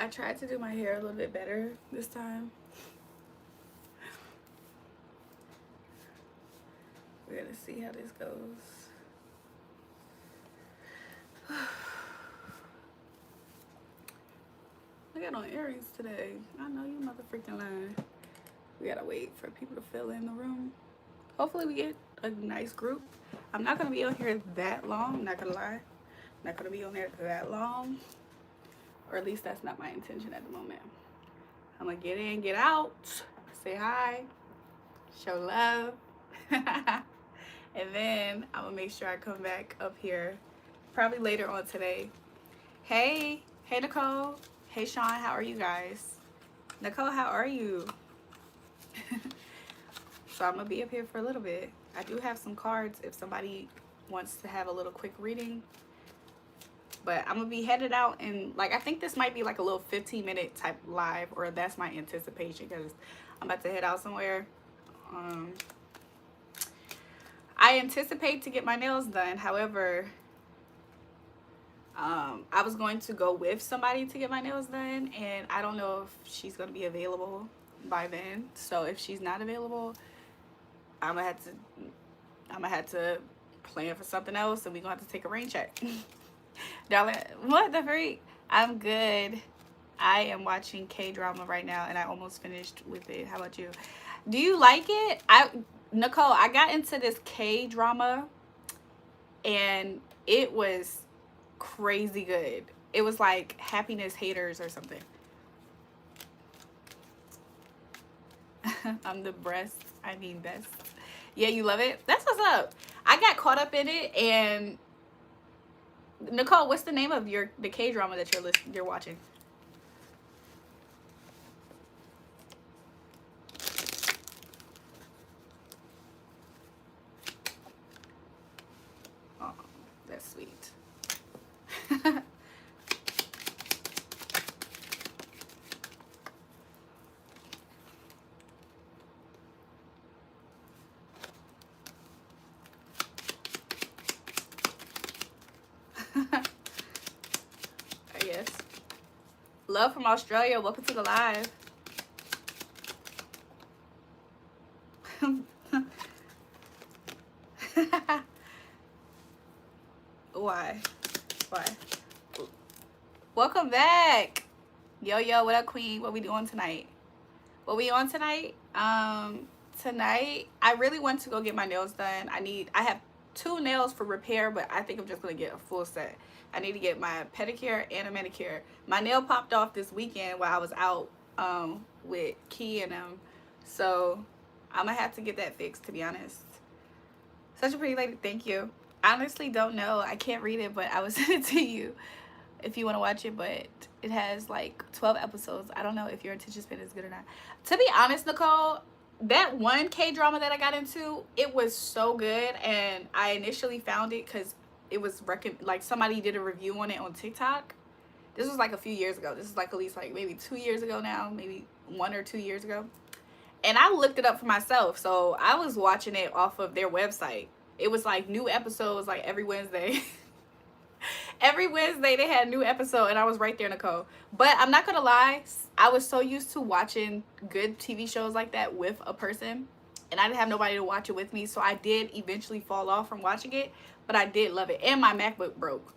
I tried to do my hair a little bit better this time. We're gonna see how this goes. I got on earrings today. I know you mother freaking lying. We gotta wait for people to fill in the room. Hopefully we get a nice group. I'm not gonna be on here that long, I'm not gonna lie. I'm not gonna be on there that long. Or at least that's not my intention at the moment. I'm gonna get in, get out, say hi, show love. And then I'm gonna make sure I come back up here probably later on today. Hey Nicole. Hey Sean, how are you guys? Nicole, how are you? So I'm gonna be up here for a little bit. I do have some cards if somebody wants to have a little quick reading. But I'm gonna be headed out, and like I think this might be like a little 15-minute type live, or that's my anticipation, because I'm about to head out somewhere. I anticipate to get my nails done. However, I was going to go with somebody to get my nails done, and I don't know if she's gonna be available by then. So if she's not available, I'm gonna have to plan for something else, and we're gonna have to take a rain check. Darling, what the freak? I'm good. I am watching K-drama right now, and I almost finished with it. How about you? Do you like it? Nicole, I got into this K-drama, and it was crazy good. It was like Happiness Haters or something. I'm the best. Yeah, you love it? That's what's up. I got caught up in it, and Nicole, what's the name of the K-drama that you're watching? Oh, that's sweet. I guess. Love from Australia. Welcome to the live. Why? Welcome back. Yo, what up, queen? What we doing tonight? Tonight, I really want to go get my nails done. I have 2 nails for repair, but I think I'm just gonna get a full set. I need to get my pedicure and a manicure. My nail popped off this weekend while I was out with Key and them. So I'm gonna have to get that fixed, to be honest. Such a pretty lady. Thank you. I honestly don't know. I can't read it, but I will send it to you if you want to watch it. But it has like 12 episodes. I don't know if your attention span is good or not. To be honest, Nicole, that one K-drama that I got into, it was so good. And I initially found it because it was like somebody did a review on it on TikTok. This was like a few years ago. This is like at least like maybe 2 years ago now, maybe 1 or 2 years ago. And I looked it up for myself. So I was watching it off of their website. It was like new episodes like every Wednesday. Every Wednesday they had a new episode, and I was right there, Nicole. But I'm not gonna lie, I was so used to watching good TV shows like that with a person, and I didn't have nobody to watch it with me, so I did eventually fall off from watching it, but I did love it. And my MacBook broke.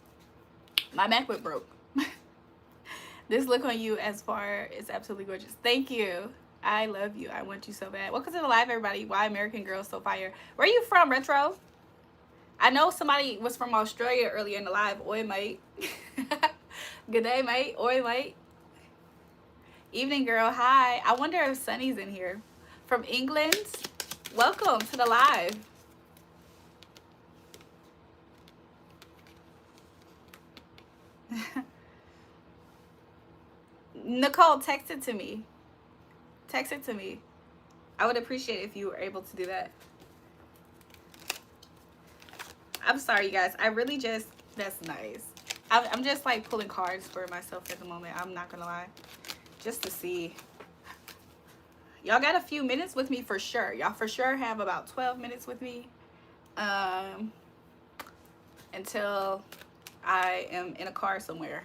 This look on you as far is absolutely gorgeous. Thank you. I love you. I want you so bad. Welcome to the live, everybody. Why American Girls So Fire. Where are you from, Retro? I know somebody was from Australia earlier in the live. Oi, mate. Good day, mate. Oi, mate. Evening, girl. Hi. I wonder if Sunny's in here. From England. Welcome to the live. Nicole, text it to me. I would appreciate it if you were able to do that. I'm sorry, you guys. I really just, that's nice. I'm just like pulling cards for myself at the moment. I'm not gonna lie. Just to see. Y'all got a few minutes with me for sure. Y'all for sure have about 12 minutes with me. Until I am in a car somewhere.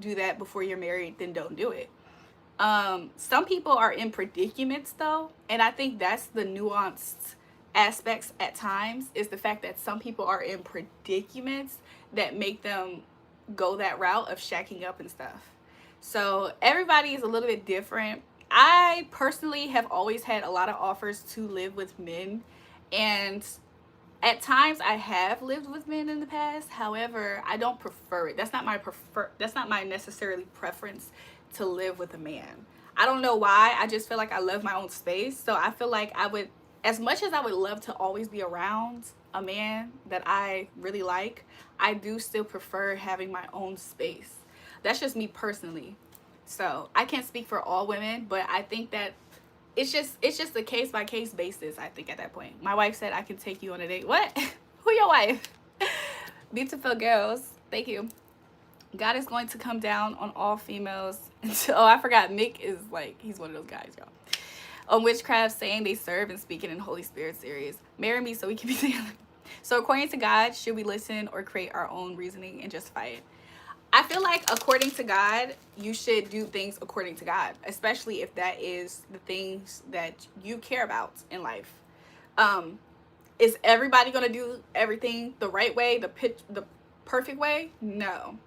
do that before you're married, then don't do it. Some people are in predicaments though, and I think that's the nuanced aspects at times, is the fact that some people are in predicaments that make them go that route of shacking up and stuff. So everybody is a little bit different. I personally have always had a lot of offers to live with men, and at times I have lived with men in the past. However, I don't prefer it. That's not my necessarily preference to live with a man. I don't know why. I just feel like I love my own space. So I feel like I would, as much as I would love to always be around a man that I really like, I do still prefer having my own space. That's just me personally. So I can't speak for all women, but I think that it's just a case by case basis. I think at that point, my wife said I can take you on a date. What? Who your wife? Beautiful girls. Thank you. God is going to come down on all females. Oh, I forgot. Mick is like, he's one of those guys, y'all. On witchcraft, saying they serve and speaking in Holy Spirit series. Marry me so we can be together. So according to God, should we listen or create our own reasoning and justify it? I feel like according to God, you should do things according to God, especially if that is the things that you care about in life. Is everybody going to do everything the right way, the perfect way? No.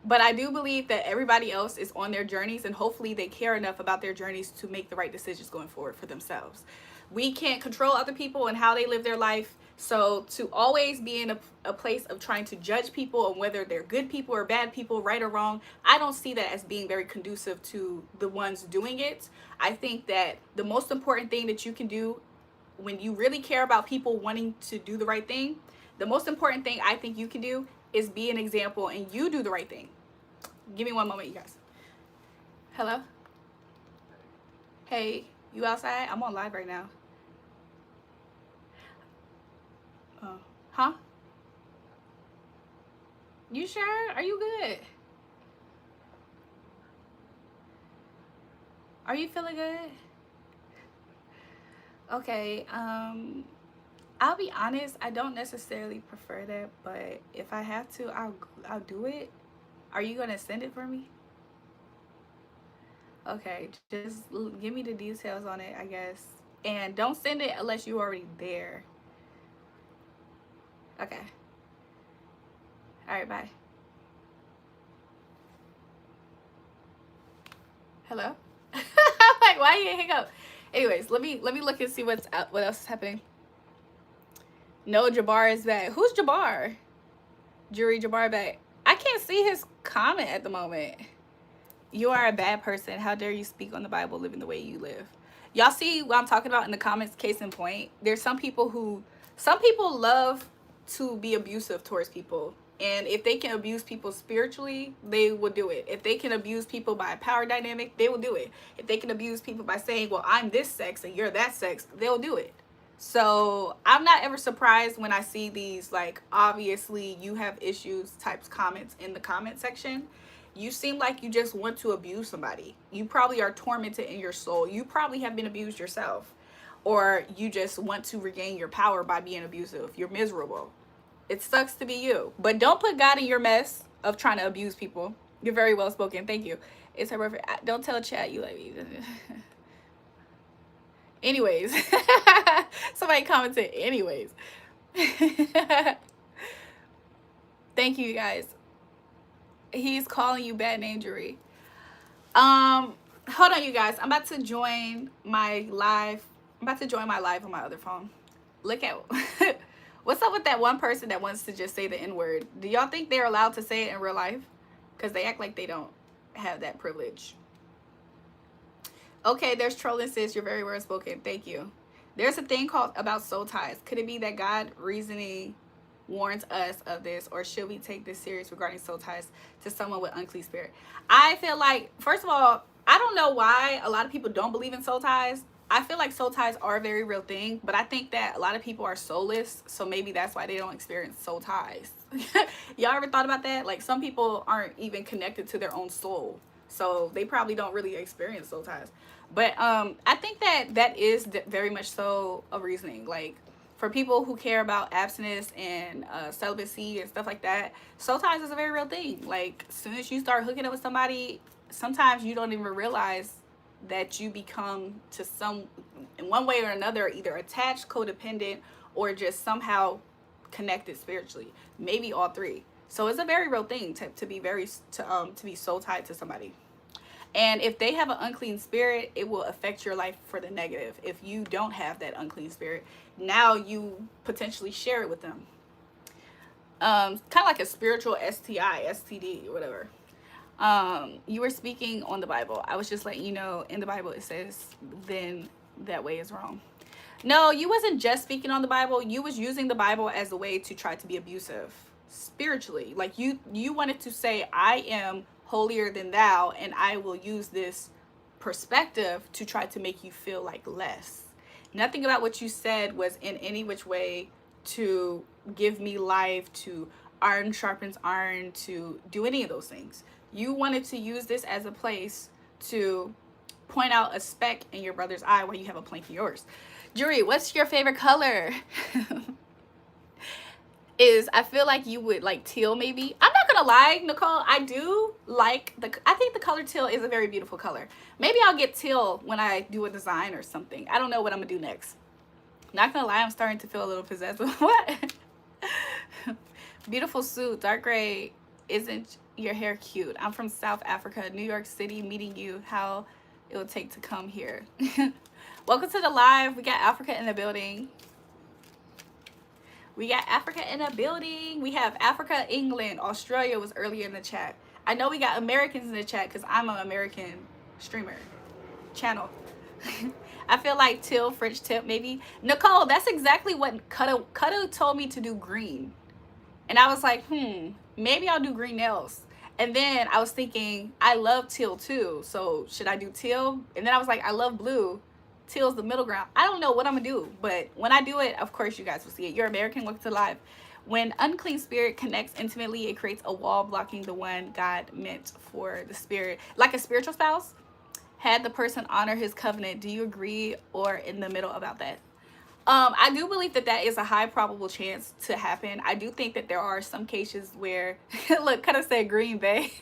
But I do believe that everybody else is on their journeys, and hopefully they care enough about their journeys to make the right decisions going forward for themselves. We can't control other people and how they live their life. So to always be in a place of trying to judge people on whether they're good people or bad people, right or wrong, I don't see that as being very conducive to the ones doing it. I think that the most important thing that you can do when you really care about people wanting to do the right thing, the most important thing I think you can do is be an example and you do the right thing. Give me one moment, you guys. Hello? Hey, you outside? I'm on live right now. Oh. Huh? You sure? Are you good? Are you feeling good? Okay, I'll be honest, I don't necessarily prefer that, but if I have to, I'll do it. Are you gonna send it for me? Okay, just give me the details on it, I guess. And don't send it unless you're already there. Okay. All right, bye. Hello? I'm like, why you hang up? Anyways, let me look and see what else is happening. No, Jabbar is back. Who's Jabbar? JulraeJulrae back. I can't see his comment at the moment. You are a bad person. How dare you speak on the Bible living the way you live? Y'all see what I'm talking about in the comments? Case in point, there's some people love to be abusive towards people. And if they can abuse people spiritually, they will do it. If they can abuse people by a power dynamic, they will do it. If they can abuse people by saying, well, I'm this sex and you're that sex, they'll do it. So I'm not ever surprised when I see these, like, obviously you have issues types comments in the comment section. You seem like you just want to abuse somebody. You probably are tormented in your soul. You probably have been abused yourself. Or you just want to regain your power by being abusive. You're miserable. It sucks to be you. But don't put God in your mess of trying to abuse people. You're very well spoken. Thank you. It's her perfect. Don't tell chat you like me. Anyways. Somebody commented anyways. Thank you guys. He's calling you bad name, Julrae. Hold on, you guys. I'm about to join my live. I'm about to join my live on my other phone. Look at what's up with that one person that wants to just say the N-word. Do y'all think they're allowed to say it in real life? Because they act like they don't have that privilege. Okay, there's trolling, sis. You're very well spoken. Thank you. There's a thing called about soul ties. Could it be that God reasoning warns us of this, or should we take this serious regarding soul ties to someone with unclean spirit? I feel like, first of all, I don't know why a lot of people don't believe in soul ties. I feel like soul ties are a very real thing, but I think that a lot of people are soulless, so maybe that's why they don't experience soul ties. Y'all ever thought about that? Like, some people aren't even connected to their own soul, so they probably don't really experience soul ties. But I think that is very much so a reasoning. Like, For people who care about abstinence and celibacy and stuff like that, soul ties is a very real thing. Like, as soon as you start hooking up with somebody, sometimes you don't even realize that you become, to some, in one way or another, either attached, codependent, or just somehow connected spiritually. Maybe all three. So it's a very real thing to be soul tied to somebody. And if they have an unclean spirit, it will affect your life for the negative. If you don't have that unclean spirit, now you potentially share it with them. Kind of like a spiritual STI, STD, or whatever. You were speaking on the Bible. I was just letting you know, in the Bible it says, then that way is wrong. No, you wasn't just speaking on the Bible. You was using the Bible as a way to try to be abusive spiritually. Like, you wanted to say, I am holier than thou, and I will use this perspective to try to make you feel like less. Nothing about what you said was in any which way to give me life, to iron sharpens iron, to do any of those things. You wanted to use this as a place to point out a speck in your brother's eye while you have a plank in yours. Julrae, what's your favorite color? I feel like you would like teal, maybe. I'm not gonna lie, Nicole, I do like I think the color teal is a very beautiful color. Maybe I'll get teal when I do a design or something. I don't know what I'm gonna do next. Not gonna lie, I'm starting to feel a little possessed with what? Beautiful suit, dark gray. Isn't your hair cute? I'm from South Africa, New York City, meeting you. How it will take to come here. Welcome to the live. We got Africa in the building. We got Africa in the building. We have Africa, England, Australia was earlier in the chat. I know we got Americans in the chat because I'm an American streamer channel. I feel like teal, French tip, maybe. Nicole, that's exactly what Cutter told me to do, green. And I was like, maybe I'll do green nails. And then I was thinking, I love teal too. So should I do teal? And then I was like, I love blue. Teal's the middle ground. I don't know what I'm gonna do, but when I do it, of course you guys will see it. You're American, welcome to live. When unclean spirit connects intimately, it creates a wall blocking the one God meant for the spirit. Like a spiritual spouse, had the person honor his covenant. Do you agree or in the middle about that? I do believe that that is a high probable chance to happen. I do think that there are some cases where, look, kind of said Green Bay.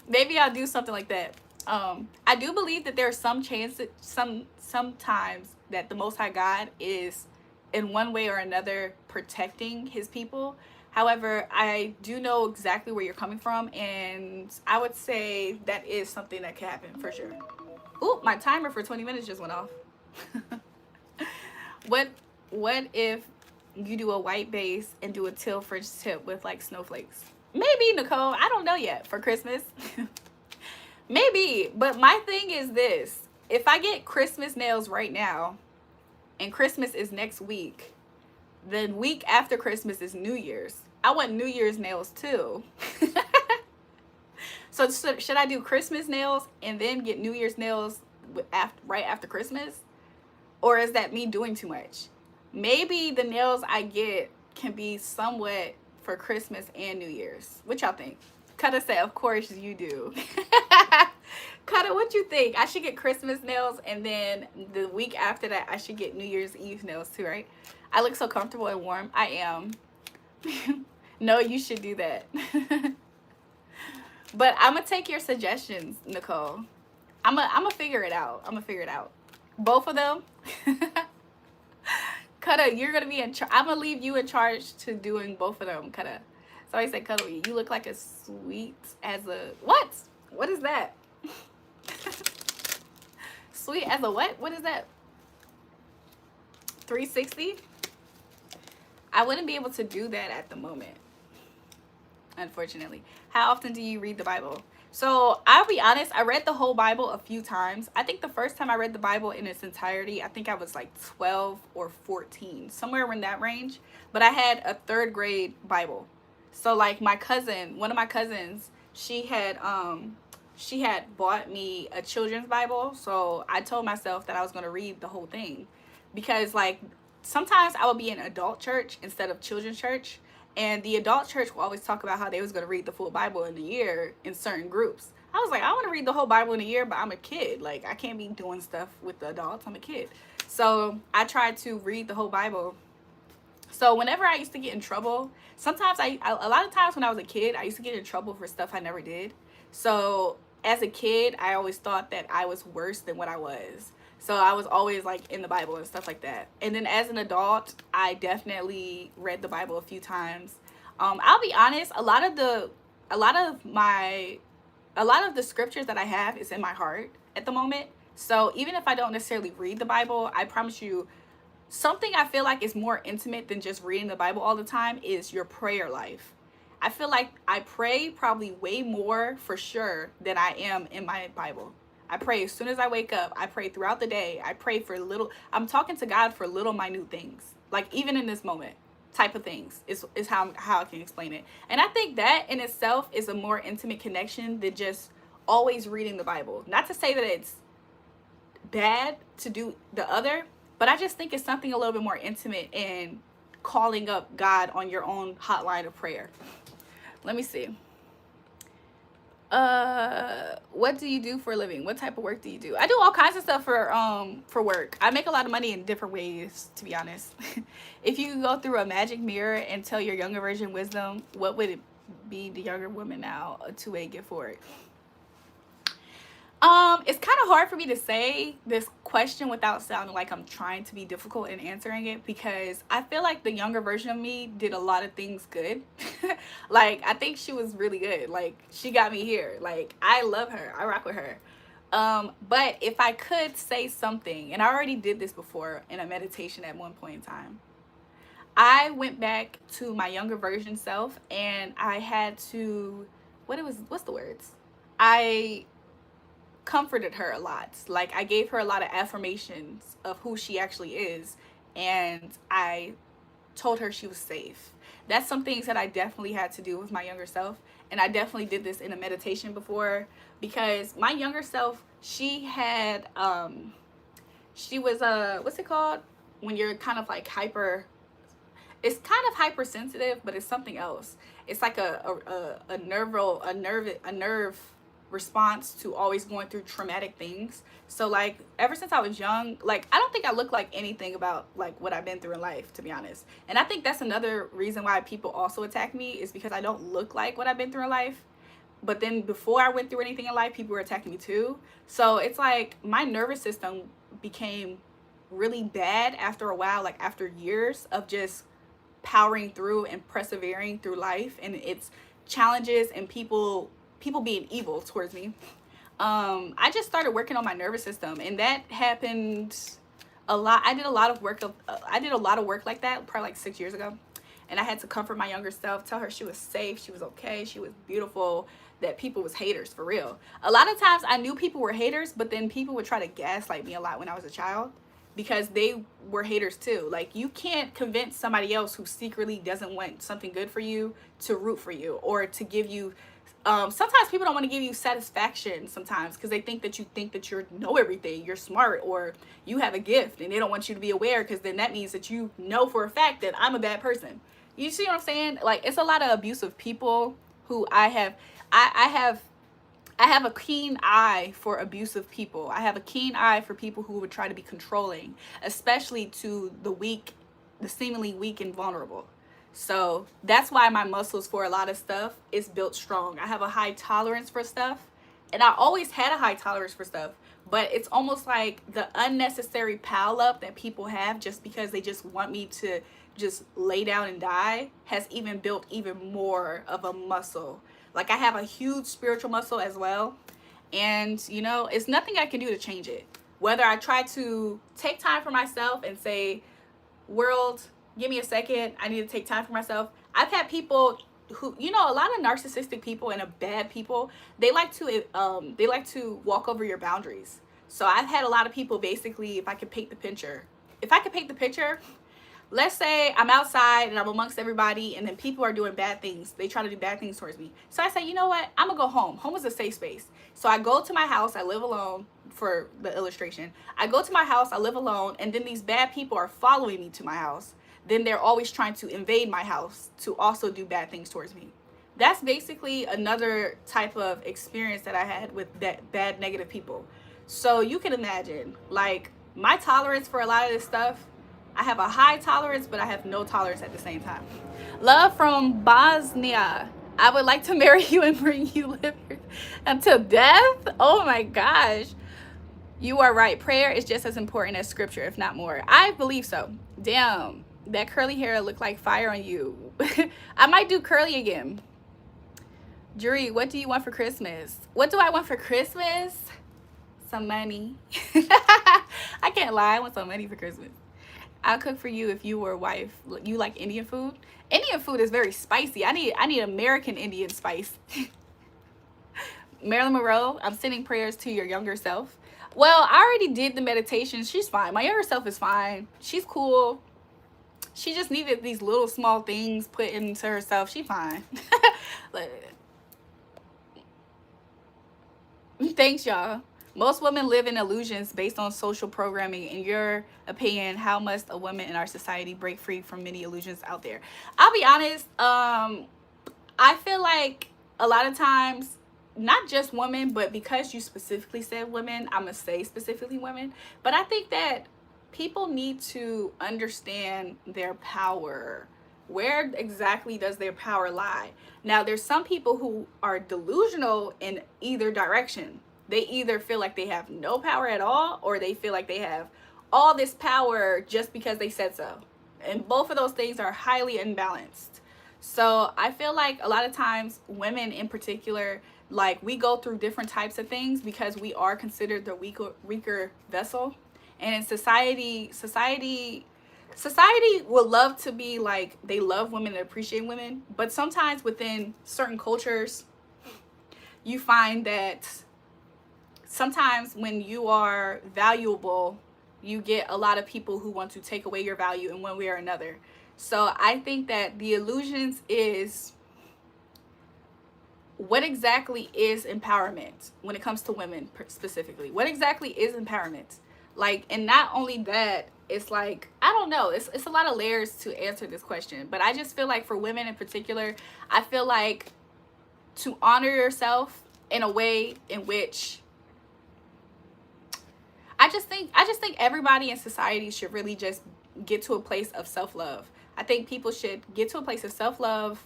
Maybe I'll do something like that. I do believe that there are some chances, sometimes that the Most High God is in one way or another protecting his people. However, I do know exactly where you're coming from, and I would say that is something that can happen for sure. Ooh, my timer for 20 minutes just went off. What if you do a white base and do a teal French tip with like snowflakes? Maybe, Nicole. I don't know yet. For Christmas. Maybe. But my thing is this. If I get Christmas nails right now and Christmas is next week, then week after Christmas is New Year's. I want New Year's nails too. So should I do Christmas nails and then get New Year's nails right after Christmas? Or is that me doing too much? Maybe the nails I get can be somewhat for Christmas and New Year's. What y'all think? Cutter said, of course you do. Cutter, what you think? I should get Christmas nails and then the week after that I should get New Year's Eve nails too, right? I look so comfortable and warm. I am. No, you should do that. But I'm going to take your suggestions, Nicole. I'm gonna figure it out. I'm going to figure it out. Both of them. Cutter, you're gonna be in charge. I'm gonna leave you in charge to doing both of them. Cutter. Somebody said, Cutter, you look like a sweet as a what is that? Sweet as a what is that? 360. I wouldn't be able to do that at the moment, unfortunately. How often do you read the Bible? So I'll be honest, I read the whole Bible a few times. I think the first time I read the Bible in its entirety, I think I was like 12 or 14, somewhere in that range. But I had a 3rd grade Bible. So like my cousin, one of my cousins, she had bought me a children's Bible. So I told myself that I was going to read the whole thing. Because like sometimes I would be in adult church instead of children's church. And the adult church will always talk about how they was going to read the full Bible in a year in certain groups. I was like, I want to read the whole Bible in a year, but I'm a kid. Like, I can't be doing stuff with the adults. I'm a kid. So I tried to read the whole Bible. So whenever I used to get in trouble, sometimes a lot of times when I was a kid, I used to get in trouble for stuff I never did. So as a kid, I always thought that I was worse than what I was. So I was always like in the Bible and stuff like that. And then as an adult, I definitely read the Bible a few times. I'll be honest, a lot of my a lot of the scriptures that I have is in my heart at the moment. So even if I don't necessarily read the Bible, I promise you, something I feel like is more intimate than just reading the Bible all the time is your prayer life. I feel like I pray probably way more for sure than I am in my Bible. I pray as soon as I wake up. I pray throughout the day. I pray for little, I'm talking to God for little minute things. Like even in this moment type of things is how I can explain it. And I think that in itself is a more intimate connection than just always reading the Bible. Not to say that it's bad to do the other, but I just think it's something a little bit more intimate in calling up God on your own hotline of prayer. Let me see. What do you do for a living? What type of work do you do? I do all kinds of stuff for work. I make a lot of money in different ways, to be honest. If you could go through a magic mirror and tell your younger version wisdom, what would it be? The younger woman now, a two-way gift for it. It's kind of hard for me to say this question without sounding like I'm trying to be difficult in answering it, because I feel like the younger version of me did a lot of things good. Like, I think she was really good. Like, she got me here. Like, I love her. I rock with her. But if I could say something, and I already did this before in a meditation at one point in time, I went back to my younger version self and I had to, what's the words? I comforted her a lot. Like, I gave her a lot of affirmations of who she actually is, and I told her she was safe. That's some things that I definitely had to do with my younger self, and I definitely did this in a meditation before, because my younger self, she had she was what's it called when you're kind of like hyper, it's kind of hypersensitive, but it's something else. It's like a nerve response to always going through traumatic things. So like ever since I was young, like I don't think I look like anything about like what I've been through in life, to be honest. And I think that's another reason why people also attack me, is because I don't look like what I've been through in life. But then before I went through anything in life, people were attacking me too. So it's like my nervous system became really bad after a while, like after years of just powering through and persevering through life and its challenges and people being evil towards me. I just started working on my nervous system, and that happened a lot. I did a lot of work like that probably like 6 years ago, and I had to comfort my younger self, tell her she was safe, she was okay, she was beautiful, that people was haters for real. A lot of times I knew people were haters, but then people would try to gaslight me a lot when I was a child, because they were haters too. Like, you can't convince somebody else who secretly doesn't want something good for you to root for you or to give you sometimes people don't want to give you satisfaction sometimes, because they think that you know everything, you're smart, or you have a gift, and they don't want you to be aware, because then that means that you know for a fact that I'm a bad person. You see what I'm saying? Like, it's a lot of abusive people who I have a keen eye for abusive people. I have a keen eye for people who would try to be controlling, especially to the weak, the seemingly weak and vulnerable. So that's why my muscles for a lot of stuff is built strong. I have a high tolerance for stuff, and I always had a high tolerance for stuff, but it's almost like the unnecessary pile up that people have just because they just want me to just lay down and die has even built even more of a muscle. Like, I have a huge spiritual muscle as well, and you know, it's nothing I can do to change it. Whether I try to take time for myself and say, world, give me a second, I need to take time for myself. I've had people who, you know, a lot of narcissistic people and bad people, they like to walk over your boundaries. So I've had a lot of people, basically, if I could paint the picture, let's say I'm outside and I'm amongst everybody, and then people are doing bad things. They try to do bad things towards me. So I say, you know what? I'm gonna go home. Home is a safe space. So I go to my house. I live alone, for the illustration. I go to my house. I live alone, and then these bad people are following me to my house. Then they're always trying to invade my house to also do bad things towards me. That's basically another type of experience that I had with that bad negative people. So you can imagine, like, my tolerance for a lot of this stuff, I have a high tolerance, but I have no tolerance at the same time. Love from Bosnia. I would like to marry you and bring you live here until death. Oh my gosh. You are right. Prayer is just as important as scripture, if not more. I believe so. Damn, that curly hair look like fire on you. I might do curly again. Julrae, what do you want for Christmas? What do I want for Christmas? Some money. I can't lie. I want some money for Christmas. I'll cook for you if you were a wife. You like Indian food? Indian food is very spicy. I need American Indian spice. Marilyn Monroe, I'm sending prayers to your younger self. Well, I already did the meditation. She's fine. My younger self is fine. She's cool. She just needed these little small things put into herself. She's fine. Thanks, y'all. Most women live in illusions based on social programming. In your opinion, how must a woman in our society break free from many illusions out there? I'll be honest. I feel like a lot of times, not just women, but because you specifically said women, I'm going to say specifically women. But I think that people need to understand their power. Where exactly does their power lie? Now, there's some people who are delusional in either direction. They either feel like they have no power at all, or they feel like they have all this power just because they said so. And both of those things are highly imbalanced. So I feel like a lot of times women in particular, like, we go through different types of things because we are considered the weaker vessel. And in society would love to be like, they love women and appreciate women. But sometimes within certain cultures, you find that sometimes when you are valuable, you get a lot of people who want to take away your value in one way or another. So I think that the illusions is, what exactly is empowerment when it comes to women specifically? What exactly is empowerment? Like, and not only that, it's like, I don't know, it's a lot of layers to answer this question. But I just feel like for women in particular, I feel like to honor yourself in a way in which I just think everybody in society should really just get to a place of self-love. I think people should get to a place of self-love,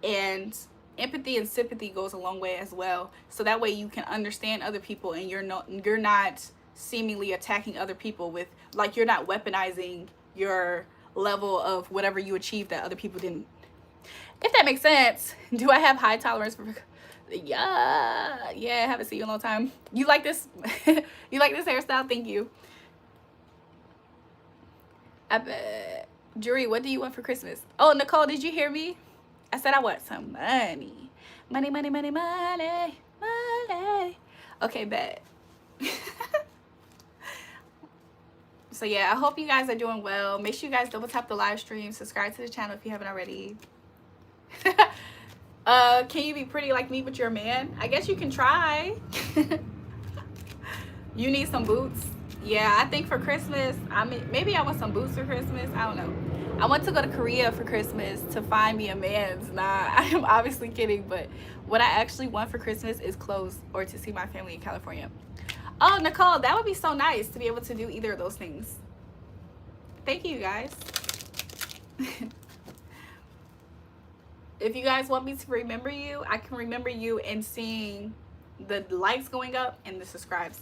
and empathy and sympathy goes a long way as well. So that way you can understand other people, and you're not seemingly attacking other people with, like, you're not weaponizing your level of whatever you achieved that other people didn't. If that makes sense. Do I have high tolerance for... Yeah, I haven't seen you in a long time. You like this? You like this hairstyle? Thank you. I bet. Julrae, what do you want for Christmas? Oh, Nicole, did you hear me? I said I want some money. Money, money, money, money, money. Okay, bet. So yeah, I hope you guys are doing well. Make sure you guys double tap the live stream. Subscribe to the channel if you haven't already. Can you be pretty like me but you're a man? I guess you can try. You need some boots? Yeah, I think for Christmas, I mean, maybe I want some boots for Christmas. I don't know. I want to go to Korea for Christmas to find me a man's. Nah, I'm obviously kidding, but what I actually want for Christmas is clothes or to see my family in California. Oh, Nicole, that would be so nice to be able to do either of those things. Thank you, guys. If you guys want me to remember you, I can remember you in seeing the likes going up and the subscribes.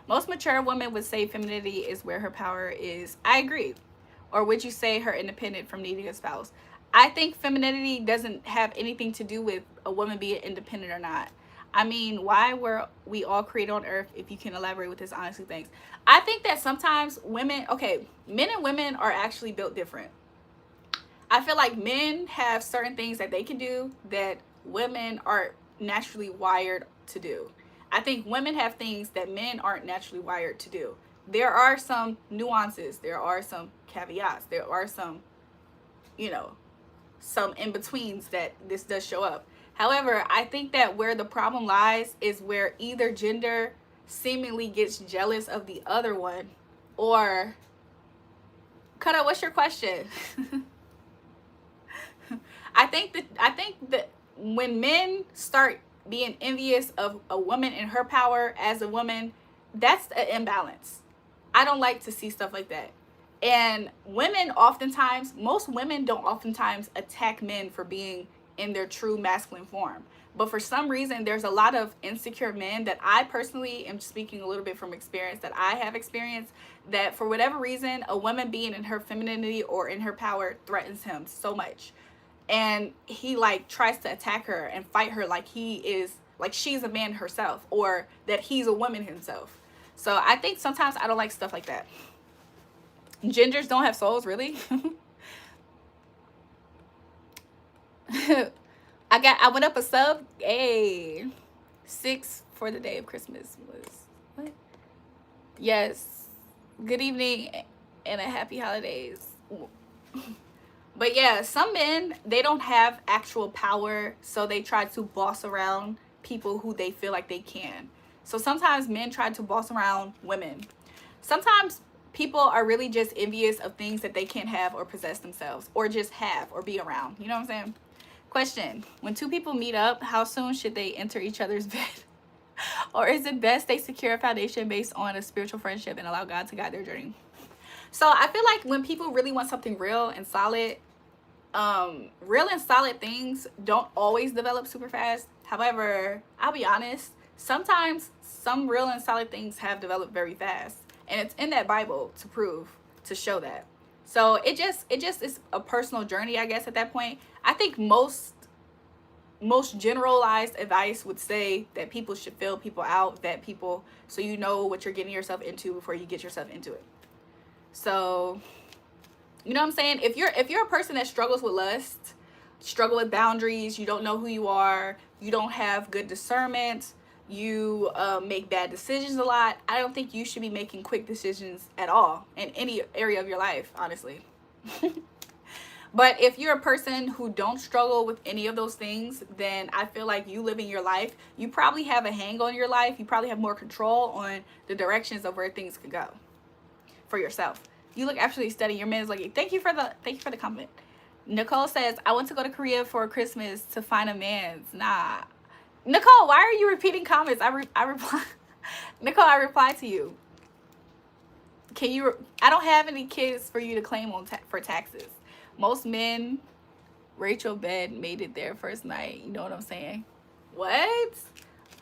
Most mature women would say femininity is where her power is. I agree. Or would you say her independent from needing a spouse? I think femininity doesn't have anything to do with a woman being independent or not. I mean, why were we all created on earth? If you can elaborate with this, honestly, thanks. I think that sometimes women, okay, men and women are actually built different. I feel like men have certain things that they can do that women are naturally wired to do. I think women have things that men aren't naturally wired to do. There are some nuances. There are some caveats. There are some, you know, some in-betweens that this does show up. However, I think that where the problem lies is where either gender seemingly gets jealous of the other one, or... Kata, what's your question? I think that when men start being envious of a woman and her power as a woman, that's an imbalance. I don't like to see stuff like that. And women oftentimes, most women don't oftentimes attack men for being in their true masculine form. But for some reason, there's a lot of insecure men that I personally am speaking a little bit from experience that I have experienced, that for whatever reason, a woman being in her femininity or in her power threatens him so much. And he like tries to attack her and fight her like he is, like she's a man herself, or that he's a woman himself. So I think sometimes I don't like stuff like that. Gingers don't have souls, really? I went up a sub. Hey, 6 for the day of Christmas was what? Yes. Good evening and a happy holidays. But yeah, some men, they don't have actual power, so they try to boss around people who they feel like they can. So sometimes men try to boss around women. Sometimes people are really just envious of things that they can't have or possess themselves, or just have or be around. You know what I'm saying? Question: when two people meet up, how soon should they enter each other's bed? Or is it best they secure a foundation based on a spiritual friendship and allow God to guide their journey? So I feel like when people really want something real and solid, real and solid things don't always develop super fast. However, I'll be honest, sometimes some real and solid things have developed very fast. And it's in that Bible to show that. So it just is a personal journey, I guess, at that point. I think most generalized advice would say that people should fill people out, vet people, so you know what you're getting yourself into before you get yourself into it. So, you know what I'm saying? If you're a person that struggles with lust, struggle with boundaries, you don't know who you are, you don't have good discernment, you make bad decisions a lot, I don't think you should be making quick decisions at all in any area of your life, honestly. But if you're a person who don't struggle with any of those things, then I feel like you living your life, you probably have a hang on your life, you probably have more control on the directions of where things could go for yourself. You look absolutely stunning. Your man's like, thank you for the compliment. Nicole says, I want to go to Korea for Christmas to find a man's. Nah. Nicole, why are you repeating comments? I reply. Nicole, I replied to you. Can you? I don't have any kids for you to claim on for taxes. Most men, Rachel Bed made it their first night. You know what I'm saying? What?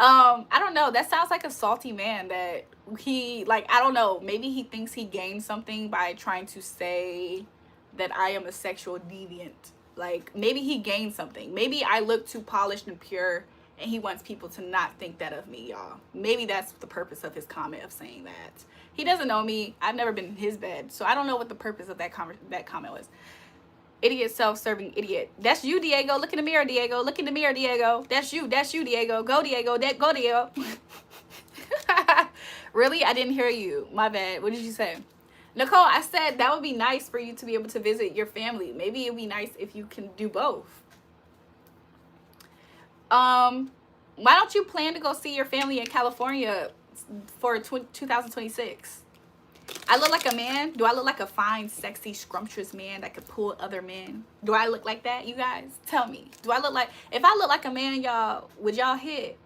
I don't know. That sounds like a salty man that he, like, I don't know. Maybe he thinks he gained something by trying to say that I am a sexual deviant. Like, maybe he gained something. Maybe I look too polished and pure, and he wants people to not think that of me, y'all. Maybe that's the purpose of his comment of saying that. He doesn't know me. I've never been in his bed, so I don't know what the purpose of that comment was. Idiot, self-serving idiot. That's you, Diego. Look in the mirror, Diego. Look in the mirror, Diego. That's you, Diego. Go, Diego. Go, Diego. Really? I didn't hear you. My bad. What did you say? Nicole, I said that would be nice for you to be able to visit your family. Maybe it would be nice if you can do both. Why don't you plan to go see your family in California for 2026? I look like a man. Do I look like a fine, sexy, scrumptious man that could pull other men? Do I look like that, you guys? Tell me. Do I look like... If I look like a man, y'all, would y'all hit?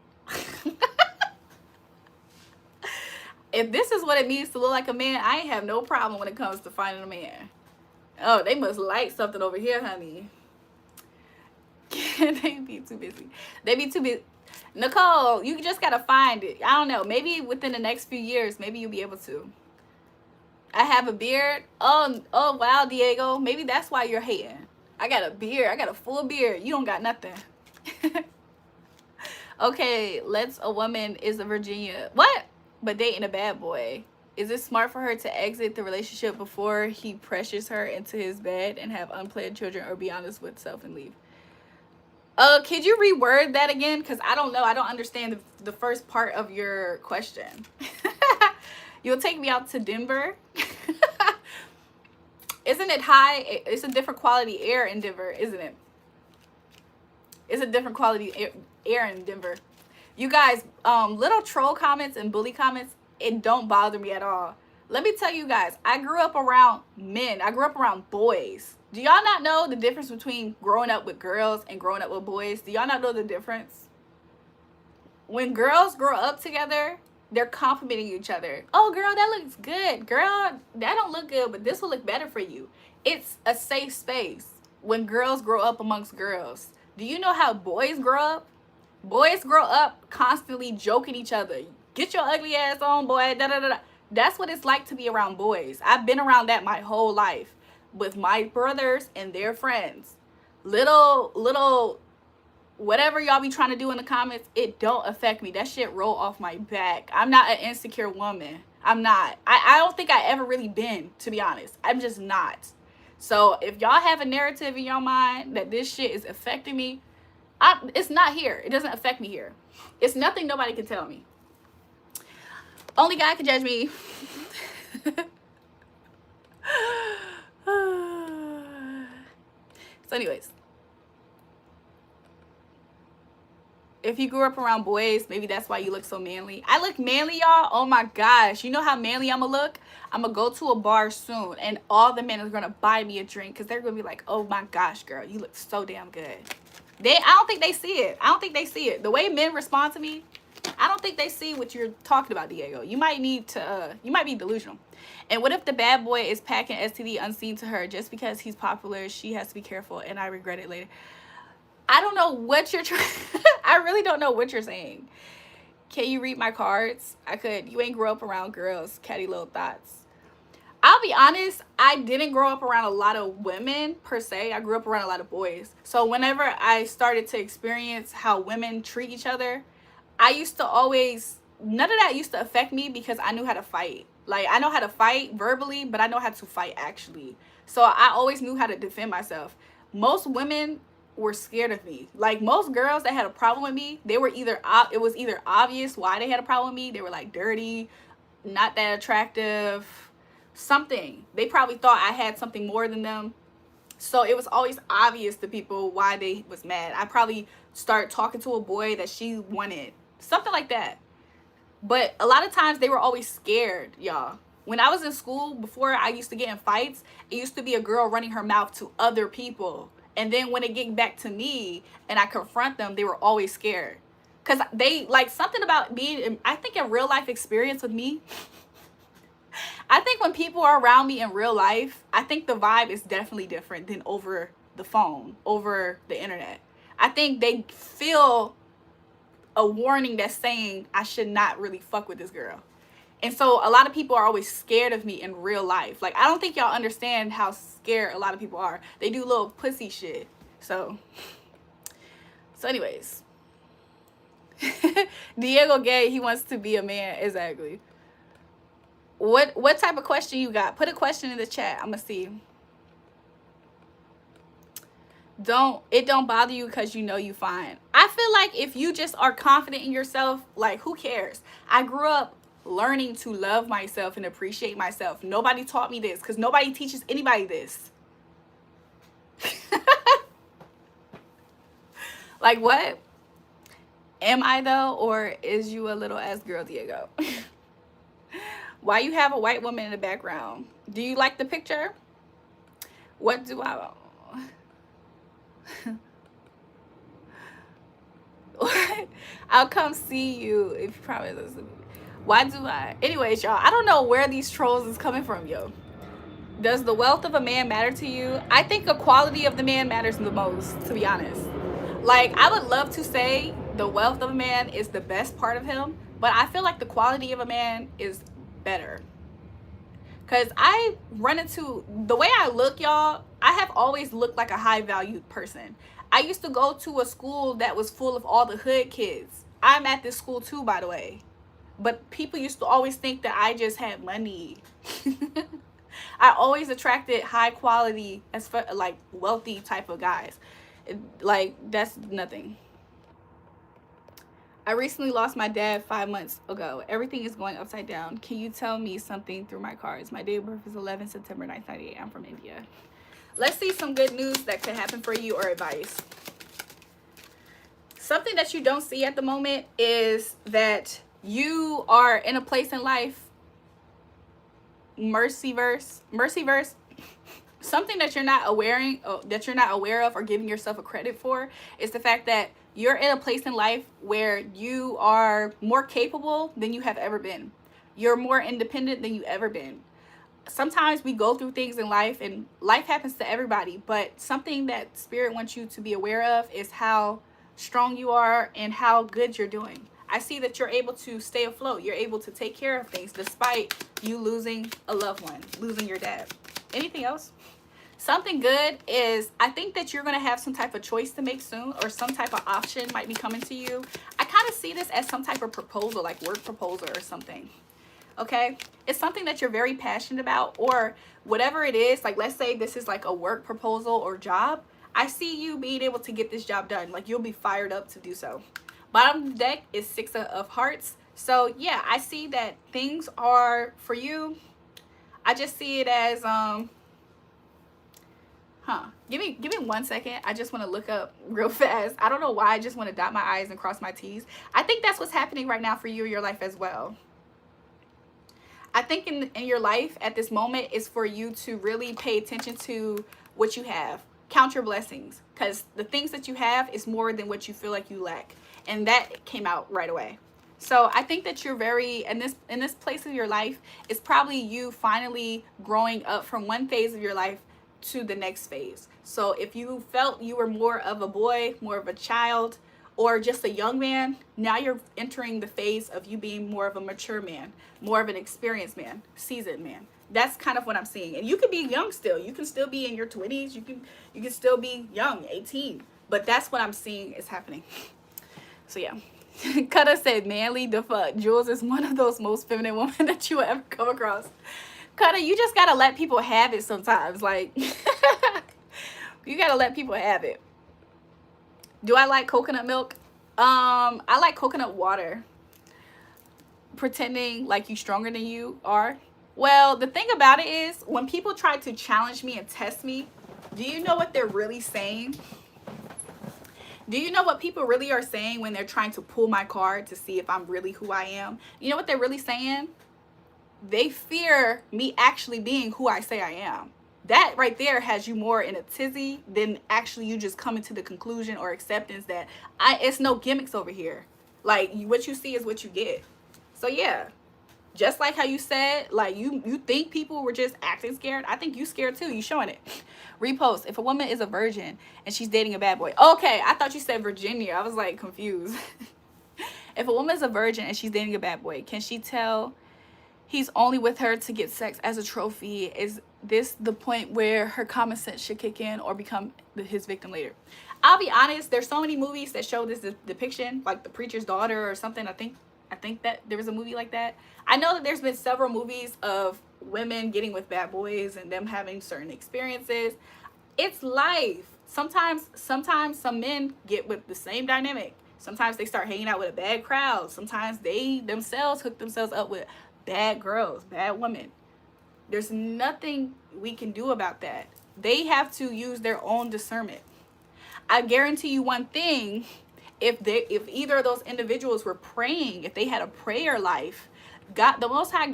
If this is what it means to look like a man, I ain't have no problem when it comes to finding a man. Oh, they must like something over here, honey. They be too busy. They be too busy. Nicole, you just gotta find it. I don't know. Maybe within the next few years, maybe you'll be able to. I have a beard. Oh wow, Diego. Maybe that's why you're hating. I got a beard. I got a full beard. You don't got nothing. Okay, let's a woman is a Virginia. What? But dating a bad boy. Is it smart for her to exit the relationship before he pressures her into his bed and have unplanned children, or be honest with self and leave? Could you reword that again? Because I don't know. I don't understand the first part of your question. You'll take me out to Denver? Isn't it high? It's a different quality air in Denver, isn't it? It's a different quality air in Denver. You guys, little troll comments and bully comments, it don't bother me at all. Let me tell you guys, I grew up around men. I grew up around boys. Do y'all not know the difference between growing up with girls and growing up with boys? Do y'all not know the difference? When girls grow up together, they're complimenting each other. Oh, girl, that looks good. Girl, that don't look good, but this will look better for you. It's a safe space when girls grow up amongst girls. Do you know how boys grow up? Boys grow up constantly joking each other. Get your ugly ass on, boy. Da, da, da, da. That's what it's like to be around boys. I've been around that my whole life with my brothers and their friends. Little whatever y'all be trying to do in the comments, it don't affect me. That shit roll off my back. I'm not an insecure woman. I'm not. I don't think I ever really been, to be honest. I'm just not. So if y'all have a narrative in your mind that this shit is affecting me, it's not here. It doesn't affect me here. It's nothing nobody can tell me. Only God can judge me. So anyways, if you grew up around boys, maybe that's why you look so manly. I look manly, y'all. Oh my gosh. You know how manly I'm gonna look? I'm gonna go to a bar soon and all the men are gonna buy me a drink because they're gonna be like, oh my gosh, girl, you look so damn good. I don't think they see it. I don't think they see it. The way men respond to me, I don't think they see what you're talking about, Diego. You might need to, you might be delusional. And what if the bad boy is packing STD unseen to her just because he's popular? She has to be careful and I regret it later. I don't know what you're trying. I really don't know what you're saying. Can you read my cards? I could. You ain't grow up around girls. Catty little thoughts. I'll be honest, I didn't grow up around a lot of women per se. I grew up around a lot of boys. So whenever I started to experience how women treat each other, I used to always, none of that used to affect me because I knew how to fight. Like, I know how to fight verbally, but I know how to fight actually. So I always knew how to defend myself. Most women were scared of me. Like, most girls that had a problem with me, they were either, it was either obvious why they had a problem with me. They were like dirty, not that attractive, something. They probably thought I had something more than them. So it was always obvious to people why they was mad. I probably start talking to a boy that she wanted, something like that. But a lot of times they were always scared, y'all. When I was in school, before I used to get in fights, it used to be a girl running her mouth to other people. And then when it get back to me and I confront them, they were always scared. Because they, like, something about being, I think a real life experience with me, I think when people are around me in real life, I think the vibe is definitely different than over the phone, over the internet. I think they feel a warning that's saying I should not really fuck with this girl. And so a lot of people are always scared of me in real life. Like, I don't think y'all understand how scared a lot of people are. They do little pussy shit. So anyways. Diego gay, he wants to be a man. Exactly. What type of question you got? Put a question in the chat. I'm gonna see. It don't bother you because you know you fine. I feel like if you just are confident in yourself, like, who cares? I grew up learning to love myself and appreciate myself. Nobody taught me this because nobody teaches anybody this. Like, what? Am I though, or is you a little ass girl, Diego? Why you have a white woman in the background? Do you like the picture? What do I... I'll come see you if you promise us. Why do I? Anyways, y'all, I don't know where these trolls is coming from, yo. Does the wealth of a man matter to you? I think the quality of the man matters the most, to be honest. Like, I would love to say the wealth of a man is the best part of him, but I feel like the quality of a man is better. Because I run into, the way I look, y'all, I have always looked like a high valued person. I used to go to a school that was full of all the hood kids. I'm at this school too, by the way. But people used to always think that I just had money. I always attracted high quality, as for, like, wealthy type of guys. Like, that's nothing. I recently lost my dad 5 months ago. Everything is going upside down. Can you tell me something through my cards? My date of birth is 11 September 1998. I'm from India. Let's see some good news that could happen for you or advice. Something that you don't see at the moment is that you are in a place in life, mercy verse. something that you're not aware of or giving yourself a credit for is the fact that you're in a place in life where you are more capable than you have ever been. You're more independent than you ever been. Sometimes we go through things in life, and life happens to everybody, but something that spirit wants you to be aware of is how strong you are and how good you're doing. I see that you're able to stay afloat. You're able to take care of things despite you losing a loved one, losing your dad. Anything else? Something good is, I think that you're going to have some type of choice to make soon, or some type of option might be coming to you. I kind of see this as some type of proposal, like work proposal or something. Okay, it's something that you're very passionate about, or whatever it is. Like, let's say this is like a work proposal or job. I see you being able to get this job done. Like, you'll be fired up to do so. Bottom of the deck is 6 of hearts. So yeah, I see that things are for you. I just see it as give me 1 second. I just want to look up real fast. I don't know why I just want to dot my I's and cross my T's. I think that's what's happening right now for you in your life as well. I think in your life at this moment is for you to really pay attention to what you have. Count your blessings, because the things that you have is more than what you feel like you lack. And that came out right away. So I think that you're very, in this place of your life, it's probably you finally growing up from one phase of your life to the next phase. So if you felt you were more of a boy, more of a child, or just a young man, now you're entering the phase of you being more of a mature man, more of an experienced man, seasoned man. That's kind of what I'm seeing. And you can be young still. You can still be in your 20s. You can still be young, 18. But that's what I'm seeing is happening. So yeah. Kutta said, manly the fuck. Jules is one of those most feminine women that you will ever come across. Kutta, you just gotta let people have it sometimes. Like, you gotta let people have it. Do I like coconut milk? I like coconut water. Pretending like you stronger than you are. Well, the thing about it is, when people try to challenge me and test me, do you know what they're really saying? Do you know what people really are saying when they're trying to pull my card to see if I'm really who I am? You know what they're really saying? They fear me actually being who I say I am. That right there has you more in a tizzy than actually you just coming to the conclusion or acceptance that it's no gimmicks over here. Like, what you see is what you get. So yeah, just like how you said, like, you think people were just acting scared. I think you scared too. You showing it. Repost. If a woman is a virgin and she's dating a bad boy. Okay, I thought you said Virginia. I was like confused. If a woman is a virgin and she's dating a bad boy, can she tell he's only with her to get sex as a trophy? Is this the point where her common sense should kick in or become his victim later? I'll be honest, there's so many movies that show this depiction, like The Preacher's Daughter or something. I think that there was a movie like that. I know that there's been several movies of women getting with bad boys and them having certain experiences. It's life. Sometimes some men get with the same dynamic. Sometimes they start hanging out with a bad crowd. Sometimes they themselves hook themselves up with bad girls, bad women. There's nothing we can do about that. They have to use their own discernment. I guarantee you one thing, if either of those individuals were praying, if they had a prayer life, God, the Most High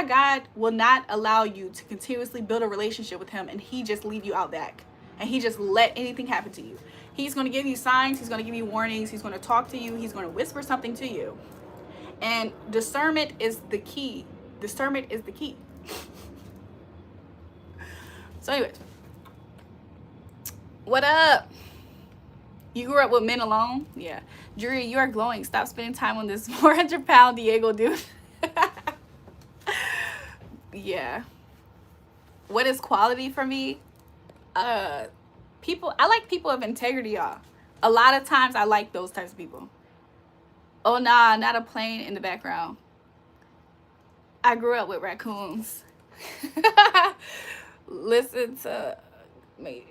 God will not allow you to continuously build a relationship with him and he just leave you out back and he just let anything happen to you. He's going to give you signs, he's going to give you warnings, he's going to talk to you, he's going to whisper something to you. And discernment is the key. Discernment is the key. So anyways, what up? You grew up with men alone? Yeah. Julrae, you are glowing. Stop spending time on this 400-pound Diego dude. Yeah. What is quality for me? I like people of integrity, y'all. A lot of times I like those types of people. Oh nah, not a plane in the background. I grew up with raccoons. Listen to me.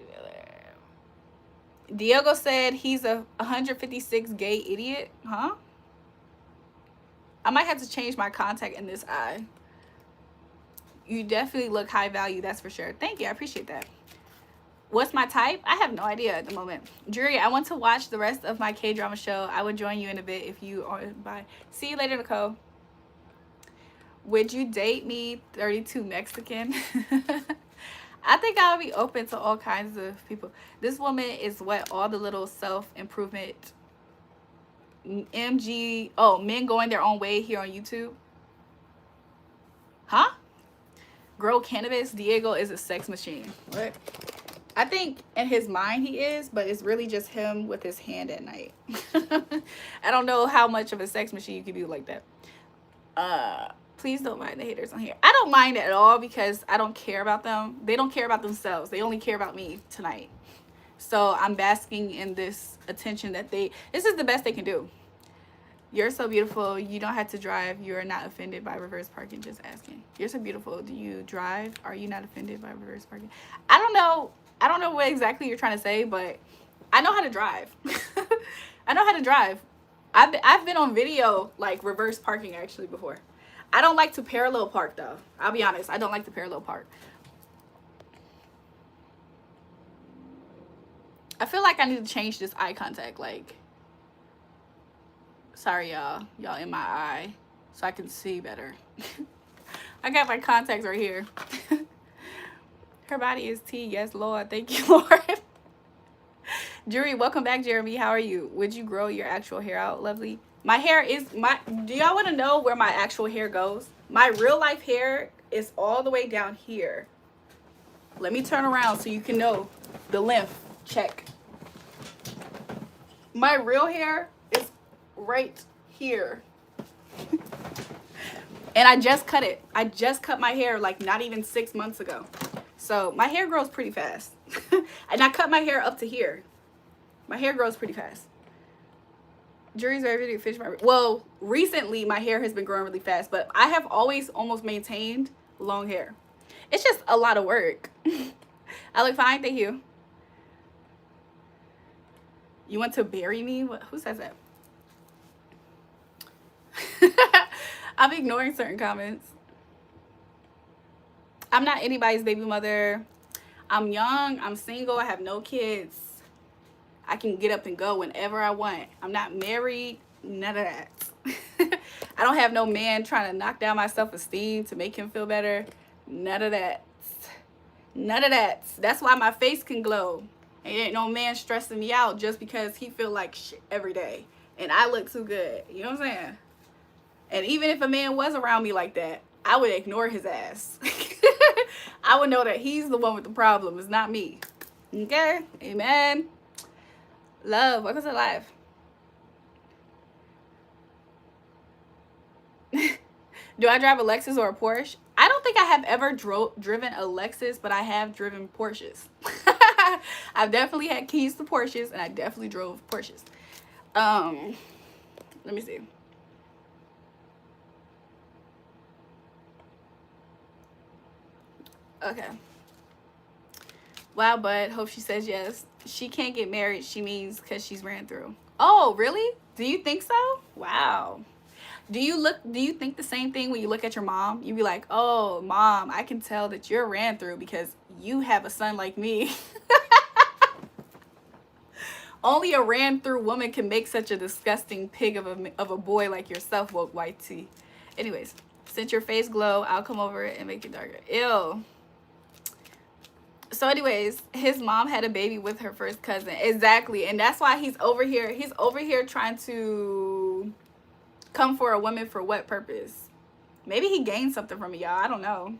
Diego said he's a 156 gay idiot. Huh? I might have to change my contact in this eye. You definitely look high value, that's for sure. Thank you, I appreciate that. What's my type? I have no idea at the moment. Julrae, I want to watch the rest of my K-drama show. I will join you in a bit if you are by. See you later, Nicole. Would you date me, 32 Mexican? I think I'll be open to all kinds of people. This woman is what all the little self-improvement men going their own way here on YouTube. Huh? Grow cannabis. Diego is a sex machine. What? I think in his mind he is, but it's really just him with his hand at night. I don't know how much of a sex machine you can be like that. Please don't mind the haters on here. I don't mind at all because I don't care about them. They don't care about themselves. They only care about me tonight. So I'm basking in this attention that this is the best they can do. You're so beautiful. You don't have to drive. You are not offended by reverse parking. Just asking. You're so beautiful. Do you drive? Are you not offended by reverse parking? I don't know. I don't know what exactly you're trying to say, but I know how to drive. I know how to drive. I've been on video like reverse parking actually before. I don't like to parallel park though. I'll be honest. I don't like to parallel park. I feel like I need to change this eye contact. Like, sorry y'all. Y'all in my eye so I can see better. I got my contacts right here. Her body is tea. Yes, Lord. Thank you, Lord. Julrae, welcome back, Jeremy. How are you? Would you grow your actual hair out, lovely? My hair is do y'all want to know where my actual hair goes? My real life hair is all the way down here. Let me turn around so you can know the length. Check. My real hair is right here. And I just cut it. I just cut my hair like not even 6 months ago. So my hair grows pretty fast. And I cut my hair up to here. My hair grows pretty fast. Julrae's ready to fish my... Well, recently my hair has been growing really fast, but I have always almost maintained long hair. It's just a lot of work. I look fine, thank you. You want to bury me? What, who says that? I'm ignoring certain comments. I'm not anybody's baby mother. I'm young. I'm single. I have no kids. I can get up and go whenever I want. I'm not married. None of that. I don't have no man trying to knock down my self-esteem to make him feel better. None of that. None of that. That's why my face can glow. And ain't no man stressing me out just because he feel like shit every day. And I look too good. You know what I'm saying? And even if a man was around me like that, I would ignore his ass. I would know that he's the one with the problem. It's not me. Okay? Amen. Love. Welcome to life. Do I drive a Lexus or a Porsche? I don't think I have ever driven a Lexus, but I have driven Porsches. I've definitely had keys to Porsches, and I definitely drove Porsches. Let me see. Okay. Wow, bud. Hope she says yes. She can't get married, she means because she's ran through. Oh, really? Do you think so? Wow. Do you think the same thing when you look at your mom? You be like, oh, mom, I can tell that you're ran through because you have a son like me. Only a ran through woman can make such a disgusting pig of a boy like yourself, woke white tea. Anyways, since your face glow, I'll come over and make it darker. Ew. So anyways, his mom had a baby with her first cousin. Exactly. And that's why he's over here. He's over here trying to come for a woman for what purpose? Maybe he gained something from me, y'all. I don't know.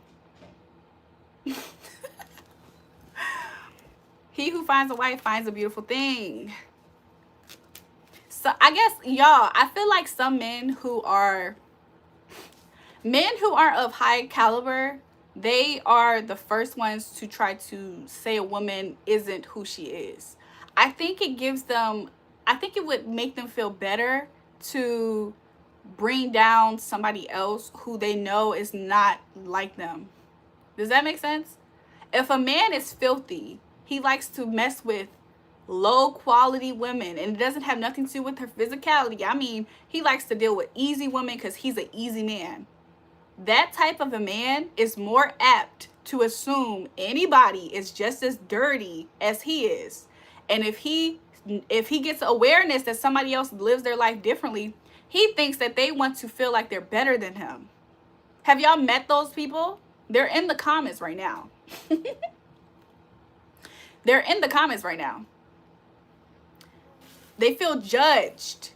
He who finds a wife finds a beautiful thing. So I guess, y'all, I feel like some men who are of high caliber, they are the first ones to try to say a woman isn't who she is. I think it would make them feel better to bring down somebody else who they know is not like them. Does that make sense? If a man is filthy, he likes to mess with low quality women, and it doesn't have nothing to do with her physicality. I mean, he likes to deal with easy women because he's an easy man. That type of a man is more apt to assume anybody is just as dirty as he is. And if he gets awareness that somebody else lives their life differently, he thinks that they want to feel like they're better than him. Have y'all met those people? They're in the comments right now. They're in the comments right now. They feel judged.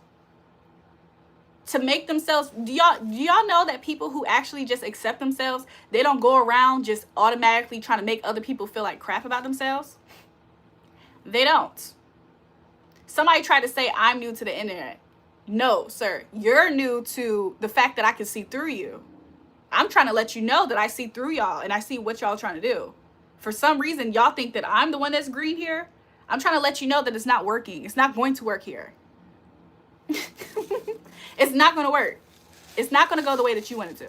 To make themselves, do y'all know that people who actually just accept themselves, they don't go around just automatically trying to make other people feel like crap about themselves? They don't. Somebody tried to say I'm new to the internet. No, sir. You're new to the fact that I can see through you. I'm trying to let you know that I see through y'all and I see what y'all trying to do. For some reason, y'all think that I'm the one that's green here. I'm trying to let you know that it's not working. It's not going to work here. It's not going to work. It's not going to go the way that you want it to.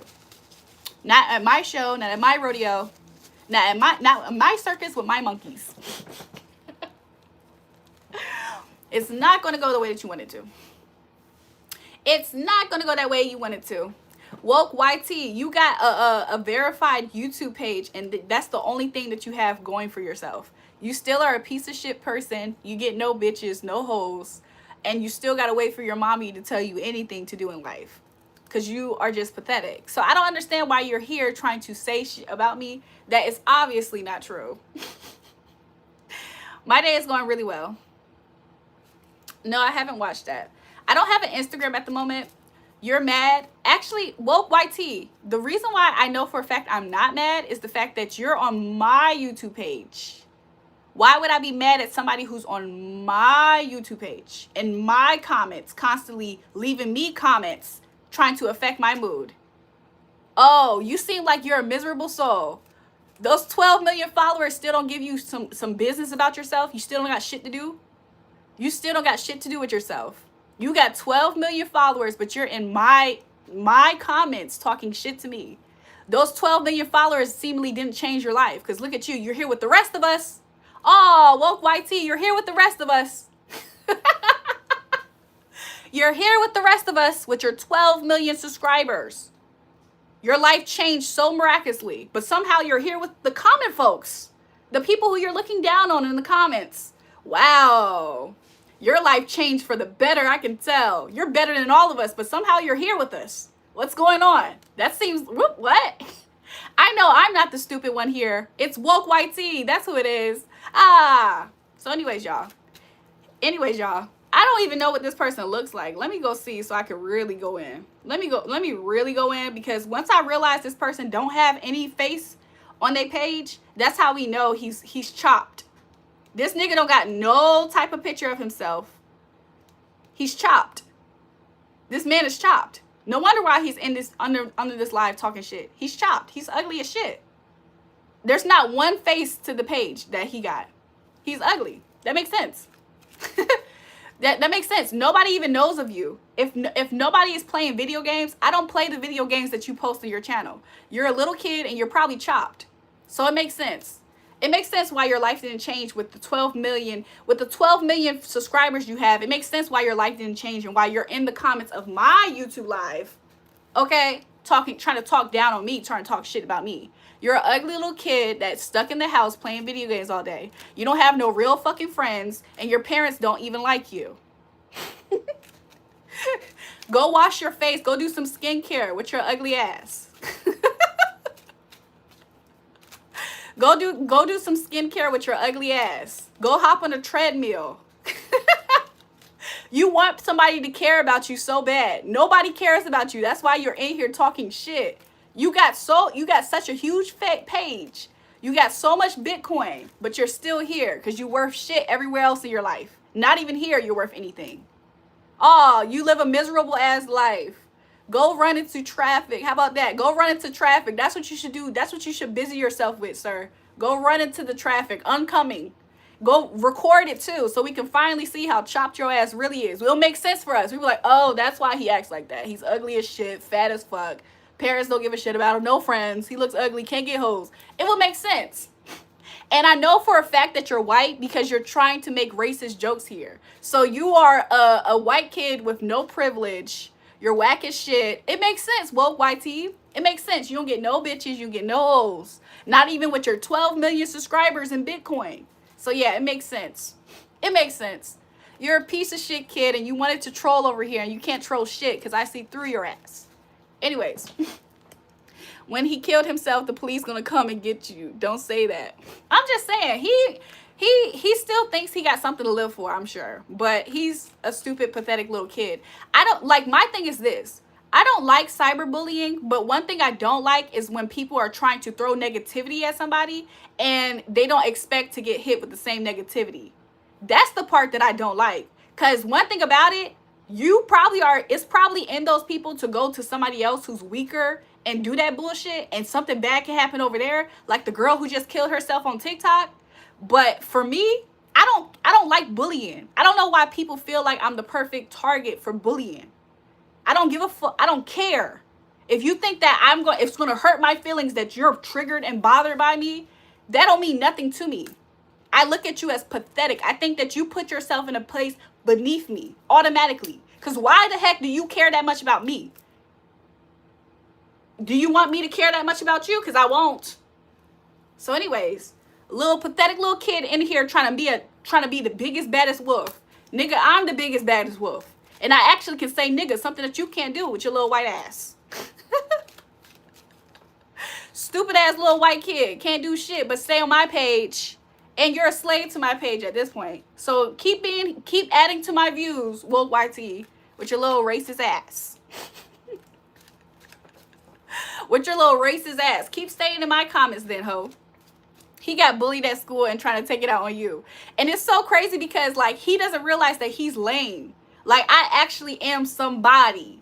Not at my show, not at my rodeo, not at my circus with my monkeys. It's not going to go the way that you want it to. It's not going to go that way you want it to. Woke YT, you got a verified YouTube page, and that's the only thing that you have going for yourself. You still are a piece of shit person. You get no bitches, no hoes, and you still got to wait for your mommy to tell you anything to do in life because you are just pathetic. So I don't understand why you're here trying to say shit about me that is obviously not true. My day is going really well. No, I haven't watched that. I don't have an Instagram at the moment. You're mad. Actually, Woke YT, the reason why I know for a fact I'm not mad is the fact that you're on my YouTube page. Why would I be mad at somebody who's on my YouTube page and my comments, constantly leaving me comments trying to affect my mood? Oh, you seem like you're a miserable soul. Those 12 million followers still don't give you some business about yourself. You still don't got shit to do. You still don't got shit to do with yourself. You got 12 million followers, but you're in my comments talking shit to me. Those 12 million followers seemingly didn't change your life because look at you. You're here with the rest of us. Oh, Woke YT, you're here with the rest of us. You're here with the rest of us with your 12 million subscribers. Your life changed so miraculously, but somehow you're here with the comment folks, the people who you're looking down on in the comments. Wow. Your life changed for the better, I can tell. You're better than all of us, but somehow you're here with us. What's going on? That seems, what? I know I'm not the stupid one here. It's Woke YT. That's who it is. So anyways, y'all. I don't even know what this person looks like. Let me go see so I can really go in. Let me really go in because once I realize this person don't have any face on their page, that's how we know he's chopped. This nigga don't got no type of picture of himself. He's chopped. This man is chopped. No wonder why he's in this under this live talking shit. He's chopped. He's ugly as shit. There's not one face to the page that he got. He's ugly. That makes sense. that makes sense. Nobody even knows of you. If nobody is playing video games, I don't play the video games that you post on your channel. You're a little kid and you're probably chopped. So it makes sense. It makes sense why your life didn't change with the 12 million subscribers you have. It makes sense why your life didn't change and why you're in the comments of my YouTube live. Okay? Trying to talk down on me, trying to talk shit about me. You're an ugly little kid that's stuck in the house playing video games all day. You don't have no real fucking friends and your parents don't even like you. Go wash your face. Go do some skincare with your ugly ass. Go do some skincare with your ugly ass. Go hop on a treadmill. You want somebody to care about you so bad. Nobody cares about you. That's why you're in here talking shit. You got such a huge fake page. You got so much Bitcoin, but you're still here because you're worth shit everywhere else in your life. Not even here you're worth anything. Oh, you live a miserable ass life. Go run into traffic. How about that? Go run into traffic. That's what you should do. That's what you should busy yourself with, sir. Go run into the traffic. Oncoming. Go record it too so we can finally see how chopped your ass really is. It'll make sense for us. We'll be like, oh, that's why he acts like that. He's ugly as shit, fat as fuck. Parents don't give a shit about him. No friends. He looks ugly. Can't get hoes. It will make sense. And I know for a fact that you're white because you're trying to make racist jokes here. So you are a white kid with no privilege. You're whack as shit. It makes sense, Woke YT. It makes sense. You don't get no bitches. You get no hoes. Not even with your 12 million subscribers in Bitcoin. So yeah, it makes sense. It makes sense. You're a piece of shit kid and you wanted to troll over here and you can't troll shit because I see through your ass. Anyways, when he killed himself, the police gonna come and get you. Don't say that. I'm just saying, He still thinks he got something to live for, I'm sure. But he's a stupid, pathetic little kid. I don't like, my thing is this. I don't like cyberbullying, but one thing I don't like is when people are trying to throw negativity at somebody and they don't expect to get hit with the same negativity. That's the part that I don't like. Because one thing about it, you probably are, it's probably in those people to go to somebody else who's weaker and do that bullshit, and something bad can happen over there, like the girl who just killed herself on TikTok. But for me, I don't like bullying. I don't know why people feel like I'm the perfect target for bullying. I don't give a fuck. I don't care. If you think that it's going to hurt my feelings that you're triggered and bothered by me, that don't mean nothing to me. I look at you as pathetic. I think that you put yourself in a place beneath me automatically. Because why the heck do you care that much about me? Do you want me to care that much about you? Because I won't. So anyways, little pathetic little kid in here trying to be the biggest, baddest wolf. Nigga, I'm the biggest, baddest wolf. And I actually can say nigga, something that you can't do with your little white ass. Stupid ass little white kid. Can't do shit but stay on my page. And you're a slave to my page at this point. So keep adding to my views, Woke YT, with your little racist ass. With your little racist ass. Keep staying in my comments then, ho. He got bullied at school and trying to take it out on you. And it's so crazy because, like, he doesn't realize that he's lame. Like, I actually am somebody.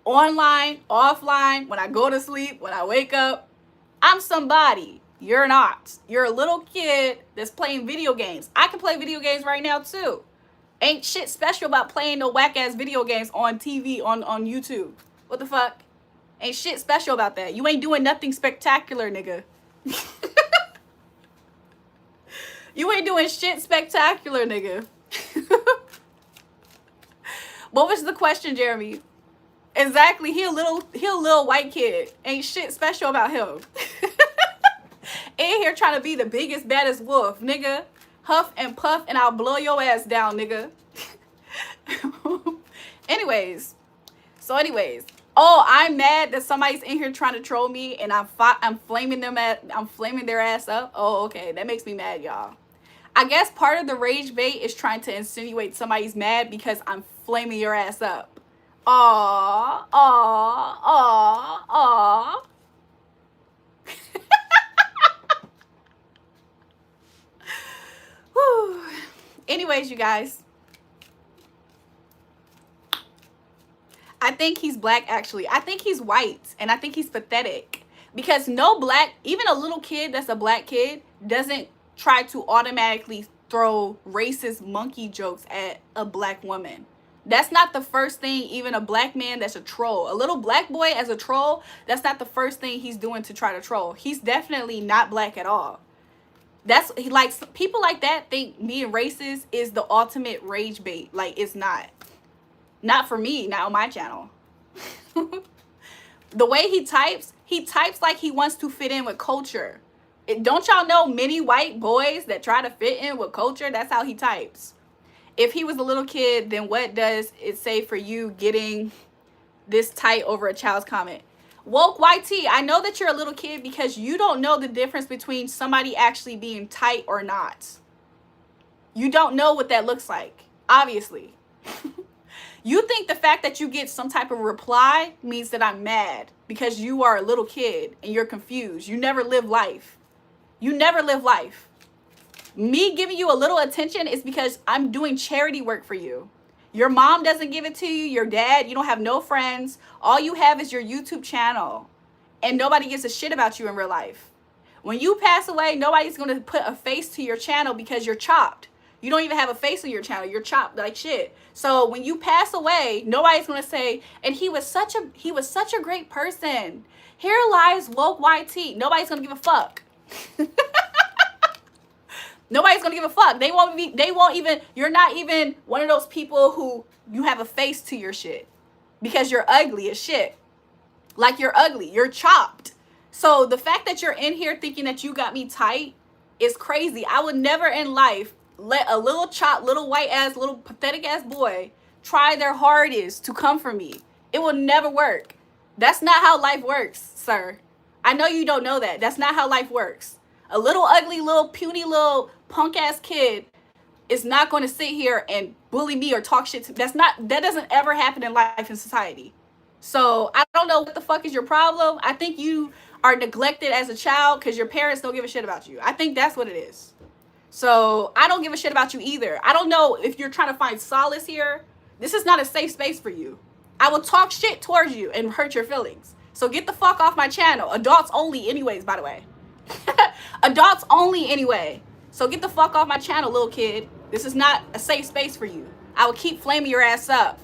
Online, offline, when I go to sleep, when I wake up. I'm somebody. You're not. You're a little kid that's playing video games. I can play video games right now, too. Ain't shit special about playing no whack-ass video games on TV, on YouTube. What the fuck? Ain't shit special about that. You ain't doing nothing spectacular, nigga. You ain't doing shit spectacular, nigga. What was the question, Jeremy? Exactly. He a little white kid. Ain't shit special about him. In here trying to be the biggest, baddest wolf, nigga. Huff and puff and I'll blow your ass down, nigga. Anyways. Oh, I'm mad that somebody's in here trying to troll me and I'm flaming their ass up. Oh, okay. That makes me mad, y'all. I guess part of the rage bait is trying to insinuate somebody's mad because I'm flaming your ass up. Aww, aww, aww, aww. Whew. Anyways, you guys. I think he's black, actually. I think he's white, and I think he's pathetic. Because no black, even a little kid that's a black kid, doesn't try to automatically throw racist monkey jokes at a black woman. That's not the first thing even a black man that's a troll. A little black boy as a troll, that's not the first thing he's doing to try to troll. He's definitely not black at all. That's like, people like that think being racist is the ultimate rage bait. Like, it's not. Not for me, not on my channel. The way he types like he wants to fit in with culture. Don't y'all know many white boys that try to fit in with culture? That's how he types. If he was a little kid, then what does it say for you getting this tight over a child's comment? Woke YT, I know that you're a little kid because you don't know the difference between somebody actually being tight or not. You don't know what that looks like, obviously. You think the fact that you get some type of reply means that I'm mad because you are a little kid and you're confused. You never live life. You never live life. Me giving you a little attention is because I'm doing charity work for you. Your mom doesn't give it to you. Your dad, you don't have no friends. All you have is your YouTube channel. And nobody gives a shit about you in real life. When you pass away, nobody's going to put a face to your channel because you're chopped. You don't even have a face on your channel. You're chopped like shit. So when you pass away, nobody's going to say, and he was such a great person. Here lies Woke YT. Nobody's going to give a fuck. Nobody's going to give a fuck. They won't even, you're not even one of those people who you have a face to your shit because you're ugly as shit. Like, you're ugly. You're chopped. So the fact that you're in here thinking that you got me tight is crazy. I would never in life let a little chopped, little white ass, little pathetic ass boy try their hardest to come for me. It will never work. That's not how life works, sir. I know you don't know that. That's not how life works. A little ugly, little puny, little punk ass kid is not going to sit here and bully me or talk shit to me. That doesn't ever happen in life, in society. So I don't know what the fuck is your problem. I think you are neglected as a child because your parents don't give a shit about you. I think that's what it is. So I don't give a shit about you either. I don't know if you're trying to find solace here. This is not a safe space for you. I will talk shit towards you and hurt your feelings. So get the fuck off my channel. Adults only anyways, by the way. Adults only anyway. So get the fuck off my channel, little kid. This is not a safe space for you. I will keep flaming your ass up.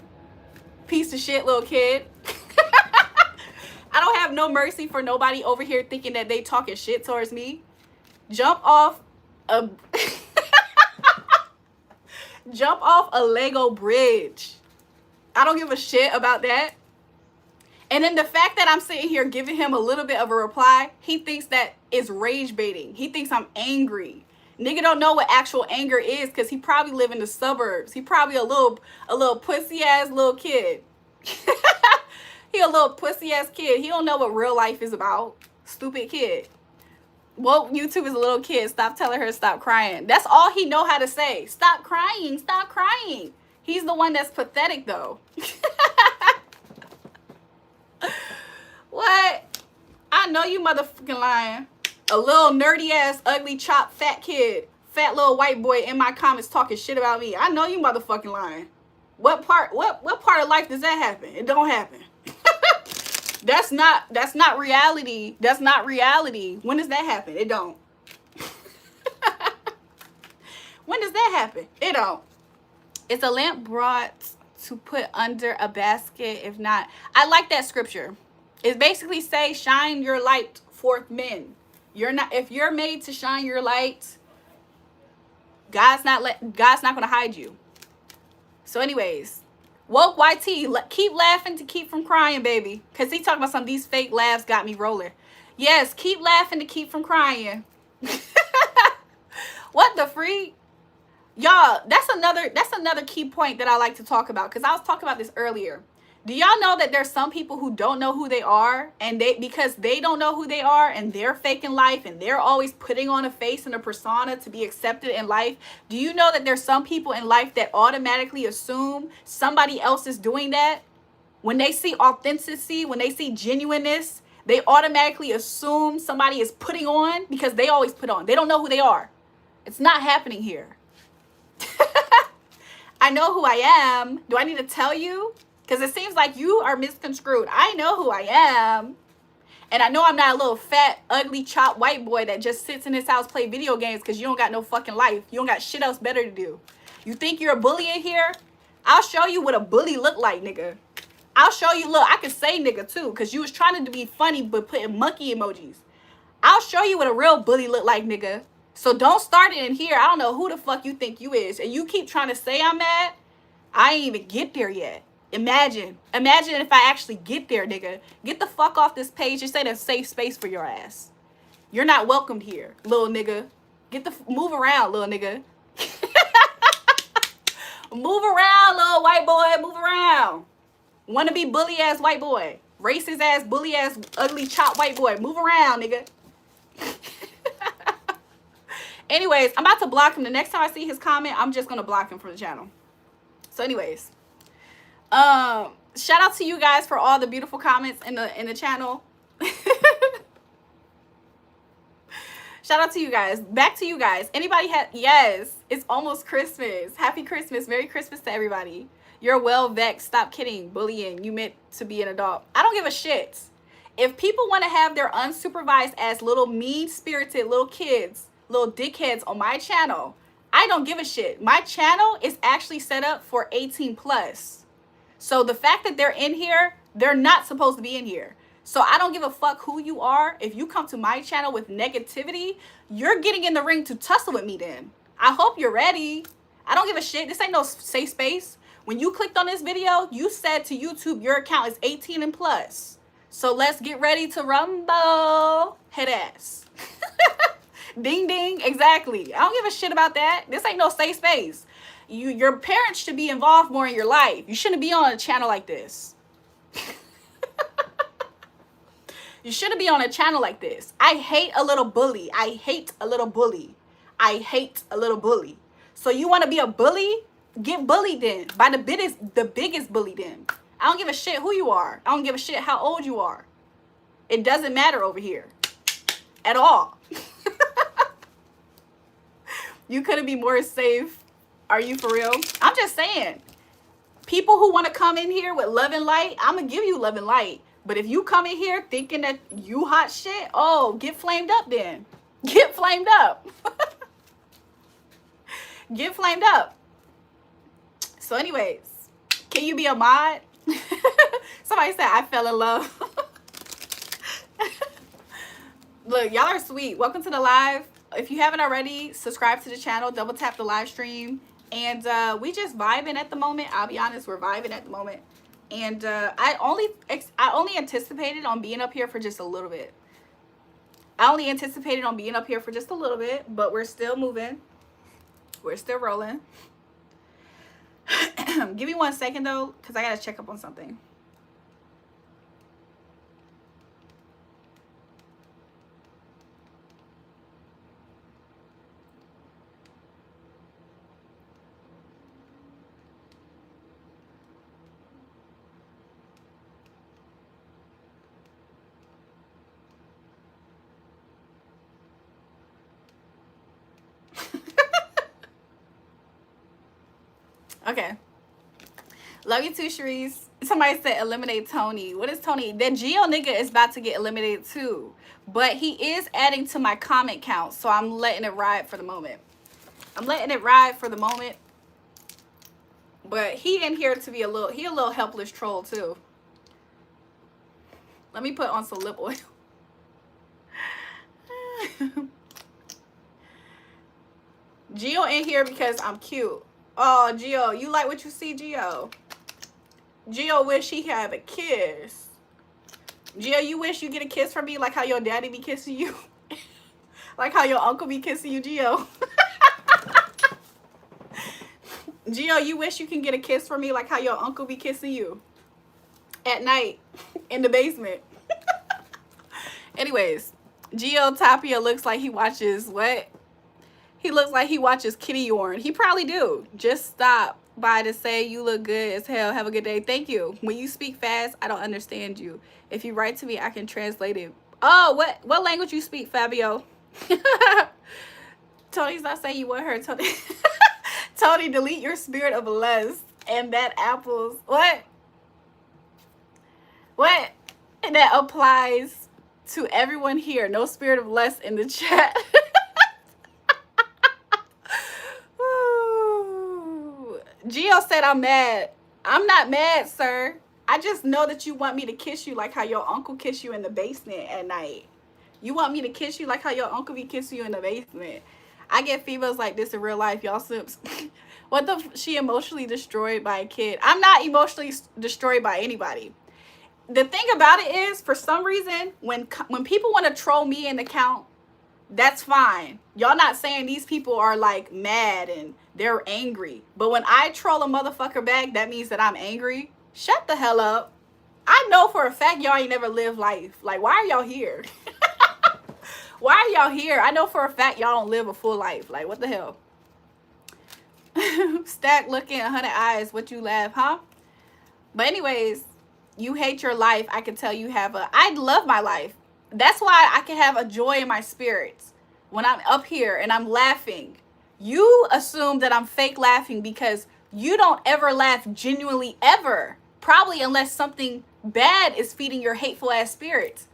Piece of shit, little kid. I don't have no mercy for nobody over here thinking that they talking shit towards me. Jump off a jump off a Lego bridge. I don't give a shit about that. And then the fact that I'm sitting here giving him a little bit of a reply, he thinks that is rage baiting. He thinks I'm angry. Nigga don't know what actual anger is because he probably live in the suburbs. He probably a little pussy ass little kid. He a little pussy ass kid. He don't know what real life is about. Stupid kid. Woke YouTube is a little kid. Stop telling her to stop crying. That's all he know how to say. Stop crying. Stop crying. He's the one that's pathetic though. What? I know you motherfucking lying. A little nerdy ass, ugly, chopped, fat kid. Fat little white boy in my comments talking shit about me. I know you motherfucking lying. What part of life does that happen? It don't happen. That's not reality. That's not reality. When does that happen? It don't. When does that happen? It don't. It's a lamp brought to put under a basket. If not, I like that scripture. It basically say, shine your light forth, men. If you're made to shine your light, God's not gonna hide you. So anyways, woke YT, keep laughing to keep from crying, baby. Cause he talking about some of these fake laughs got me rolling. Yes, keep laughing to keep from crying. What the freak? Y'all, that's another key point that I like to talk about, because I was talking about this earlier. Do y'all know that there's some people who don't know who they are, and because they don't know who they are and they're faking life and they're always putting on a face and a persona to be accepted in life? Do you know that there's some people in life that automatically assume somebody else is doing that? When they see authenticity, when they see genuineness, they automatically assume somebody is putting on, because they always put on. They don't know who they are. It's not happening here. I know who I am. Do I need to tell you? Because it seems like you are misconstrued. I know who I am. And I know I'm not a little fat, ugly, chopped white boy that just sits in his house, play video games because you don't got no fucking life. You don't got shit else better to do. You think you're a bully in here? I'll show you what a bully look like, nigga. I'll show you. Look, I can say nigga too, because you was trying to be funny but putting monkey emojis. I'll show you what a real bully look like, nigga. So don't start it in here. I don't know who the fuck you think you is. And you keep trying to say I'm mad. I ain't even get there yet. Imagine if I actually get there, nigga. Get the fuck off this page. This ain't a safe space for your ass. You're not welcomed here, little nigga. Move around, little nigga. Move around, little white boy. Move around. Wanna be bully ass white boy. Racist ass, bully ass, ugly, chopped white boy. Move around, nigga. Anyways, I'm about to block him. The next time I see his comment, I'm just gonna block him from the channel. So anyways, shout out to you guys for all the beautiful comments in the channel. Shout out to you guys. Back to you guys. Anybody yes, it's almost Christmas. Happy Christmas. Merry Christmas to everybody. You're well vexed. Stop kidding. Bullying. You meant to be an adult. I don't give a shit. If people want to have their unsupervised ass little mean-spirited little kids, little dickheads on my channel, I don't give a shit. My channel is actually set up for 18 plus. So the fact that they're in here, they're not supposed to be in here. So I don't give a fuck who you are. If you come to my channel with negativity, you're getting in the ring to tussle with me then. I hope you're ready. I don't give a shit. This ain't no safe space. When you clicked on this video, you said to YouTube your account is 18 and plus. So let's get ready to rumble. Head ass. Ding ding. Exactly. I don't give a shit about that. This ain't no safe space. Your parents should be involved more in your life. You shouldn't be on a channel like this. You shouldn't be on a channel like this. I hate a little bully. I hate a little bully. I hate a little bully. So you want to be a bully? Get bullied then by the biggest bully then. I don't give a shit who you are. I don't give a shit how old you are. It doesn't matter over here at all. You couldn't be more safe. Are you for real? I'm just saying. People who want to come in here with love and light, I'm going to give you love and light. But if you come in here thinking that you hot shit, oh, get flamed up then. Get flamed up. Get flamed up. So anyways, can you be a mod? Somebody said I fell in love. Look, y'all are sweet. Welcome to the live. If you haven't already, subscribe to the channel, double tap the live stream. And we just vibing at the moment. I'll be honest, we're vibing at the moment. And I only anticipated on being up here for just a little bit. I only anticipated on being up here for just a little bit, but we're still moving. We're still rolling. Give me 1 second though, because I gotta check up on something. Okay. Love you too, Sharice. Somebody said eliminate Tony. What is Tony? That Geo nigga is about to get eliminated too. But he is adding to my comment count. So I'm letting it ride for the moment. I'm letting it ride for the moment. But he in here to be a little helpless troll too. Let me put on some lip oil. Geo in here because I'm cute. Oh, Geo, you like what you see, Geo? Geo wish he had a kiss. Geo, you wish you get a kiss from me like how your daddy be kissing you? Like how your uncle be kissing you, Geo? Geo, you wish you can get a kiss from me like how your uncle be kissing you? At night, in the basement. Anyways, Geo Tapia looks like he watches what? He looks like he watches Kitty Yorn. He probably do. Just stop by to say you look good as hell. Have a good day. Thank you. When you speak fast, I don't understand you. If you write to me, I can translate it. Oh, what language you speak, Fabio? Tony's not saying you want her. Tony, Tony, delete your spirit of lust and that apples. What? What? And that applies to everyone here. No spirit of lust in the chat. Geo said I'm mad. I'm not mad, sir. I just know that you want me to kiss you like how your uncle kissed you in the basement at night. You want me to kiss you like how your uncle be kissing you in the basement. I get females like this in real life, y'all simps. What the she emotionally destroyed by a kid? I'm not emotionally destroyed by anybody. The thing about it is, for some reason, when people want to troll me in the count, that's fine. Y'all not saying these people are like mad and they're angry. But when I troll a motherfucker back, that means that I'm angry. Shut the hell up. I know for a fact y'all ain't never lived life. Like, why are y'all here? Why are y'all here? I know for a fact y'all don't live a full life. Like, what the hell? Stack looking, 100 eyes. What you laugh, huh? But anyways, you hate your life. I can tell you have a... I love my life. That's why I can have a joy in my spirits when I'm up here and I'm laughing. You assume that I'm fake laughing because you don't ever laugh genuinely ever. Probably unless something bad is feeding your hateful ass spirits.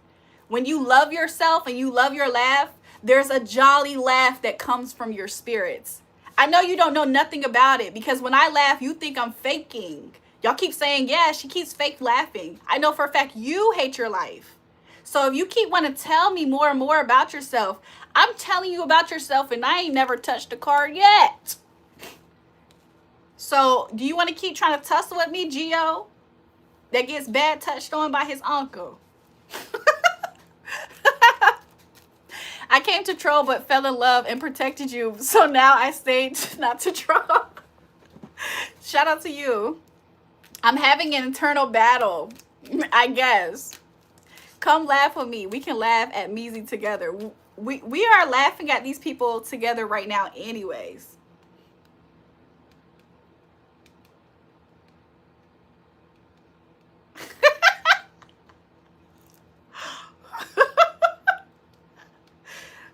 When you love yourself and you love your laugh, there's a jolly laugh that comes from your spirits. I know you don't know nothing about it because when I laugh, you think I'm faking. Y'all keep saying, yeah, she keeps fake laughing. I know for a fact you hate your life. So if you keep wanting to tell me more and more about yourself, I'm telling you about yourself and I ain't never touched a card yet. So do you want to keep trying to tussle with me, Geo? That gets bad touched on by his uncle. I came to troll but fell in love and protected you. So now I stayed not to troll. Shout out to you. I'm having an internal battle, I guess. Come laugh with me. We can laugh at Measy together. we are laughing at these people together right now anyways.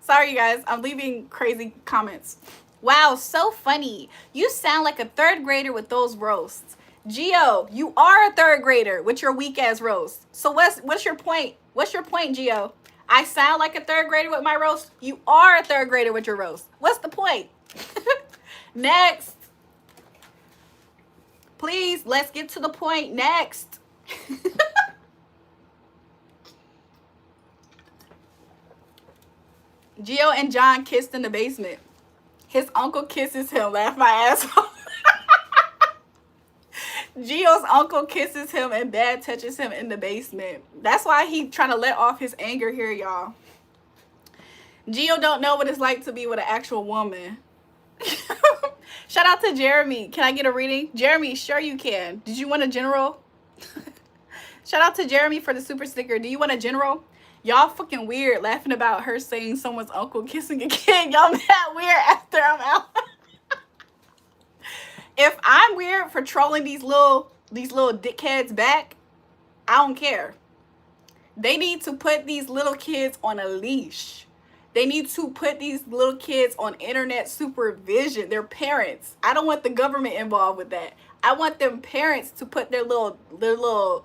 Sorry, you guys. I'm leaving crazy comments. Wow, so funny. You sound like a third grader with those roasts. Gio, you are a third grader with your weak ass roast. So what's your point? What's your point, Gio? I sound like a third grader with my roast. You are a third grader with your roast. What's the point? Next. Please, let's get to the point. Next. Gio and John kissed in the basement. His uncle kisses him. Laugh my ass off. Gio's uncle kisses him and dad touches him in the basement. That's why he trying to let off his anger here, y'all. Gio don't know what it's like to be with an actual woman. Shout out to Jeremy. Can I get a reading? Jeremy, sure you can. Did you want a general? Shout out to Jeremy for the super sticker. Do you want a general? Y'all fucking weird laughing about her saying someone's uncle kissing a kid. Y'all mad weird after I'm out. If I'm weird for trolling these little dickheads back, I don't care. They need to put these little kids on a leash. They need to put these little kids on internet supervision. Their parents. I don't want the government involved with that. I want them parents to put their little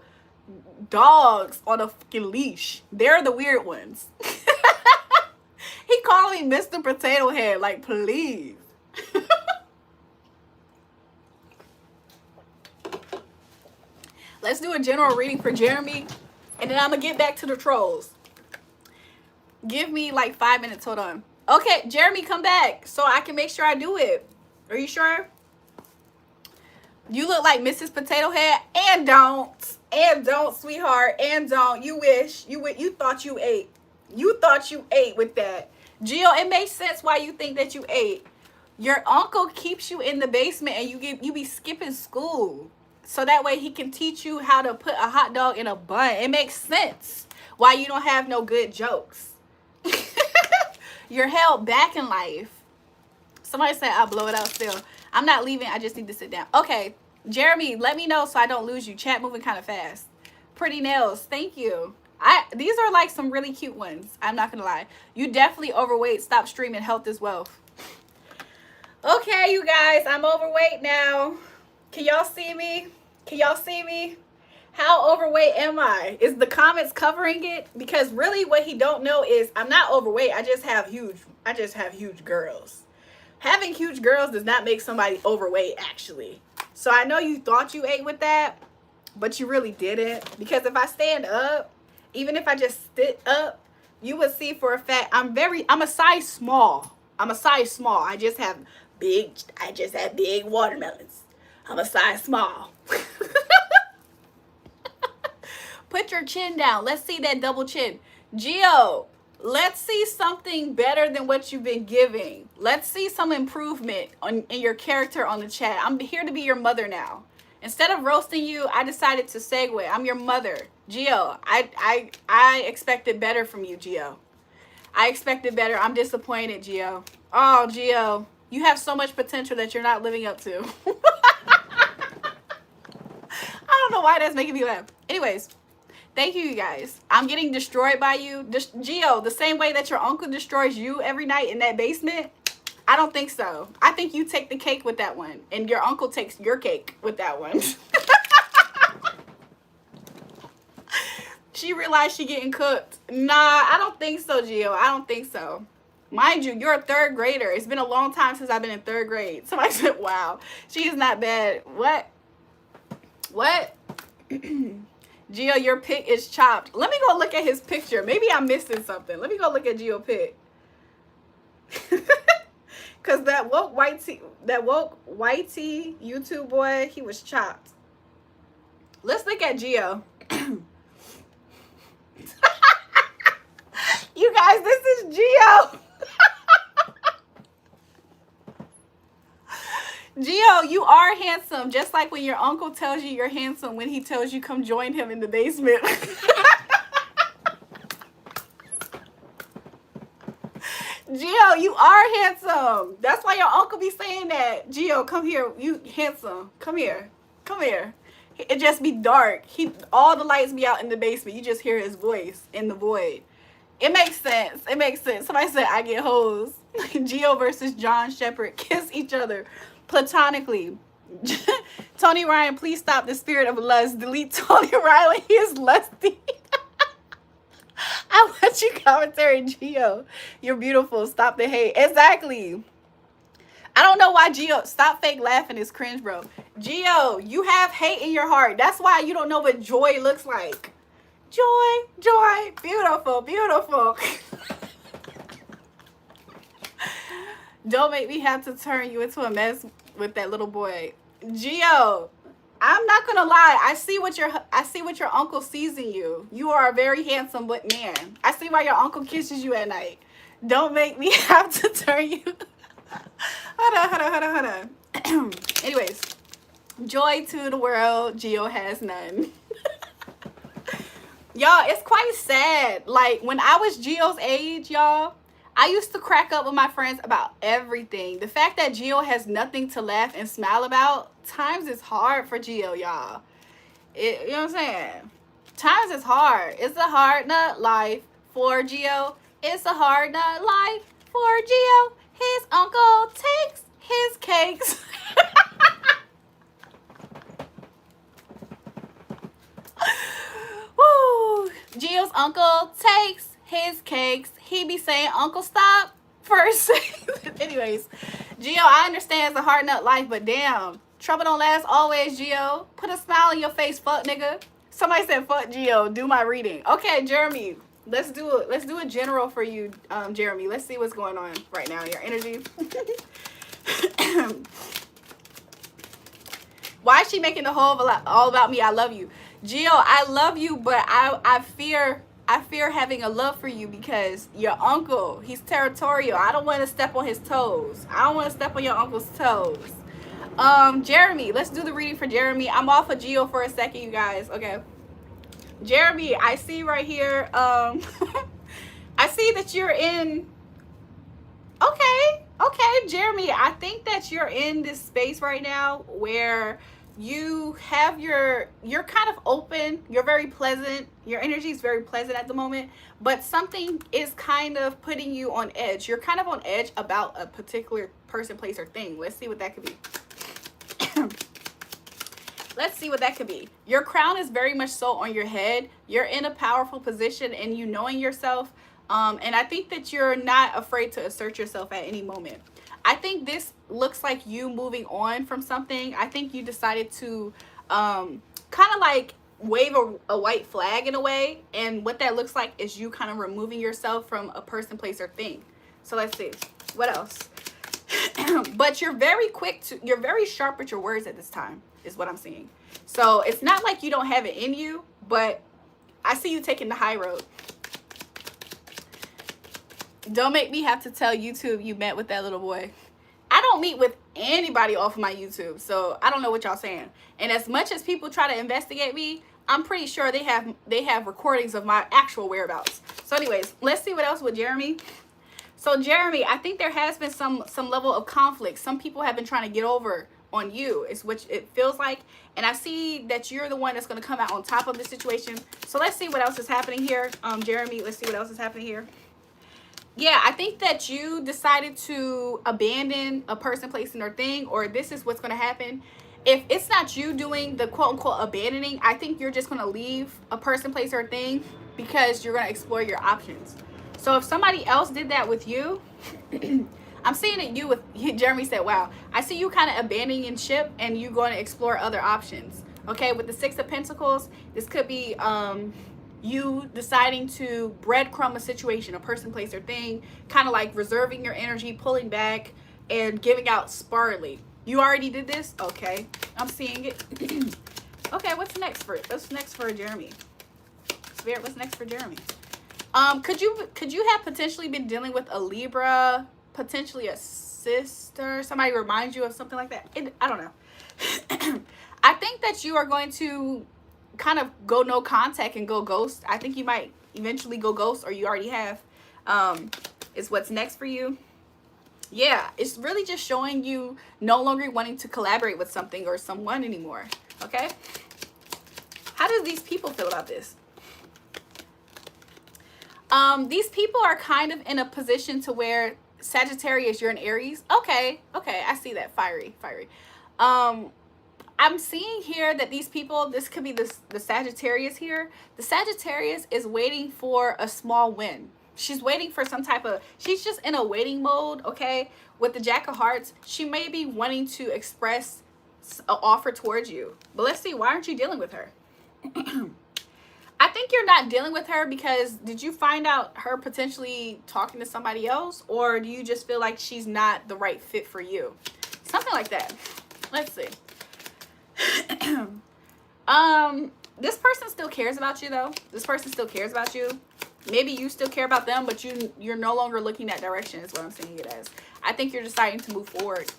dogs on a fucking leash. They're the weird ones. He called me Mr. Potato Head. Like, please. Let's do a general reading for Jeremy, and then I'm gonna get back to the trolls. Give me like 5 minutes. Hold on. Okay, Jeremy, come back so I can make sure I do it. Are you sure? You look like Mrs. Potato Head, and don't, sweetheart, and don't. You wish you thought you ate. You thought you ate with that. Gio, it makes sense why you think that you ate. Your uncle keeps you in the basement, and you be skipping school. So that way he can teach you how to put a hot dog in a bun. It makes sense why you don't have no good jokes. You're held back in life. Somebody said I'll blow it out still. I'm not leaving. I just need to sit down. Okay, Jeremy, let me know so I don't lose you. Chat moving kind of fast. Pretty nails. Thank you. These are like some really cute ones. I'm not going to lie. You definitely overweight. Stop streaming. Health is wealth. Okay, you guys. I'm overweight now. Can y'all see me? Can y'all see me? How overweight am I? Is the comments covering it? Because really what he don't know is I'm not overweight. I just have huge girls. Having huge girls does not make somebody overweight, actually. So I know you thought you ate with that, but you really didn't. Because if I stand up, even if I just sit up, you would see for a fact I'm a size small. I'm a size small. I just have big watermelons. I'm a size small. Put your chin down. Let's see that double chin. Gio, let's see something better than what you've been giving. Let's see some improvement in your character on the chat. I'm here to be your mother now. Instead of roasting you, I decided to segue. I'm your mother. Gio, I expected better from you, Gio. I expected better. I'm disappointed, Gio. Oh, Gio, you have so much potential that you're not living up to. I don't know why that's making me laugh. Anyways, thank you, you guys. I'm getting destroyed by you. Gio, the same way that your uncle destroys you every night in that basement, I don't think so. I think you take the cake with that one, and your uncle takes your cake with that one. She realized she getting cooked. Nah, I don't think so, Gio. I don't think so. Mind you, you're a third grader. It's been a long time since I've been in third grade. Somebody said, wow, she is not bad. What? What? Gio, your pic is chopped. Let me go look at his picture. Maybe I'm missing something. Let me go look at Gio pic. Cause that woke whitey YouTube boy, he was chopped. Let's look at Gio. You guys, this is Gio. Gio, you are handsome, just like when your uncle tells you you're handsome when he tells you come join him in the basement. Gio, you are handsome. That's why your uncle be saying that. Gio, come here. You handsome. Come here. Come here. It just be dark. All the lights be out in the basement. You just hear his voice in the void. It makes sense. It makes sense. Somebody said I get hoes. Gio versus John Shepherd kiss each other platonically. Tony Ryan, please stop the spirit of lust. Delete Tony Riley. He is lusty. I want you commentary, Gio. You're beautiful. Stop the hate. Exactly. I don't know why Gio. Stop fake laughing. It's cringe, bro. Gio, you have hate in your heart. That's why you don't know what joy looks like. Joy, joy, beautiful, beautiful. Don't make me have to turn you into a mess with that little boy. Gio, I'm not gonna lie. I see what your uncle sees in you. You are a very handsome man. I see why your uncle kisses you at night. Don't make me have to turn you. Hold on. Anyways, joy to the world. Gio has none. Y'all, it's quite sad. Like, when I was Gio's age, y'all, I used to crack up with my friends about everything. The fact that Gio has nothing to laugh and smile about, times is hard for Gio, y'all. You know what I'm saying? Times is hard. It's a hard nut life for Gio. It's a hard nut life for Gio. His uncle takes his cakes. Woo! Gio's uncle takes his cakes. He be saying, Uncle, stop first. Anyways, Gio, I understand it's a hard nut life, but damn, trouble don't last always, Gio. Put a smile on your face, fuck nigga. Somebody said, fuck Gio, do my reading. Okay, Jeremy, let's do a general for you, Jeremy. Let's see what's going on right now, your energy. Why is she making the whole all about me? I love you. Gio, I love you, but I fear having a love for you because your uncle, he's territorial. I don't want to step on his toes. I don't want to step on your uncle's toes. Jeremy, let's do the reading for Jeremy. I'm off of Gio for a second, you guys. Okay. Jeremy, I see right here, I see that you're in, okay, Jeremy, I think that you're in this space right now where you have you're kind of open, you're very pleasant, your energy is very pleasant at the moment, but something is kind of putting you on edge. You're kind of on edge about a particular person, place, or thing. Let's see what that could be. Let's see what that could be. Your crown is very much so on your head. You're in a powerful position and you knowing yourself. And I think that you're not afraid to assert yourself at any moment. I think this looks like you moving on from something. I think you decided to kind of like wave a white flag in a way. And what that looks like is you kind of removing yourself from a person, place, or thing. So let's see. What else? But you're very you're very sharp with your words at this time, is what I'm seeing. So it's not like you don't have it in you, but I see you taking the high road. Don't make me have to tell YouTube you met with that little boy. I don't meet with anybody off of my YouTube, so I don't know what y'all saying. And as much as people try to investigate me, I'm pretty sure they have recordings of my actual whereabouts. So anyways, let's see what else with Jeremy. So Jeremy, I think there has been some level of conflict. Some people have been trying to get over on you, is what it feels like. And I see that you're the one that's going to come out on top of the situation. So let's see what else is happening here. Jeremy, let's see what else is happening here. Yeah, I think that you decided to abandon a person, place, or thing, or this is what's going to happen. If it's not you doing the quote-unquote abandoning, I think you're just going to leave a person, place, or thing because you're going to explore your options. So if somebody else did that with you, I'm seeing it you with, Jeremy said, wow, I see you kind of abandoning ship and you going to explore other options. Okay, with the Six of Pentacles, this could be you deciding to breadcrumb a situation, a person, place, or thing, kind of like reserving your energy, pulling back, and giving out sparingly. You already did this? Okay, I'm seeing it. Okay, what's next for Jeremy? Spirit, what's next for Jeremy? Could you have potentially been dealing with a Libra, potentially a sister? Somebody reminds you of something like that? I don't know. I think that you are going to kind of go no contact and go ghost. I think you might eventually go ghost, or you already have. is what's next for you. Yeah, it's really just showing you no longer wanting to collaborate with something or someone anymore. Okay? How do these people feel about this? These people are kind of in a position to where Sagittarius, you're in Aries. Okay, I see that. Fiery. I'm seeing here that these people, this could be the Sagittarius here. The Sagittarius is waiting for a small win. She's waiting for some type of, she's just in a waiting mode, okay? With the Jack of Hearts, she may be wanting to express an offer towards you. But let's see, why aren't you dealing with her? I think you're not dealing with her because did you find out her potentially talking to somebody else? Or do you just feel like she's not the right fit for you? Something like that. Let's see. This person still cares about you though. This person still cares about you. Maybe you still care about them, but you're no longer looking that direction is what I'm seeing it as. I think you're deciding to move forward.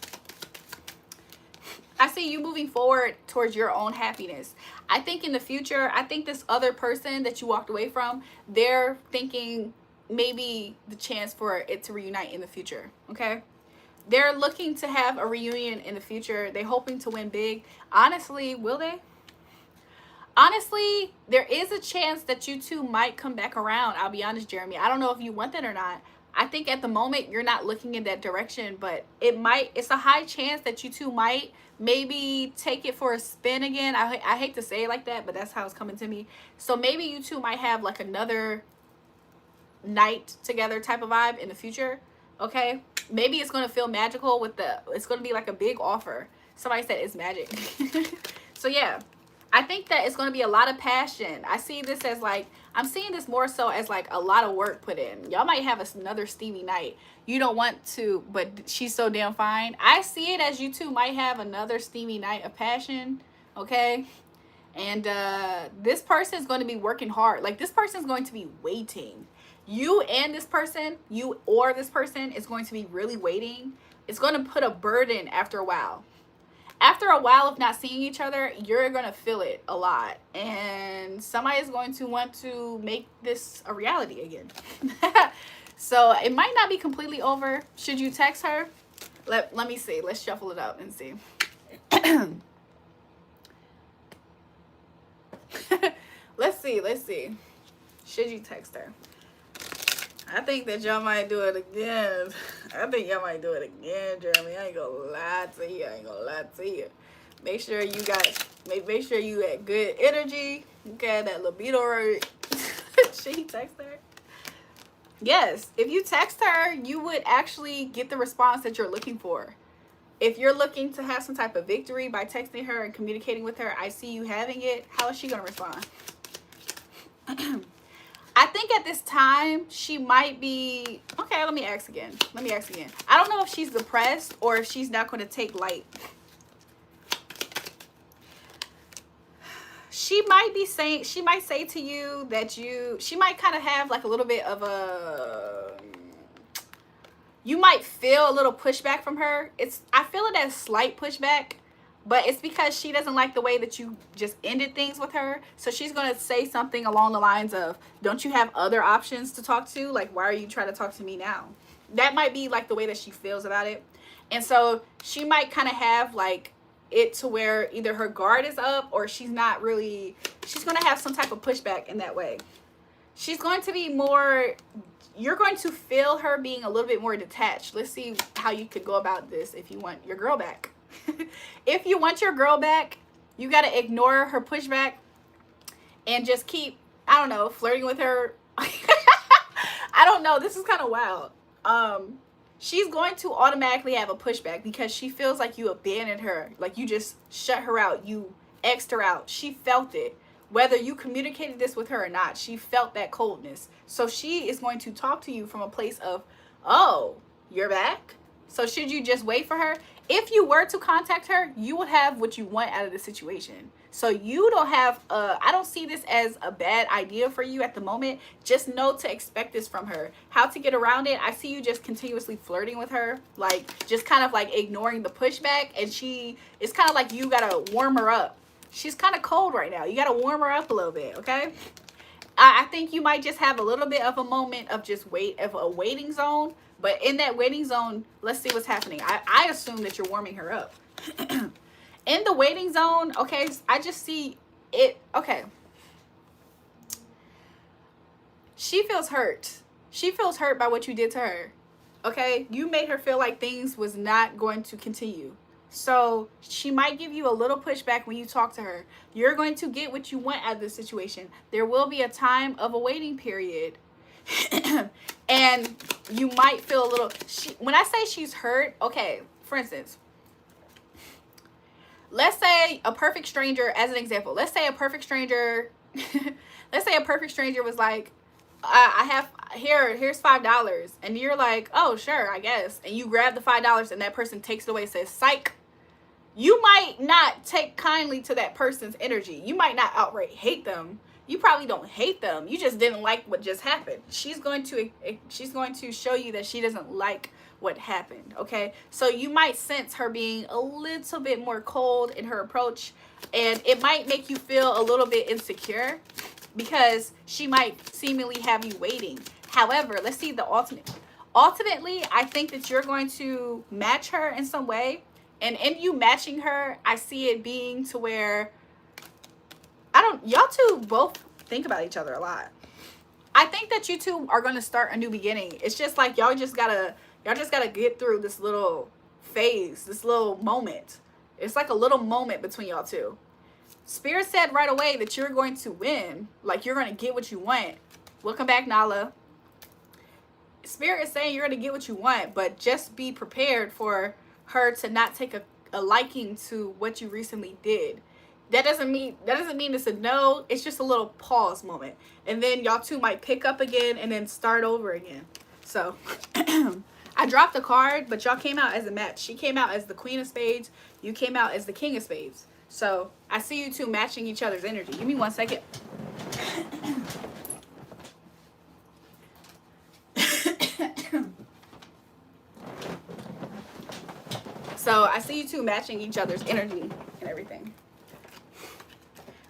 I see you moving forward towards your own happiness. I think in the future, I think this other person that you walked away from, they're thinking maybe the chance for it to reunite in the future, okay? They're looking to have a reunion in the future. They're hoping to win big. Honestly, will they? Honestly, there is a chance that you two might come back around. I'll be honest, Jeremy. I don't know if you want that or not. I think at the moment you're not looking in that direction, but it's a high chance that you two might maybe take it for a spin again. I hate to say it like that, but that's how it's coming to me. So maybe you two might have like another night together type of vibe in the future, okay? Maybe it's going to feel magical with it's going to be like a big offer. Somebody said it's magic. So yeah, I think that it's going to be a lot of passion. I see this as like, I'm seeing this more so as like a lot of work put in. Y'all might have another steamy night. You don't want to, but she's so damn fine. I see it as you two might have another steamy night of passion, okay? And this person is going to be working hard. Like this person is going to be waiting. You and this person, you or this person is going to be really waiting. It's going to put a burden after a while. After a while of not seeing each other, you're going to feel it a lot. And somebody is going to want to make this a reality again. So it might not be completely over. Should you text her? Let me see. Let's shuffle it up and see. Let's see. Should you text her? I think that y'all might do it again. I think y'all might do it again, Jeremy. I ain't gonna lie to you. Make sure you had good energy. Okay, that libido right. Should he text her? Yes. If you text her, you would actually get the response that you're looking for. If you're looking to have some type of victory by texting her and communicating with her, I see you having it. How is she gonna respond? I think at this time, she might be... Okay, let me ask again. I don't know if she's depressed or if she's not going to take light. She might be saying... She might say to you that you... She might kind of have like a little bit of a... You might feel a little pushback from her. I feel it as slight pushback. But it's because she doesn't like the way that you just ended things with her. So she's going to say something along the lines of, don't you have other options to talk to? Like, why are you trying to talk to me now? That might be like the way that she feels about it. And so she might kind of have like it to where either her guard is up or she's not really, she's going to have some type of pushback in that way. She's going to be more, you're going to feel her being a little bit more detached. Let's see how you could go about this if you want your girl back. If you want your girl back, you got to ignore her pushback and just keep, I don't know, flirting with her. I don't know. This is kind of wild. She's going to automatically have a pushback because she feels like you abandoned her. Like you just shut her out. You X'd her out. She felt it. Whether you communicated this with her or not, she felt that coldness. So she is going to talk to you from a place of, oh, you're back? So should you just wait for her? If you were to contact her, you would have what you want out of the situation. So you don't have, I don't see this as a bad idea for you at the moment. Just know to expect this from her. How to get around it, I see you just continuously flirting with her. Like, just kind of like ignoring the pushback. And it's kind of like you got to warm her up. She's kind of cold right now. You got to warm her up a little bit, okay? I think you might just have a little bit of a moment of just a waiting zone. But in that waiting zone, let's see what's happening. I assume that you're warming her up. In the waiting zone, okay, I just see it. Okay. She feels hurt. She feels hurt by what you did to her. Okay? You made her feel like things was not going to continue. So she might give you a little pushback when you talk to her. You're going to get what you want out of this situation. There will be a time of a waiting period. And you might feel a little... when I say she's hurt, okay, for instance, let's say a perfect stranger, as an example, let's say a perfect stranger, let's say a perfect stranger was like, I have, here's $5. And you're like, oh, sure, I guess. And you grab the $5 and that person takes it away and says, psych. You might not take kindly to that person's energy. You might not outright hate them. You probably don't hate them. You just didn't like what just happened. She's going to show you that she doesn't like what happened, okay? So you might sense her being a little bit more cold in her approach, and it might make you feel a little bit insecure because she might seemingly have you waiting. However, let's see the ultimate. Ultimately, I think that you're going to match her in some way. And in you matching her, I see it being to where y'all two both think about each other a lot. I think that you two are going to start a new beginning. It's just like y'all just gotta get through this little phase, this little moment. It's like a little moment between y'all two. Spirit said right away that you're going to win. Like, you're going to get what you want. Welcome back, Nala. Spirit is saying you're going to get what you want, but just be prepared for her to not take a liking to what you recently did. That doesn't mean it's a no. It's just a little pause moment. And then y'all two might pick up again and then start over again. So I dropped a card, but y'all came out as a match. She came out as the Queen of Spades. You came out as the King of Spades. So I see you two matching each other's energy. Give me 1 second. So I see you two matching each other's energy and everything.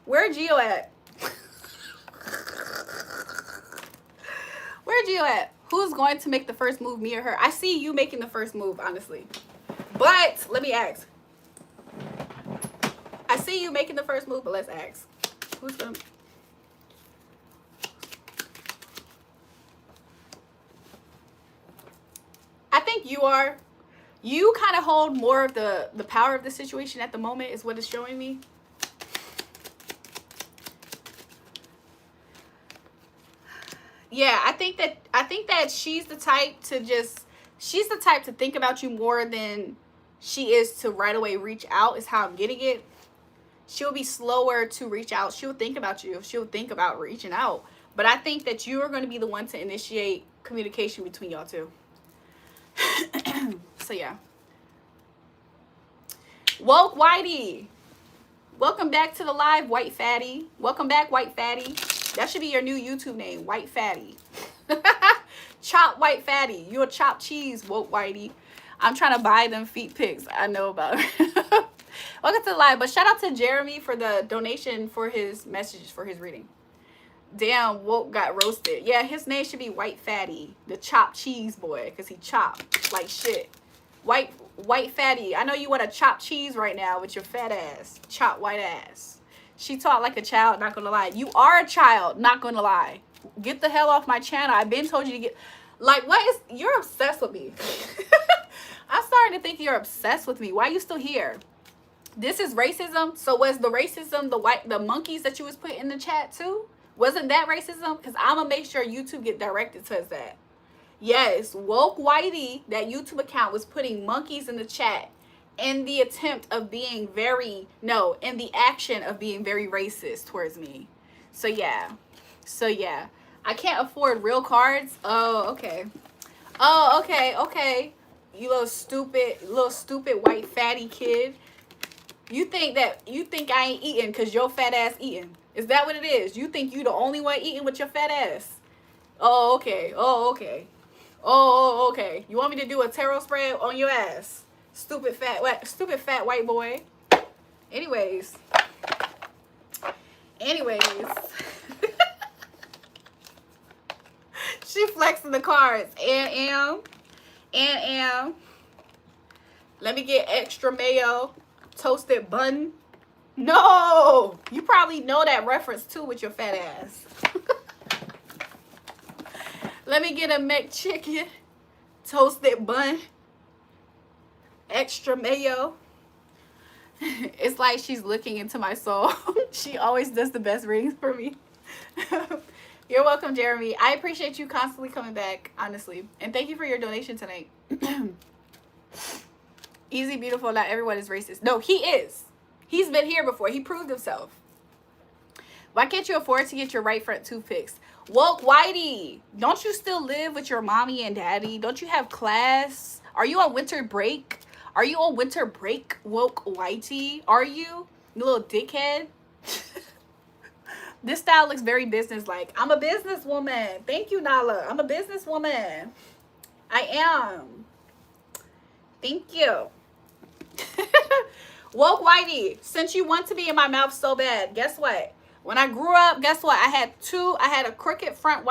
Where Gio at? Where Gio at? Who's going to make the first move, me or her? I see you making the first move, honestly. But let me ask. I see you making the first move, but let's ask. Who's gonna... I think you are. You kind of hold more of the power of the situation at the moment is what it's showing me. Yeah, I think that she's the type to think about you more than she is to right away reach out, is how I'm getting it. She'll be slower to reach out. She'll think about you. She'll think about reaching out. But I think that you are going to be the one to initiate communication between y'all two. So yeah. Woke Whitey. Welcome back to the live, White Fatty. Welcome back, White Fatty. That should be your new YouTube name, White Fatty. Chop White Fatty. You're a chopped cheese, Woke Whitey. I'm trying to buy them feet pics. I know about it. Welcome to the live. But shout out to Jeremy for the donation for his message, for his reading. Damn, Woke got roasted. Yeah, his name should be White Fatty, the chopped cheese boy, because he chopped like shit. White Fatty. I know you want to chop cheese right now with your fat ass. Chop white ass. She talked like a child, not gonna lie. You are a child, not gonna lie. Get the hell off my channel. I've been told you to get... Like, what is... You're obsessed with me. I'm starting to think you're obsessed with me. Why are you still here? This is racism. So was the racism the monkeys that you was putting in the chat too? Wasn't that racism? Because I'm going to make sure YouTube get directed towards that. Yes, Woke Whitey, that YouTube account was putting monkeys in the chat in the attempt of being very, no, in the action of being very racist towards me. So yeah. So yeah. I can't afford real cards. Oh, okay. Oh, okay, okay. You little stupid white fatty kid. You think I ain't eating because your fat ass eating. Is that what it is? You think you the only one eating with your fat ass? Oh, okay. Oh, okay. Oh, okay. You want me to do a tarot spread on your ass? Stupid fat white boy. Anyways. She flexing the cards. And let me get extra mayo, toasted bun. No, you probably know that reference too with your fat ass. Let me get a McChicken, toasted bun, extra mayo. It's like she's looking into my soul. She always does the best readings for me. You're welcome, Jeremy. I appreciate you constantly coming back, honestly. And thank you for your donation tonight. Easy, beautiful, not everyone is racist. No, he is. He's been here before. He proved himself. Why can't you afford to get your right front tooth fixed? Woke Whitey, don't you still live with your mommy and daddy? Don't you have class? Are you on winter break? Are you on winter break, Woke Whitey? Are you? You little dickhead. This style looks very business-like. I'm a businesswoman. Thank you, Nala. I'm a businesswoman. I am. Thank you. Woke Whitey, since you want to be in my mouth so bad, guess what? When I grew up, guess what? I had a crooked front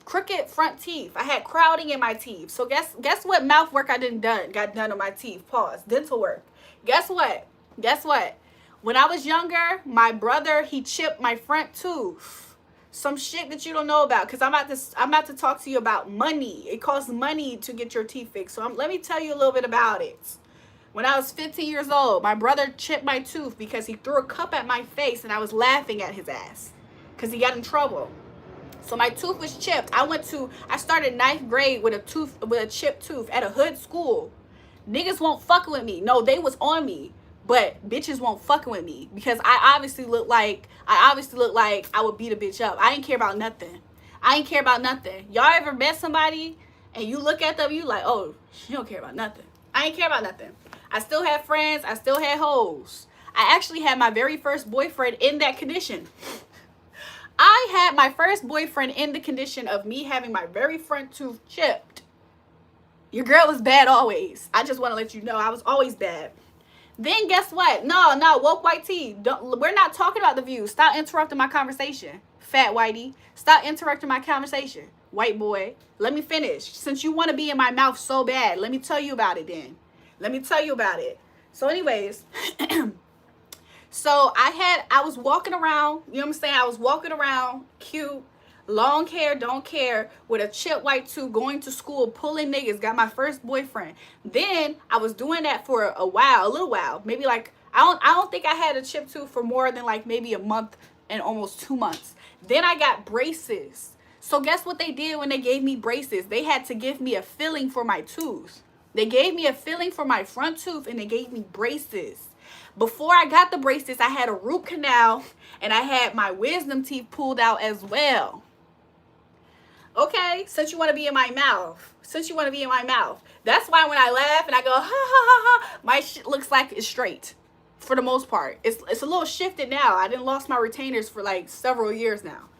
crooked front teeth. I had crowding in my teeth. So guess what mouth work I got done on my teeth. Pause. Dental work. Guess what? When I was younger, my brother, he chipped my front tooth. Some shit that you don't know about, because I'm about to talk to you about money. It costs money to get your teeth fixed. So let me tell you a little bit about it. When I was 15 years old, my brother chipped my tooth because he threw a cup at my face and I was laughing at his ass because he got in trouble. So my tooth was chipped. I started 9th grade with a chipped tooth at a hood school. Niggas won't fucking with me. No, they was on me. But bitches won't fucking with me because I obviously look like I would beat a bitch up. I ain't care about nothing. Y'all ever met somebody and you look at them, you like, oh, she don't care about nothing. I ain't care about nothing. I still had friends. I still had hoes. I actually had my very first boyfriend in that condition. I had my first boyfriend in the condition of me having my very front tooth chipped. Your girl is bad always. I just want to let you know I was always bad. Then guess what? No, woke white tea. We're not talking about the views. Stop interrupting my conversation. Fat whitey. Stop interrupting my conversation. White boy. Let me finish. Since you want to be in my mouth so bad, let me tell you about it then. So anyways, so I was walking around, you know what I'm saying? I was walking around cute, long hair, don't care, with a chipped white tooth, going to school, pulling niggas, got my first boyfriend. Then I was doing that for a little while. Maybe like, I don't think I had a chipped tooth for more than like maybe a month and almost 2 months. Then I got braces. So guess what they did when they gave me braces? They had to give me a filling for my tooth. They gave me a filling for my front tooth and they gave me braces. Before I got the braces, I had a root canal and I had my wisdom teeth pulled out as well. Okay, since you want to be in my mouth. That's why when I laugh and I go, ha, ha, ha, ha, my shit looks like it's straight for the most part. It's a little shifted now. I didn't lost my retainers for like several years now.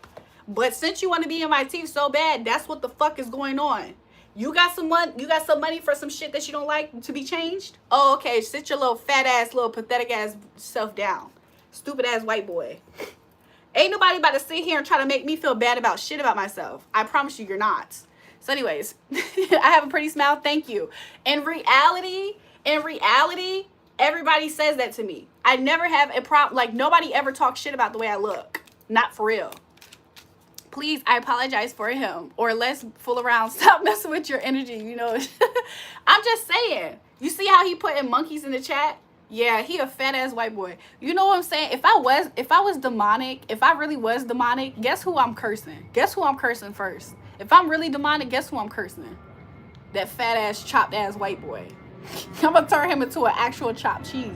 But since you want to be in my teeth so bad, that's what the fuck is going on. You got some money for some shit that you don't like to be changed? Oh, okay. Sit your little fat ass, little pathetic ass self down. Stupid ass white boy. Ain't nobody about to sit here and try to make me feel bad about shit about myself. I promise you're not. So anyways, I have a pretty smile. Thank you. In reality, everybody says that to me. I never have a problem. Like nobody ever talks shit about the way I look. Not for real. Please, I apologize for him. Or let's fool around. Stop messing with your energy, you know. I'm just saying. You see how he put in monkeys in the chat? Yeah, he a fat ass white boy. You know what I'm saying? If I was demonic, if I really was demonic, guess who I'm cursing? Guess who I'm cursing first? If I'm really demonic, guess who I'm cursing? That fat ass chopped ass white boy. I'm gonna turn him into an actual chopped cheese.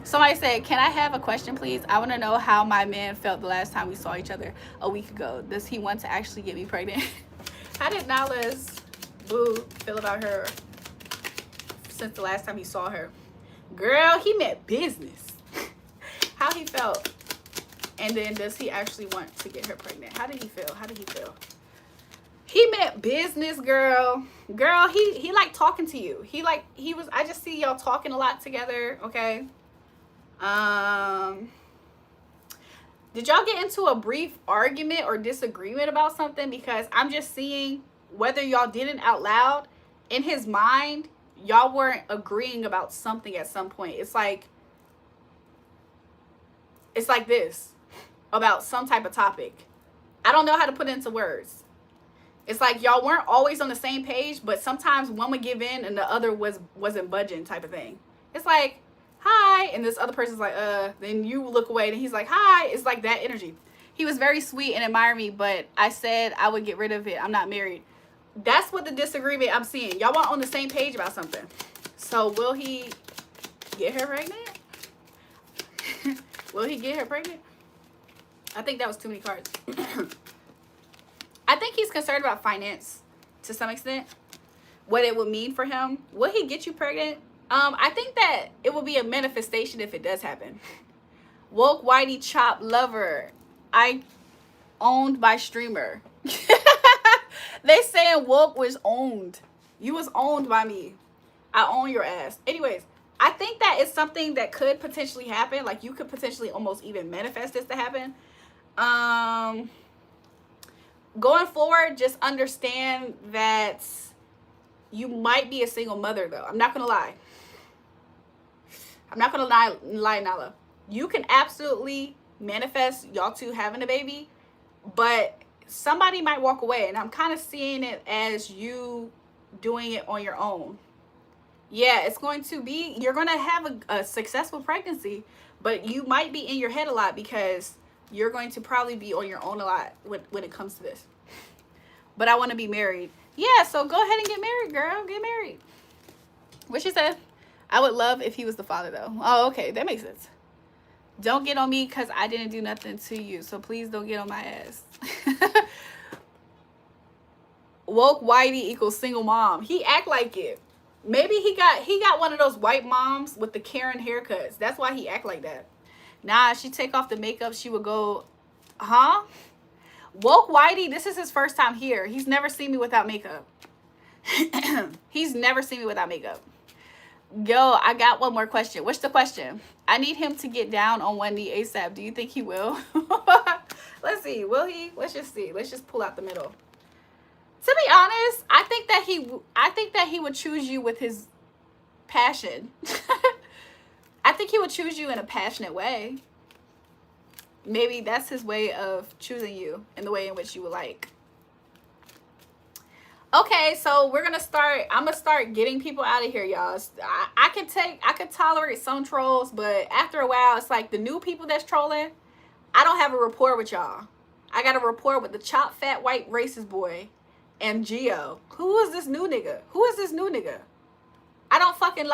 Somebody said, can I have a question, please? I want to know how my man felt the last time we saw each other a week ago. Does he want to actually get me pregnant? How did Nala's boo feel about her since the last time he saw her? Girl, he meant business. How he felt. And then does he actually want to get her pregnant? How did he feel? He meant business, girl. Girl, he liked talking to you. I just see y'all talking a lot together, okay? Did y'all get into a brief argument or disagreement about something? Because I'm just seeing whether y'all did it out loud, in his mind, y'all weren't agreeing about something at some point. It's like this about some type of topic. I don't know how to put it into words. It's like y'all weren't always on the same page, but sometimes one would give in and the other wasn't budging type of thing. It's like, hi, and this other person's like, then you look away and he's like, hi. It's like that energy. He was very sweet and admired me, but I said I would get rid of it. I'm not married. That's what the disagreement I'm seeing. Y'all weren't on the same page about something. So will he get her pregnant? Will he get her pregnant? I think that was too many cards. I think he's concerned about finance to some extent. What it would mean for him. Will he get you pregnant? I think that it will be a manifestation if it does happen. Woke Whitey Chop Lover. I owned by streamer. They saying Woke was owned. You was owned by me. I own your ass. Anyways, I think that it's something that could potentially happen. Like you could potentially almost even manifest this to happen. Going forward, just understand that you might be a single mother though. I'm not gonna lie. I'm not gonna lie, Nala. You can absolutely manifest y'all two having a baby, but somebody might walk away, and I'm kind of seeing it as you doing it on your own. Yeah, it's going to be, you're going to have a successful pregnancy, but you might be in your head a lot because you're going to probably be on your own a lot when it comes to this. But I want to be married. Yeah, so go ahead and get married, girl. Get married. What she said? I would love if he was the father, though. Oh, okay. That makes sense. Don't get on me because I didn't do nothing to you. So please don't get on my ass. Woke Whitey equals single mom. He act like it. Maybe he got one of those white moms with the Karen haircuts. That's why he act like that. Nah, she take off the makeup. She would go, huh? Woke Whitey, this is his first time here. He's never seen me without makeup. He's never seen me without makeup. Yo, I got one more question. What's the question? I need him to get down on one knee ASAP. Do you think he will? Let's see. Will he? Let's just see. Let's just pull out the middle. To be honest, I think that he would choose you with his passion. I think he would choose you in a passionate way. Maybe that's his way of choosing you in the way in which you would like. Okay, so we're gonna start. I'm gonna start getting people out of here, y'all. I can tolerate some trolls, but after a while, it's like the new people that's trolling. I don't have a rapport with y'all. I got a rapport with the chop fat white racist boy and Geo. Who is this new nigga? Who is this new nigga? I don't fucking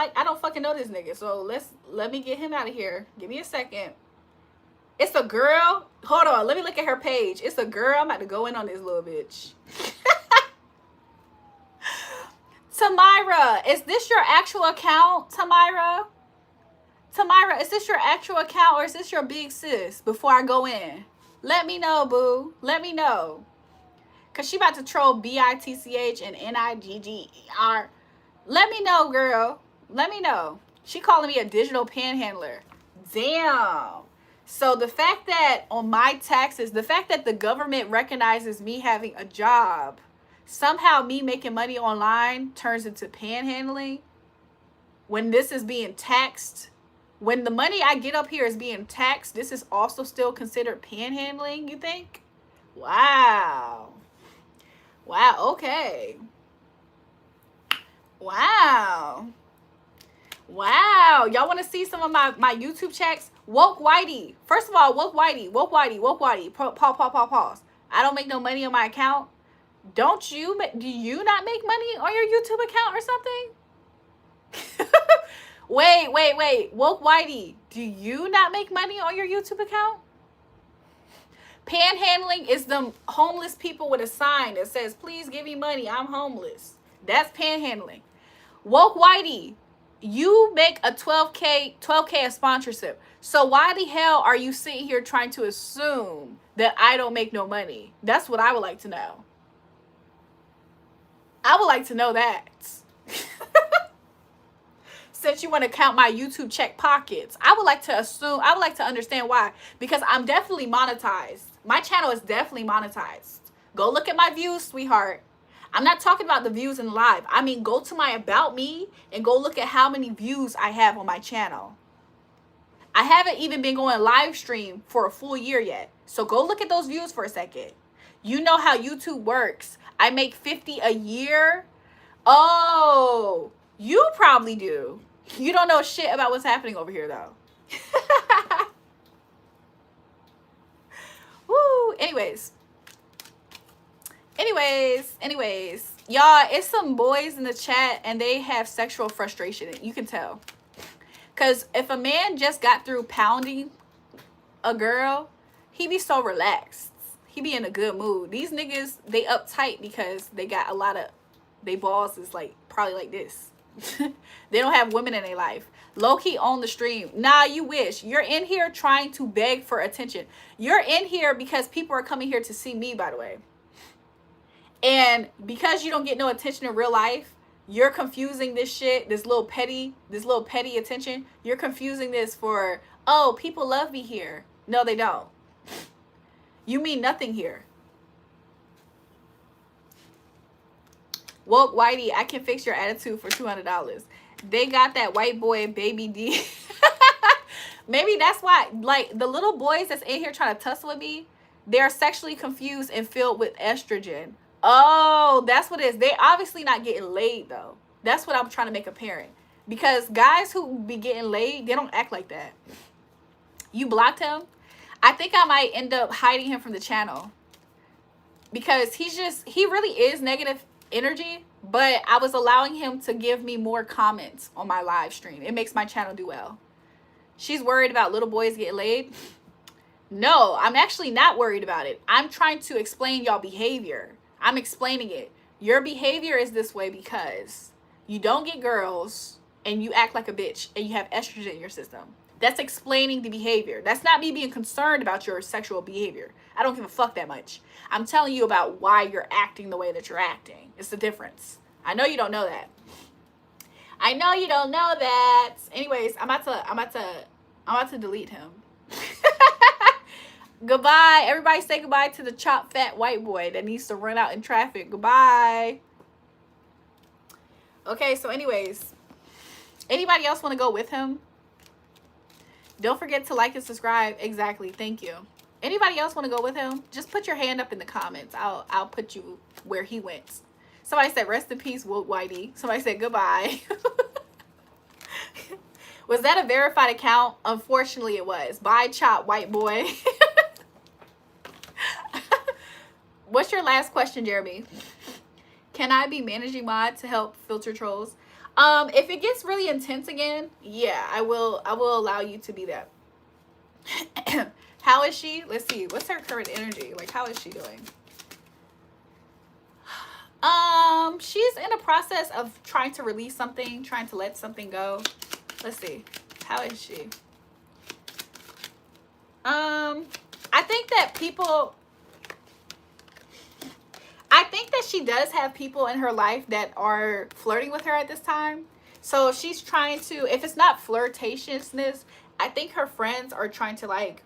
know this nigga. So let me get him out of here. Give me a second. It's a girl. Hold on. Let me look at her page. It's a girl. I'm about to go in on this little bitch. Tamira, is this your actual account, Tamira? Tamira, is this your actual account or is this your big sis before I go in? Let me know, boo. Let me know. Because she about to troll B-I-T-C-H and N-I-G-G-E-R. Let me know, girl. Let me know. She calling me a digital panhandler. Damn. So the fact that on my taxes, the fact that the government recognizes me having a job, somehow me making money online turns into panhandling when this is being taxed. When the money I get up here is being taxed, this is also still considered panhandling, you think? Wow. Wow, okay. Wow. Wow. Y'all want to see some of my YouTube checks? Woke Whitey. First of all, Woke Whitey. Woke Whitey. Woke Whitey. Pause. I don't make no money on my account. Do you not make money on your YouTube account or something? Wait. Woke Whitey, do you not make money on your YouTube account? Panhandling is them homeless people with a sign that says, please give me money, I'm homeless. That's panhandling. Woke Whitey, you make a 12K of sponsorship. So why the hell are you sitting here trying to assume that I don't make no money? That's what I would like to know. I would like to know that. since you want to count my YouTube check pockets. I would like to understand why. Because I'm definitely monetized. My channel is definitely monetized. Go look at my views, sweetheart. I'm not talking about the views in live. I mean, go to my About Me and go look at how many views I have on my channel. I haven't even been going live stream for a full year yet. So go look at those views for a second. You know how YouTube works. I make 50 a year. Oh, you probably do. You don't know shit about what's happening over here though. Woo. Anyways, y'all, it's some boys in the chat and they have sexual frustration. You can tell. Because if a man just got through pounding a girl, he be so relaxed. He be in a good mood. These niggas, they uptight because they got a lot of, they balls is like, probably like this. They don't have women in their life. Low-key on the stream. Nah, you wish. You're in here trying to beg for attention. You're in here because people are coming here to see me, by the way. And because you don't get no attention in real life, you're confusing this shit, this little petty attention. You're confusing this for, oh, people love me here. No, they don't. You mean nothing here. Woke Whitey, I can fix your attitude for $200. They got that white boy baby D. Maybe that's why, like, the little boys that's in here trying to tussle with me, they're sexually confused and filled with estrogen. Oh, that's what it is. They obviously not getting laid though. That's what I'm trying to make apparent. Because guys who be getting laid, they don't act like that. You blocked him? I think I might end up hiding him from the channel. Because he really is negative energy. But I was allowing him to give me more comments on my live stream. It makes my channel do well. She's worried about little boys getting laid. No, I'm actually not worried about it. I'm trying to explain y'all behavior. I'm explaining it. Your behavior is this way because you don't get girls and you act like a bitch and you have estrogen in your system. That's explaining the behavior. That's not me being concerned about your sexual behavior. I don't give a fuck that much. I'm telling you about why you're acting the way that you're acting. It's the difference. I know you don't know that. I know you don't know that. Anyways, I'm about to delete him. Goodbye. Everybody say goodbye to the chop fat white boy that needs to run out in traffic. Goodbye. Okay, so anyways, anybody else want to go with him? Don't forget to like and subscribe. Exactly. Thank you. Anybody else want to go with him? Just put your hand up in the comments. I'll put you where he went. Somebody said rest in peace, Woke Whitey. Somebody said goodbye. Was that a verified account? Unfortunately, it was. Bye, chop white boy. What's your last question, Jeremy? Can I be managing mod to help filter trolls? If it gets really intense again, yeah, I will allow you to be that. How is she? Let's see. What's her current energy? Like, how is she doing? She's in a process of trying to release something, trying to let something go. Let's see. How is she? I think that she does have people in her life that are flirting with her at this time. So she's trying to, if it's not flirtatiousness, I think her friends are trying to, like,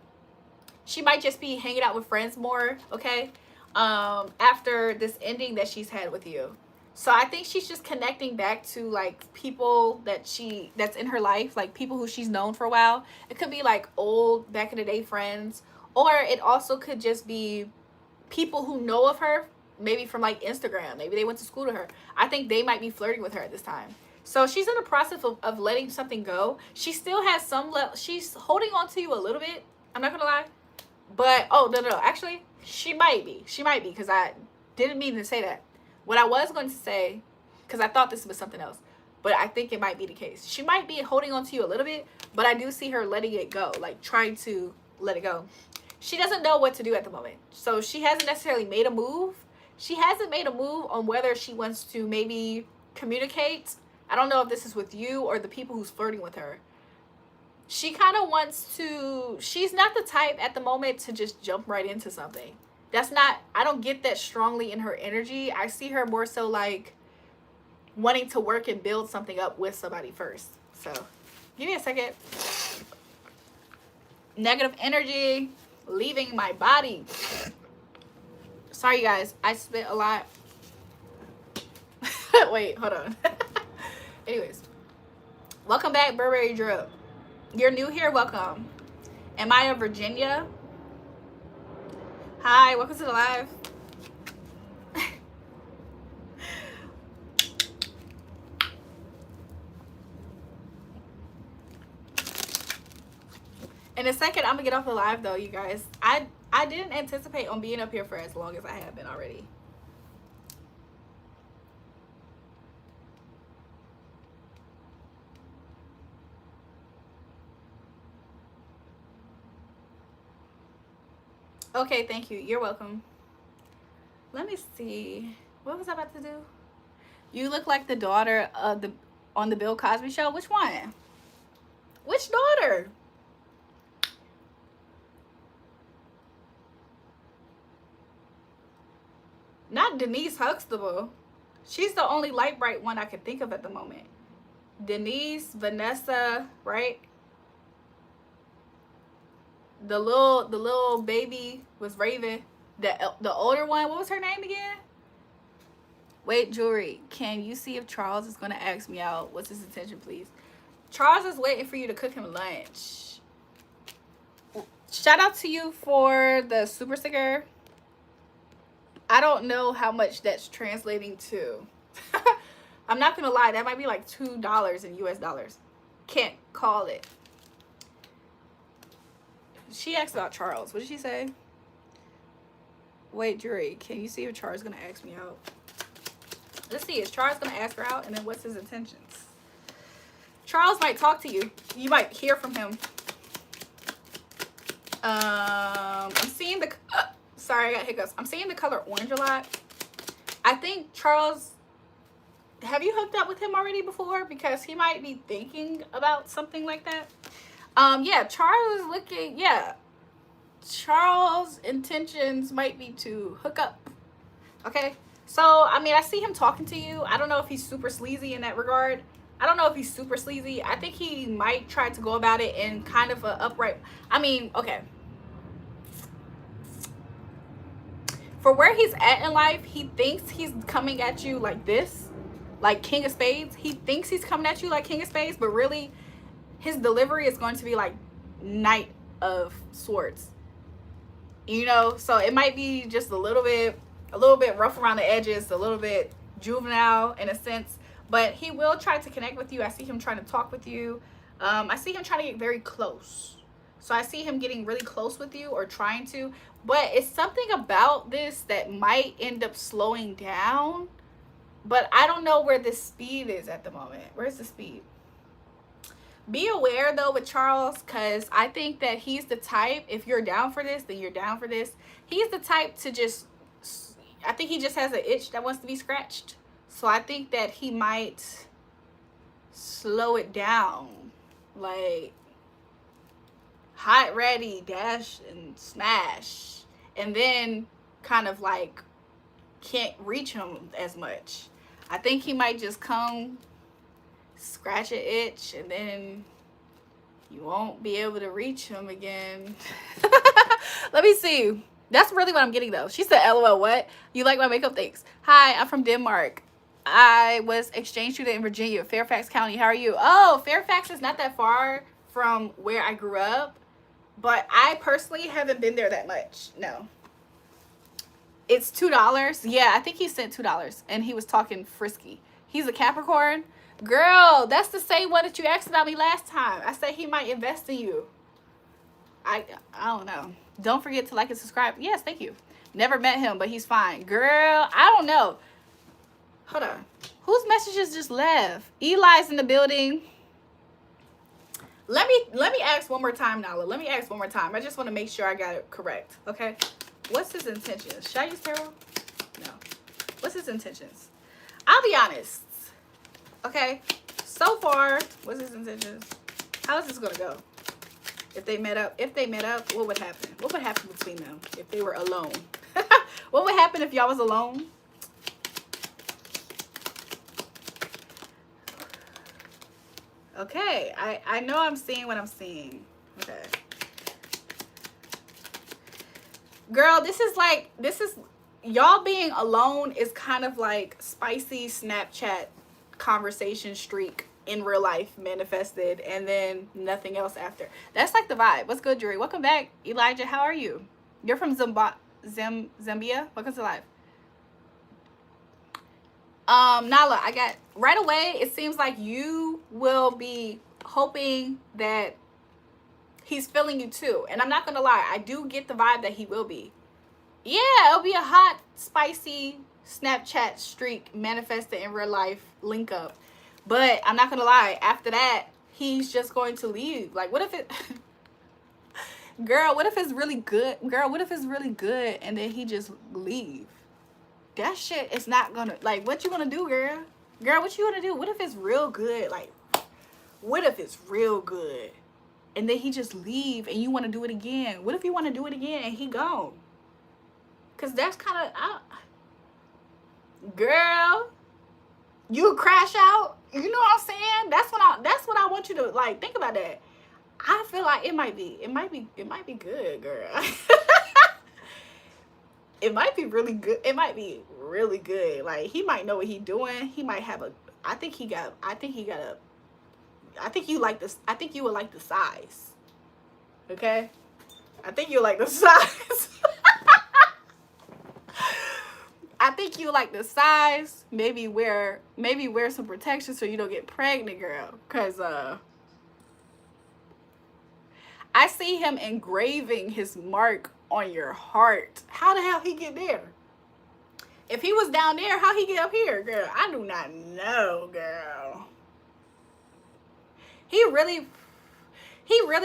she might just be hanging out with friends more, okay? After this ending that she's had with you. So I think she's just connecting back to, like, people that's in her life, like people who she's known for a while. It could be like old back in the day friends, or it also could just be people who know of her, maybe from like Instagram. Maybe they went to school to her. I think they might be flirting with her at this time. So she's in the process of letting something go. She still has some she's holding on to you a little bit. I'm not gonna lie. But oh no, actually she might be because I didn't mean to say that. What I was going to say, because I thought this was something else, but I think it might be the case. She might be holding on to you a little bit, but I do see her letting it go, like trying to let it go. She doesn't know what to do at the moment. So she hasn't necessarily made a move. She hasn't made a move on whether she wants to maybe communicate. I don't know if this is with you or the people who's flirting with her. She kind of wants to, she's not the type at the moment to just jump right into something. That's not, I don't get that strongly in her energy. I see her more so like wanting to work and build something up with somebody first. So give me a second. Negative energy leaving my body. Sorry, you guys. I spit a lot. Wait, hold on. Anyways, welcome back, Burberry Drip. You're new here, welcome. Am I a Virginia? Hi, welcome to the live. In a second, I'm gonna get off the live though, you guys. I didn't anticipate on being up here for as long as I have been already. Okay, thank you. You're welcome. Let me see. What was I about to do? You look like the daughter of the on the Bill Cosby show. Which one? Which daughter? Not Denise Huxtable. She's the only light bright one I can think of at the moment. Denise, Vanessa, right? The little baby was Raven. The older one, what was her name again? Wait, Jewelry, can you see if Charles is gonna ask me out? What's his intention, please? Charles is waiting for you to cook him lunch. Shout out to you for the super sticker. I don't know how much that's translating to. I'm not gonna lie, that might be like $2 in US dollars. Can't call it. She asked about Charles. What did she say? Wait, Jury, can you see if Charles is gonna ask me out? Let's see, is Charles gonna ask her out, and then what's his intentions? Charles might talk to you. You might hear from him. I'm seeing the sorry, I got hiccups. I'm seeing the color orange a lot. I think Charles, have you hooked up with him already before? Because he might be thinking about something like that. Yeah, Charles is looking, yeah. Charles' intentions might be to hook up. Okay? So, I mean, I see him talking to you. I don't know if he's super sleazy in that regard. I don't know if he's super sleazy. I think he might try to go about it in kind of a upright. I mean, okay. For where he's at in life, he thinks he's coming at you like this, like King of Spades. He thinks he's coming at you like King of Spades, but really his delivery is going to be like Knight of Swords. You know, so it might be just a little bit rough around the edges, a little bit juvenile in a sense, but he will try to connect with you. I see him trying to talk with you. I see him trying to get very close. So I see him getting really close with you, or trying to, but it's something about this that might end up slowing down, but I don't know where the speed is at the moment. Where's the speed? Be aware though with Charles, because I think that he's the type, if you're down for this, then you're down for this. He's the type to just, I think he just has an itch that wants to be scratched. So I think that he might slow it down, like hot, ready, dash, and smash, and then kind of like can't reach him as much. I think he might just come, scratch an itch, and then you won't be able to reach him again. Let me see. That's really what I'm getting though. She said, LOL, what? You like my makeup? Thanks. Hi, I'm from Denmark. I was exchange student in Virginia, Fairfax County. How are you? Oh, Fairfax is not that far from where I grew up, but I personally haven't been there that much. No. It's $2. Yeah, I think he sent $2, and he was talking frisky. He's a Capricorn. Girl, that's the same one that you asked about me last time. I said he might invest in you. I don't know. Don't forget to like and subscribe. Yes, thank you. Never met him, but he's fine. Girl, I don't know. Hold on. Whose messages just left? Eli's in the building. Let me ask one more time, Nala. Let me ask one more time. I just want to make sure I got it correct. Okay. What's his intentions? Should I use tarot? No. What's his intentions? I'll be honest. Okay. So far, what's his intentions? How is this gonna go? If they met up, what would happen? What would happen between them if they were alone? What would happen if y'all was alone? Okay, I know I'm seeing what I'm seeing. Okay. Girl, this is y'all being alone is kind of like spicy Snapchat conversation streak in real life manifested and then nothing else after. That's like the vibe. What's good, Julrae? Welcome back. Elijah, how are you? You're from Zambia? Welcome to live. Nala, I got right away, it seems like you will be hoping that he's feeling you too. And I'm not gonna lie, I do get the vibe that he will be. Yeah, it'll be a hot, spicy Snapchat streak manifested in real life link up. But I'm not gonna lie, after that, he's just going to leave. Like, what if it girl, what if it's really good? Girl, what if it's really good and then he just leave? That shit is not gonna, like, what you gonna do, girl? Girl, what you gonna do? What if it's real good? Like, what if it's real good and then he just leave and you want to do it again? What if you want to do it again and he gone? Because that's kind of, girl, you crash out. You know what I'm saying? That's what I want you to, like, think about that. I feel like it might be good, girl. It might be really good. It might be really good. Like, he might know what he's doing. He might have a, I think you like this. I think you would like the size. Okay? I think you like the size. I think you like the size. Maybe wear some protection so you don't get pregnant, girl. Cause I see him engraving his mark on your heart. How the hell he get there? If he was down there, how he get up here, girl? I do not know, girl. He really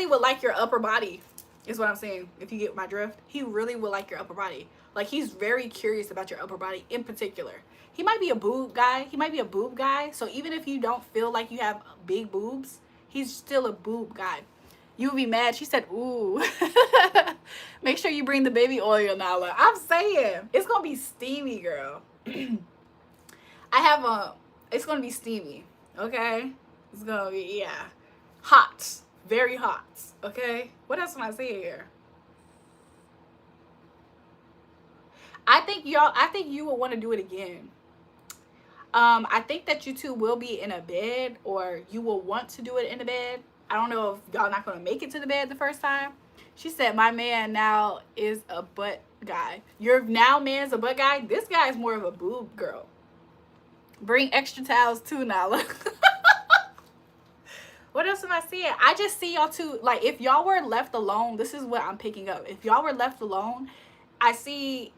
would like your upper body, is what I'm saying. If you get my drift, he really would like your upper body. Like, he's very curious about your upper body in particular. He might be a boob guy. So even if you don't feel like you have big boobs, he's still a boob guy. You would be mad. She said, ooh. Make sure you bring the baby oil, Nala. I'm saying. It's going to be steamy, girl. It's going to be steamy. Okay? It's going to be, yeah. Hot. Very hot. Okay? What else am I saying here? I think you will want to do it again. I think that you two will be in a bed, or you will want to do it in a bed. I don't know if y'all not going to make it to the bed the first time. She said, my man now is a butt guy. Your now man's a butt guy? This guy is more of a boob girl. Bring extra towels too, Nala. What else am I seeing? I just see y'all two, like, if y'all were left alone, this is what I'm picking up. If y'all were left alone, I see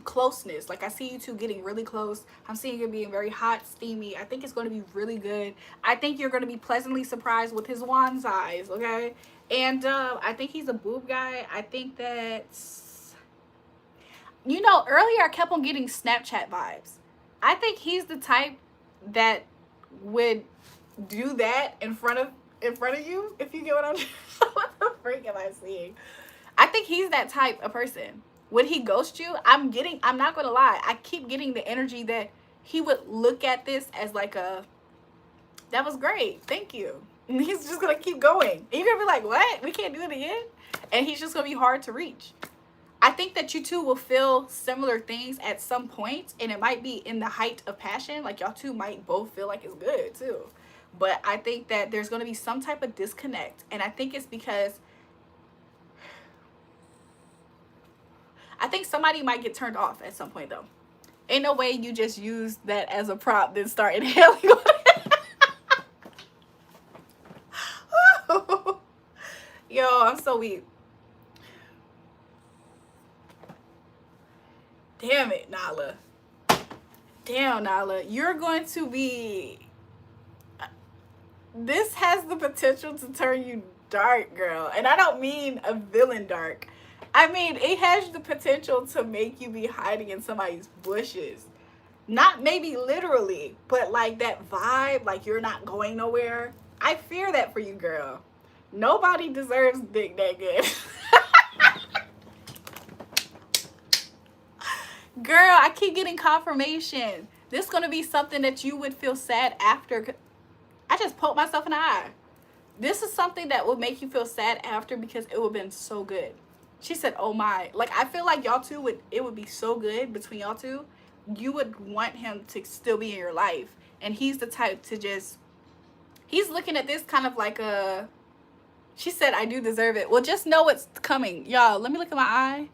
closeness. Like, I see you two getting really close. I'm seeing it being very hot, steamy. I think it's going to be really good. I think you're going to be pleasantly surprised with his swan's eyes, okay? And I think he's a boob guy. I think that's, you know, earlier I kept on getting Snapchat vibes. I think he's the type that would do that in front of you, if you get what I'm what the freak am I seeing? I think he's that type of person. Would he ghost you? I'm not gonna lie, I keep getting the energy that he would look at this as like a, that was great, thank you. And he's just gonna keep going. And you're gonna be like, what? We can't do it again? And he's just gonna be hard to reach. I think that you two will feel similar things at some point, and it might be in the height of passion. Like, y'all two might both feel like it's good too. But I think that there's gonna be some type of disconnect, and I think it's because I think somebody might get turned off at some point, though. Ain't no way you just use that as a prop, then start inhaling on it. Yo, I'm so weak. Damn it, Nala. Damn, Nala. You're going to be... This has the potential to turn you dark, girl. And I don't mean a villain dark. I mean, it has the potential to make you be hiding in somebody's bushes. Not maybe literally, but like that vibe, like you're not going nowhere. I fear that for you, girl. Nobody deserves dick that good. Girl, I keep getting confirmation This is going to be something that you would feel sad after. I just poked myself in the eye. This is something that would make you feel sad after because it would have been so good. She said, oh my. Like, I feel like y'all two it would be so good between y'all two. You would want him to still be in your life. And he's the type to just, he's looking at this kind of like a, she said, I do deserve it. Well, just know it's coming. Y'all, let me look at my eye.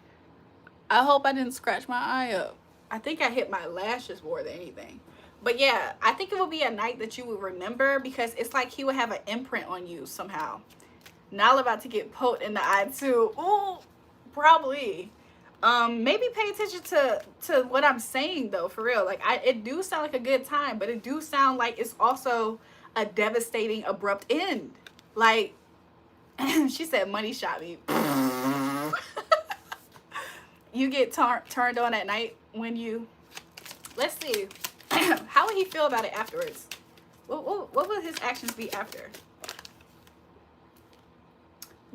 I hope I didn't scratch my eye up. I think I hit my lashes more than anything. But yeah, I think it will be a night that you will remember because it's like he would have an imprint on you somehow. Now about to get poked in the eye too. Ooh, probably. Maybe pay attention to what I'm saying though, for real. Like, it do sound like a good time, but it do sound like it's also a devastating, abrupt end. Like, she said money shot me. You get turned on at night when you, let's see. How would he feel about it afterwards? What would his actions be after?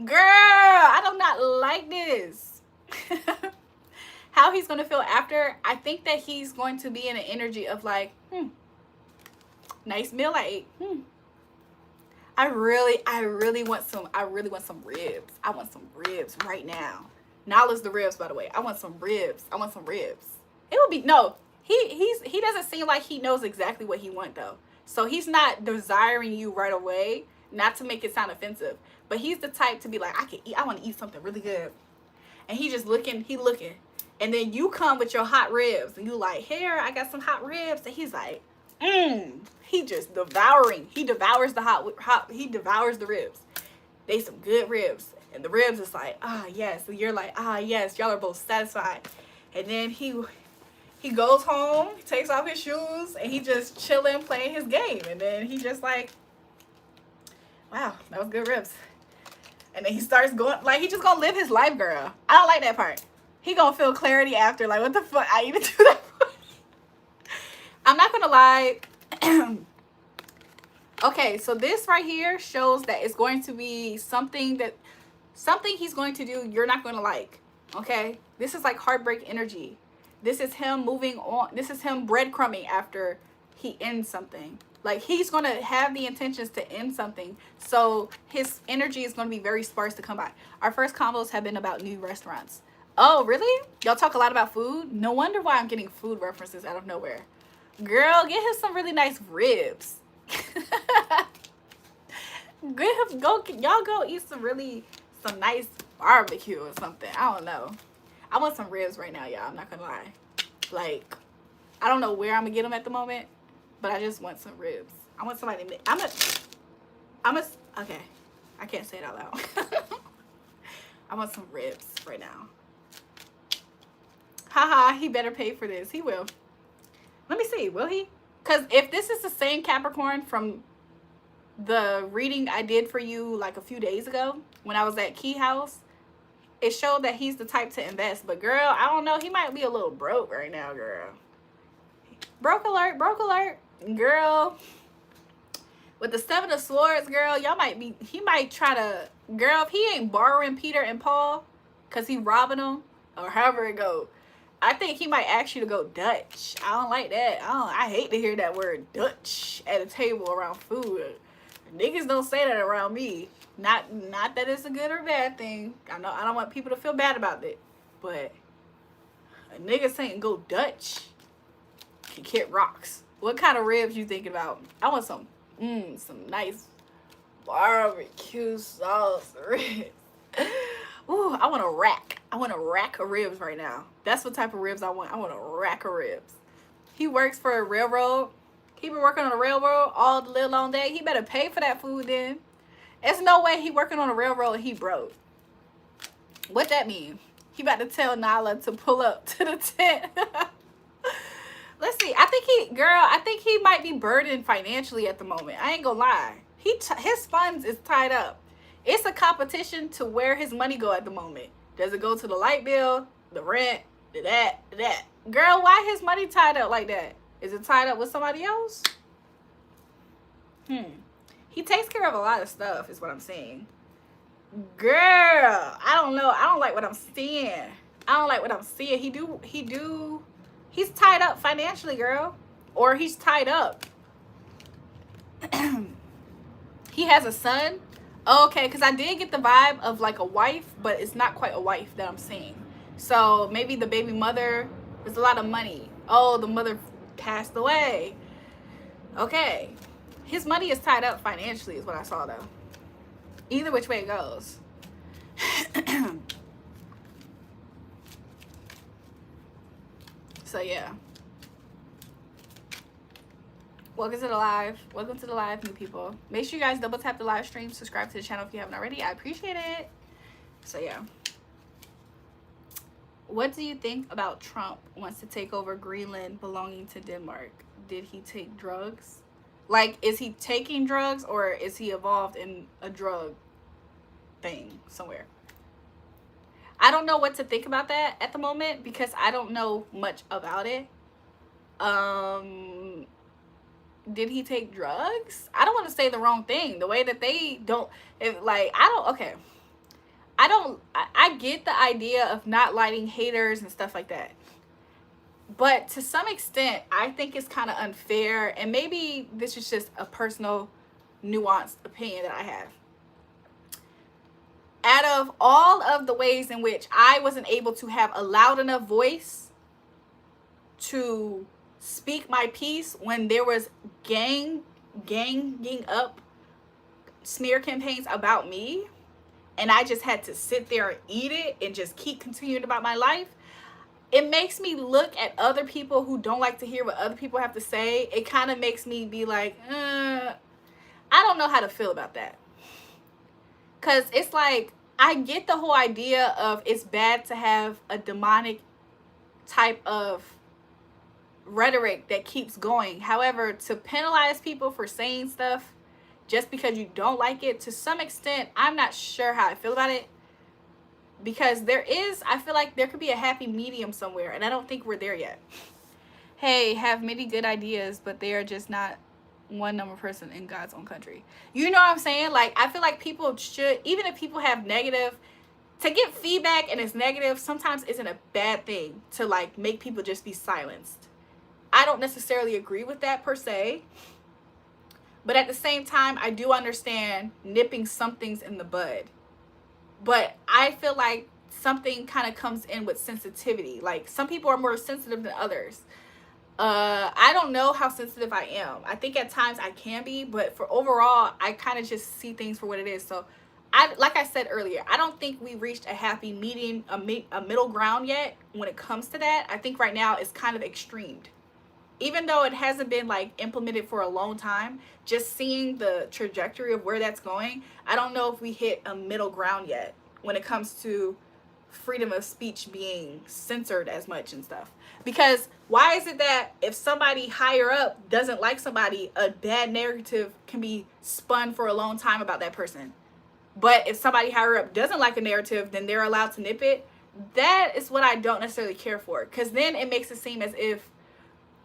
Girl, I do not like this. How he's going to feel after, I think that he's going to be in an energy of like, nice meal I ate. I really want some ribs. I want some ribs right now. Nala's the ribs, by the way. I want some ribs. I want some ribs. It would be, no, he doesn't seem like he knows exactly what he wants though. So he's not desiring you right away, not to make it sound offensive, but he's the type to be like, I want to eat something really good. And he just looking. And then you come with your hot ribs and you like, here, I got some hot ribs. And he's like, he just devouring. He devours he devours the ribs. They some good ribs. And the ribs is like, ah, yes. And you're like, ah, yes. Y'all are both satisfied. And then he goes home, he takes off his shoes, and he just chilling, playing his game. And then he just like, wow, that was good ribs. And then he starts going, like, he just gonna live his life, girl. I don't like that part. He gonna feel clarity after, like, what the fuck? I even do that for? I'm not gonna lie. Okay, so this right here shows that it's going to be something he's going to do you're not gonna like. Okay, this is like heartbreak energy. This is him moving on. This is him breadcrumbing after he ends something. Like, he's going to have the intentions to end something. So his energy is going to be very sparse to come by. Our first combos have been about new restaurants. Oh, really? Y'all talk a lot about food? No wonder why I'm getting food references out of nowhere. Girl, get him some really nice ribs. Y'all go eat some nice barbecue or something. I don't know. I want some ribs right now, y'all. I'm not gonna lie. Like, I don't know where I'm gonna get them at the moment, but I just want some ribs. I want somebody to, okay. I can't say it out loud. I want some ribs right now. Haha, he better pay for this. He will. Let me see, will he? Because if this is the same Capricorn from the reading I did for you like a few days ago when I was at Key House, it showed that he's the type to invest. But girl, I don't know. He might be a little broke right now, girl. Broke alert, broke alert. Girl, with the 7 of Swords, girl, he might try to, girl, if he ain't borrowing Peter and Paul because he robbing them or however it go, I think he might ask you to go Dutch. I don't like that. I hate to hear that word Dutch at a table around food. Niggas don't say that around me. Not that it's a good or bad thing. I know I don't want people to feel bad about it. But a nigga saying go Dutch can kick rocks. What kind of ribs you thinking about? I want some nice barbecue sauce ribs. Ooh, I want a rack. I want a rack of ribs right now. That's what type of ribs I want. I want a rack of ribs. He works for a railroad. He been working on a railroad all the little long day. He better pay for that food then. There's no way he working on a railroad and he broke. What that mean? He about to tell Nala to pull up to the tent. Let's see. I think he might be burdened financially at the moment. I ain't gonna lie. His funds is tied up. It's a competition to where his money go at the moment. Does it go to the light bill, the rent, that? Girl, why his money tied up like that? Is it tied up with somebody else? He takes care of a lot of stuff, is what I'm saying. Girl, I don't know. I don't like what I'm seeing. He's tied up financially, girl. or he's tied up. He has a son. Okay, because I did get the vibe of like a wife, but it's not quite a wife that I'm seeing. So maybe the baby mother, there's a lot of money. Oh, the mother passed away. Okay. His money is tied up financially is what I saw though. Either which way it goes. So yeah. Welcome to the live. Welcome to the live, new people. Make sure you guys double tap the live stream. Subscribe to the channel if you haven't already. I appreciate it. So yeah. What do you think about Trump wants to take over Greenland belonging to Denmark? Did he take drugs? Like, is he taking drugs or is he involved in a drug thing somewhere? I don't know what to think about that at the moment because I don't know much about it. Did he take drugs? I don't want to say the wrong thing. The way that they don't, if like, okay. I get the idea of not liking haters and stuff like that. But to some extent, I think it's kind of unfair. And maybe this is just a personal, nuanced opinion that I have. Out of all of the ways in which I wasn't able to have a loud enough voice to speak my piece when there was ganging up smear campaigns about me, and I just had to sit there and eat it and just keep continuing about my life, it makes me look at other people who don't like to hear what other people have to say. It kind of makes me be like, I don't know how to feel about that. Because it's like, I get the whole idea of it's bad to have a demonic type of rhetoric that keeps going. However, to penalize people for saying stuff just because you don't like it, to some extent, I'm not sure how I feel about it. Because I feel like there could be a happy medium somewhere, and I don't think we're there yet. Hey, have many good ideas, but they are just not one number person in God's own country. You know what I'm saying? Like, I feel like people should, even if people have negative, to get feedback and it's negative, sometimes isn't a bad thing to like make people just be silenced. I don't necessarily agree with that per se, but at the same time, I do understand nipping some things in the bud. But I feel like something kind of comes in with sensitivity. Like, some people are more sensitive than others. I don't know how sensitive I am. I think at times I can be, but for overall, I kind of just see things for what it is. So, like I said earlier, I don't think we reached a happy medium, a middle ground yet when it comes to that. I think right now it's kind of extremed. Even though it hasn't been like implemented for a long time, just seeing the trajectory of where that's going, I don't know if we hit a middle ground yet when it comes to freedom of speech being censored as much and stuff. Because why is it that if somebody higher up doesn't like somebody, a bad narrative can be spun for a long time about that person? But if somebody higher up doesn't like a narrative, then they're allowed to nip it. That is what I don't necessarily care for. Because then it makes it seem as if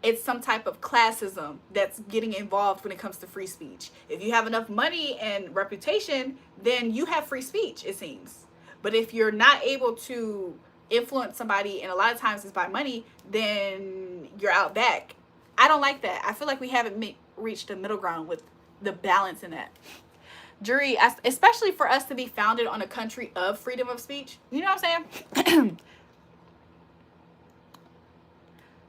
it's some type of classism that's getting involved when it comes to free speech. If you have enough money and reputation, then you have free speech, it seems. But if you're not able to influence somebody, and a lot of times it's by money, then you're out back. I don't like that. I feel like we haven't reached a middle ground with the balance in that. Jury, especially for us to be founded on a country of freedom of speech. You know what I'm saying?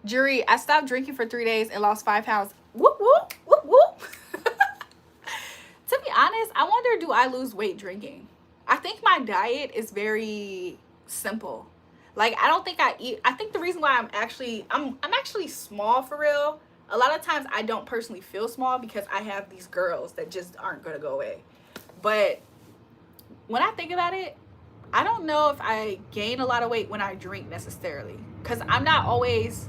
Jury, I stopped drinking for 3 days and lost 5 pounds. Whoop, whoop, whoop, whoop. To be honest, I wonder, do I lose weight drinking? I think my diet is very simple. Like, I don't think I eat. I think the reason why I'm actually small for real. A lot of times I don't personally feel small because I have these girls that just aren't going to go away. But when I think about it, I don't know if I gain a lot of weight when I drink necessarily. Because I'm not always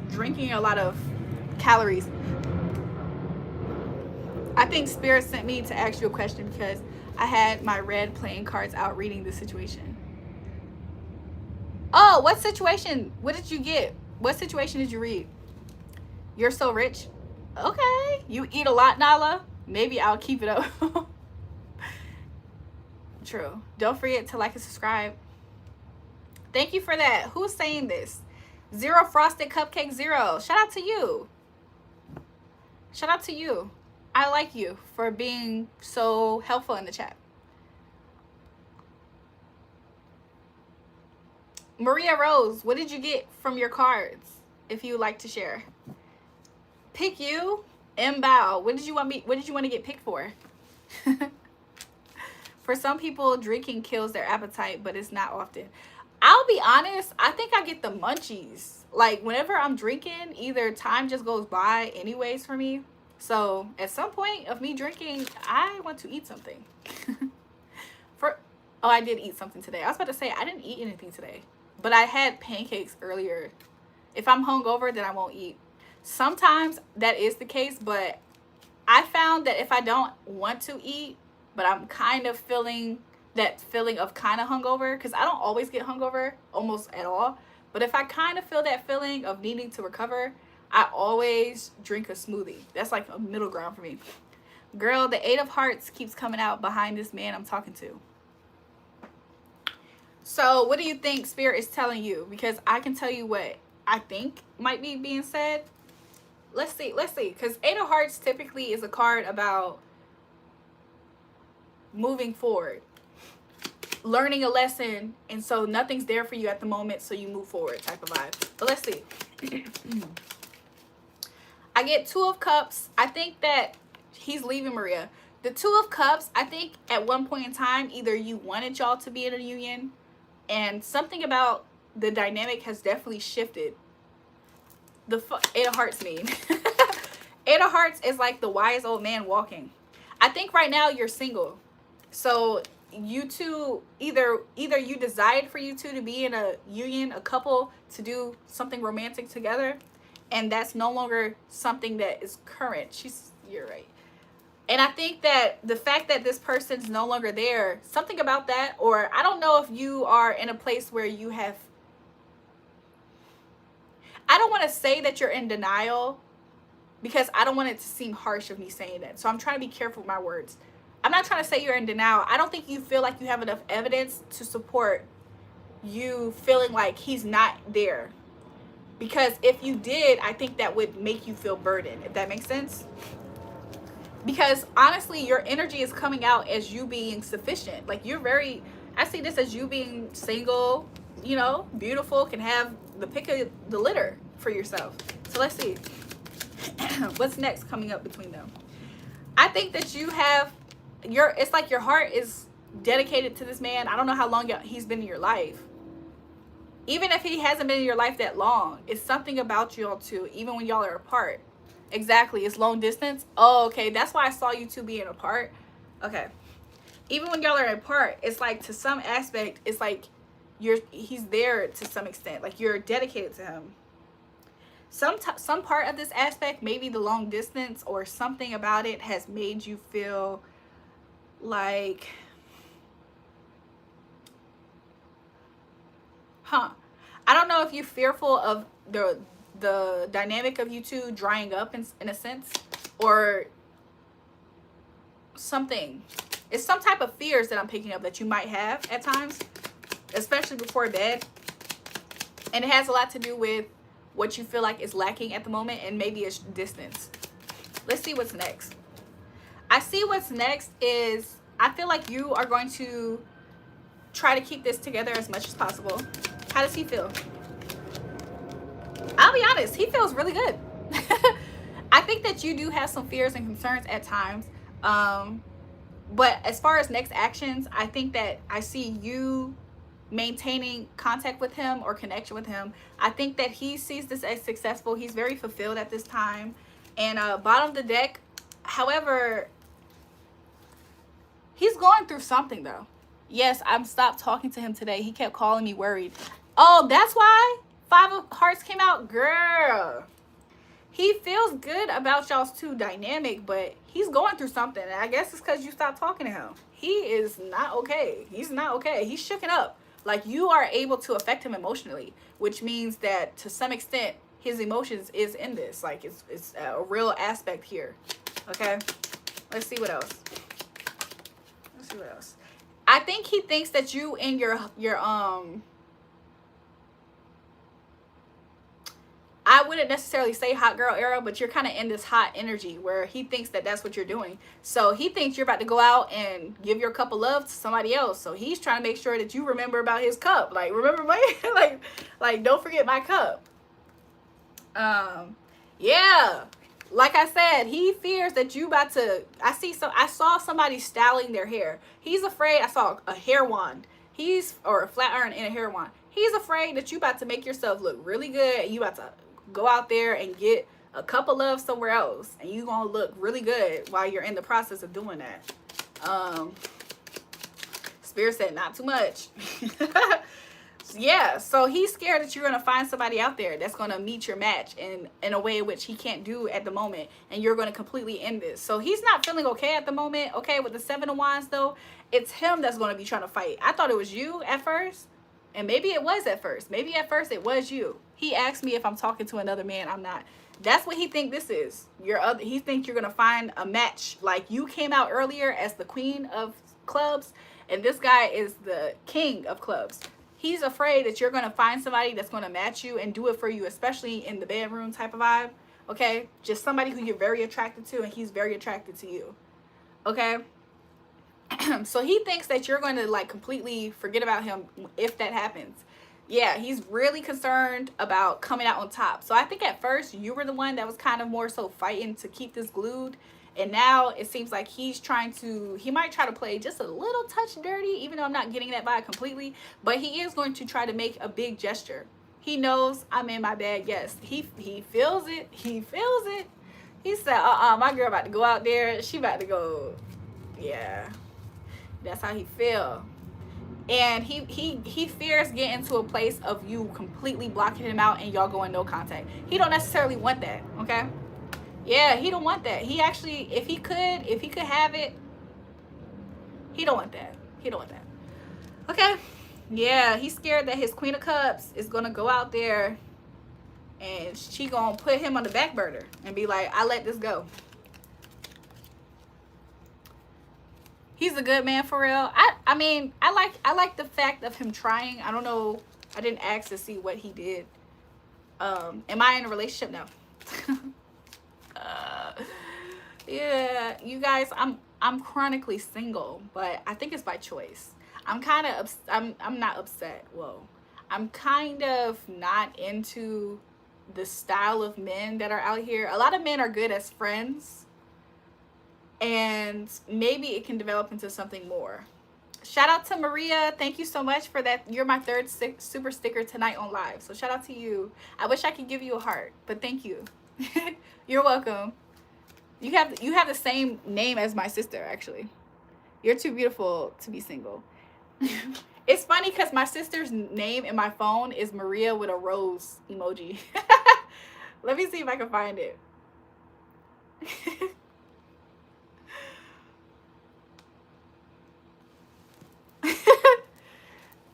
drinking a lot of calories. I think Spirit sent me to ask you a question because I had my red playing cards out reading the situation. Oh, what situation? What did you get? What situation did you read? You're so rich. Okay. You eat a lot, Nala? Maybe I'll keep it up. True. Don't forget to like and subscribe. Thank you for that. Who's saying this? Zero Frosted Cupcake Zero. Shout out to you. Shout out to you. I like you for being so helpful in the chat. Maria Rose, what did you get from your cards? If you would like to share. Pick you. Mbao. What did you want to get picked for? For some people, drinking kills their appetite, but it's not often. I'll be honest, I think I get the munchies. Like, whenever I'm drinking, either time just goes by anyways for me. So, at some point of me drinking, I want to eat something. Oh, I did eat something today. I was about to say, I didn't eat anything today. But I had pancakes earlier. If I'm hungover, then I won't eat. Sometimes that is the case, but I found that if I don't want to eat, but I'm kind of feeling that feeling of kind of hungover, because I don't always get hungover almost at all, but if I kind of feel that feeling of needing to recover, I always drink a smoothie. That's like a middle ground for me. Girl, the 8 of Hearts keeps coming out behind this man I'm talking to. So what do you think Spirit is telling you? Because I can tell you what I think might be being said. Let's see, because 8 of Hearts typically is a card about moving forward, learning a lesson, and so nothing's there for you at the moment, so you move forward type of vibe. But let's see. I get 2 of Cups. I think that he's leaving Maria. The 2 of Cups, I think at one point in time, either you wanted y'all to be in a union, and something about the dynamic has definitely shifted. The 8 of Hearts mean. 8 of Hearts is like the wise old man walking. I think right now you're single. So you two, either you desired for you two to be in a union, a couple, to do something romantic together, and that's no longer something that is current. You're right. And I think that the fact that this person's no longer there, something about that, or I don't know if you are in a place where you have, I don't want to say that you're in denial, because I don't want it to seem harsh of me saying that. So I'm trying to be careful with my words. I'm not trying to say you're in denial. I don't think you feel like you have enough evidence to support you feeling like he's not there. Because if you did, I think that would make you feel burdened, if that makes sense. Because honestly, your energy is coming out as you being sufficient. Like, you're very, I see this as you being single, you know, beautiful, can have the pick of the litter for yourself. So let's see. What's next coming up between them? I think that you have it's like your heart is dedicated to this man. I don't know how long he's been in your life. Even if he hasn't been in your life that long, it's something about y'all two, even when y'all are apart. Exactly, it's long distance. Oh, okay, that's why I saw you two being apart. Okay, even when y'all are apart, it's like to some aspect, it's like he's there to some extent. Like, you're dedicated to him. Some part of this aspect, maybe the long distance or something about it, has made you feel like, I don't know if you're fearful of the dynamic of you two drying up in a sense, or something. It's some type of fears that I'm picking up that you might have at times, especially before bed. And it has a lot to do with what you feel like is lacking at the moment, and maybe it's distance. Let's see what's next. I see what's next is, I feel like you are going to try to keep this together as much as possible. How does he feel? I'll be honest, he feels really good. I think that you do have some fears and concerns at times. But as far as next actions, I think that I see you maintaining contact with him or connection with him. I think that he sees this as successful. He's very fulfilled at this time. And bottom of the deck, however, he's going through something though. Yes, I'm stopped talking to him today. He kept calling me worried. Oh, that's why 5 of Hearts came out? Girl, he feels good about y'all's two dynamic, but he's going through something. And I guess it's because you stopped talking to him. He is not okay. He's not okay. He's shooken up. Like, you are able to affect him emotionally, which means that to some extent his emotions is in this. Like, it's a real aspect here. Okay, let's see what else. Let's see what else. I think he thinks that you and your I wouldn't necessarily say hot girl era, but you're kind of in this hot energy where he thinks that that's what you're doing. So he thinks you're about to go out and give your cup of love to somebody else. So he's trying to make sure that you remember about his cup. Like, remember my, like don't forget my cup. Yeah. Like I said, he fears that you about to, I saw somebody styling their hair. He's afraid, I saw a hair wand. Or a flat iron and a hair wand. He's afraid that you about to make yourself look really good and you about to go out there and get a cup of love somewhere else. And you gonna look really good while you're in the process of doing that. Spirit said not too much. Yeah, so he's scared that you're going to find somebody out there that's going to meet your match in a way in which he can't do at the moment, and you're going to completely end this. So he's not feeling okay at the moment, okay, with the Seven of Wands, though. It's him that's going to be trying to fight. I thought it was you at first, and maybe it was at first. Maybe at first it was you. He asked me if I'm talking to another man. I'm not. That's what he think this is. He thinks you're going to find a match. Like, you came out earlier as the queen of clubs, and this guy is the king of clubs. He's afraid that you're going to find somebody that's going to match you and do it for you, especially in the bedroom type of vibe, okay? Just somebody who you're very attracted to, and he's very attracted to you, okay? So he thinks that you're going to, like, completely forget about him if that happens. Yeah, he's really concerned about coming out on top. So I think at first you were the one that was kind of more so fighting to keep this glued. And now it seems like he might try to play just a little touch dirty, even though I'm not getting that vibe completely. But he is going to try to make a big gesture. He knows I'm in my bag, yes. He feels it. He feels it. He said, my girl about to go out there. She about to go, yeah. That's how he feel. And he fears getting to a place of you completely blocking him out and y'all going no contact. He don't necessarily want that, okay? Yeah, he don't want that. He actually, if he could have it, he don't want that. He don't want that. Okay. Yeah, he's scared that his Queen of Cups is going to go out there and she going to put him on the back burner and be like, I let this go. He's a good man for real. I mean, I like the fact of him trying. I don't know. I didn't ask to see what he did. Am I in a relationship? No. Yeah, you guys, I'm chronically single, but I think it's by choice. I'm not upset. Whoa. I'm kind of not into the style of men that are out here. A lot of men are good as friends, and maybe it can develop into something more. Shout out to Maria. Thank you so much for that. You're my third super sticker tonight on live. So shout out to you. I wish I could give you a heart, but thank you. You're welcome. You have the same name as my sister, actually. You're too beautiful to be single. It's funny because my sister's name in my phone is Maria with a rose emoji. Let me see if I can find it.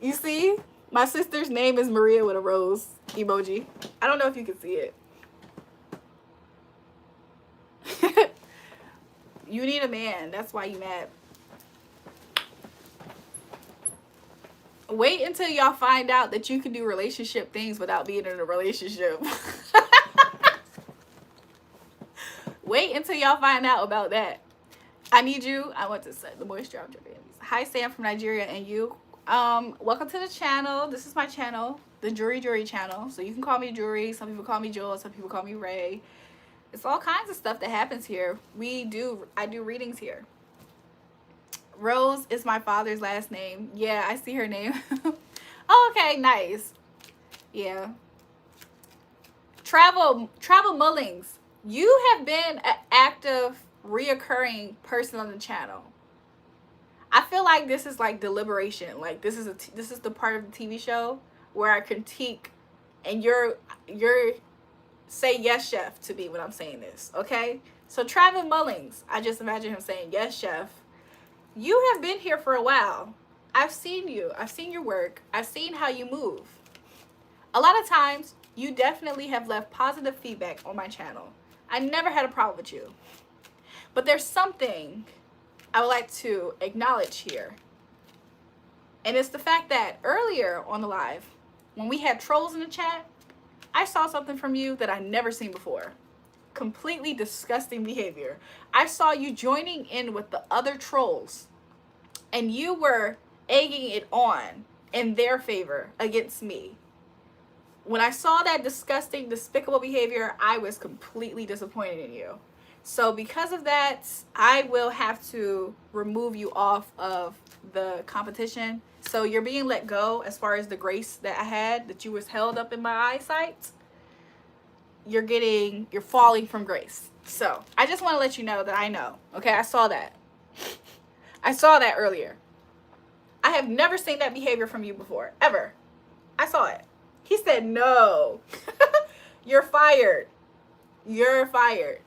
You see? My sister's name is Maria with a rose emoji. I don't know if you can see it. You need a man. That's why you mad. Wait until y'all find out that you can do relationship things without being in a relationship. Wait until y'all find out about that. I need you. I want to set the moisture on your babies. Hi, Sam from Nigeria, and you. Welcome to the channel. This is my channel, the JulraeJulrae channel. So you can call me Julrae. Some people call me Jul. Some people call me Ray. It's all kinds of stuff that happens here. I do readings here. Rose is my father's last name. Yeah, I see her name. Oh, okay, nice. Yeah. Travel Mullings. You have been an active, reoccurring person on the channel. I feel like this is like deliberation. Like this is the part of the TV show where I critique, and you're say yes, chef, to me when I'm saying this, okay? So Travis Mullings, I just imagine him saying yes, chef. You have been here for a while. I've seen you. I've seen your work. I've seen how you move. A lot of times, you definitely have left positive feedback on my channel. I never had a problem with you. But there's something I would like to acknowledge here. And it's the fact that earlier on the live, when we had trolls in the chat, I saw something from you that I never seen before. Completely disgusting behavior. I saw you joining in with the other trolls, and you were egging it on in their favor against me. When I saw that disgusting, despicable behavior, I was completely disappointed in you. So because of that, I will have to remove you off of the competition. So you're being let go as far as the grace that I had, that you was held up in my eyesight. You're falling from grace. So I just want to let you know that I know. Okay, I saw that. I saw that earlier. I have never seen that behavior from you before, ever. I saw it. He said, no. You're fired. You're fired.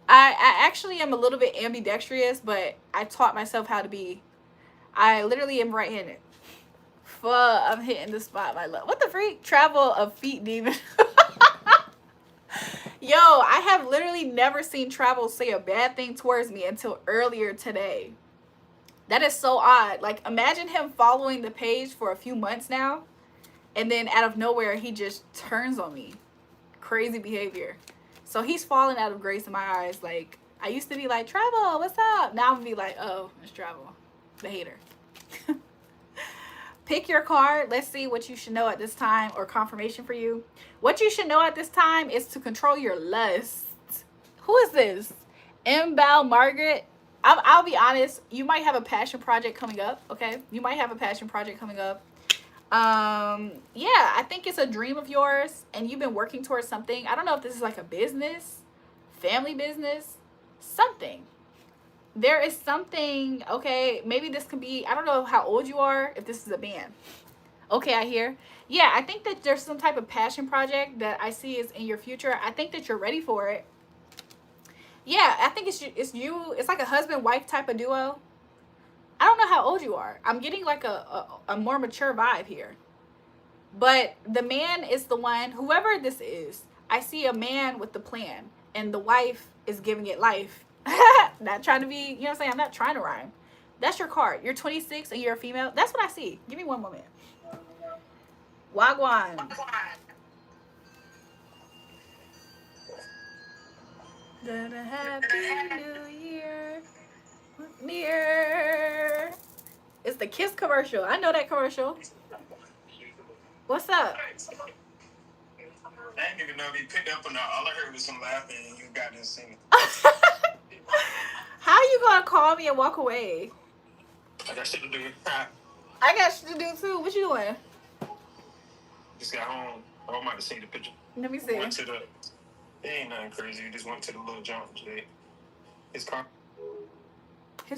I actually am a little bit ambidextrous, but I taught myself how to be. I literally am right-handed. Fuck, I'm hitting the spot, my love. What the freak? Travel of feet demon. Yo, I have literally never seen Travel say a bad thing towards me until earlier today. That is so odd. Like, imagine him following the page for a few months now, and then out of nowhere, he just turns on me. Crazy behavior. So he's falling out of grace in my eyes. Like, I used to be like, Travel, what's up? Now I'm gonna be like, oh, it's Travel, the hater. Pick your card. Let's see what you should know at this time, or confirmation for you. What you should know at this time is to control your lust. Who is this? Mbal Margaret. I'll be honest. You might have a passion project coming up. Okay, you might have a passion project coming up. Yeah, I think it's a dream of yours, and you've been working towards something. I don't know if this is like a business, family business, something. There is something, okay, maybe this could be, I don't know how old you are, if this is a band. Okay, I hear. Yeah, I think that there's some type of passion project that I see is in your future. I think that you're ready for it. Yeah, I think it's you. It's like a husband-wife type of duo. I don't know how old you are. I'm getting like a more mature vibe here. But the man is the one, whoever this is, I see a man with the plan, and the wife is giving it life. Not trying to be, you know what I'm saying? I'm not trying to rhyme. That's your card. You're 26 and you're a female. That's what I see. Give me one moment. Wagwan. Happy New Year. Near. It's the Kiss commercial. I know that commercial. What's up? I didn't even know if you picked up or not. All I heard was some laughing and you got this singing. How you gonna call me and walk away? I got shit to do. I got shit to do too. What you doing? Just got home. I'm about to see the picture. Let me see. Went to the. It ain't nothing crazy. You just went to the little jump today. His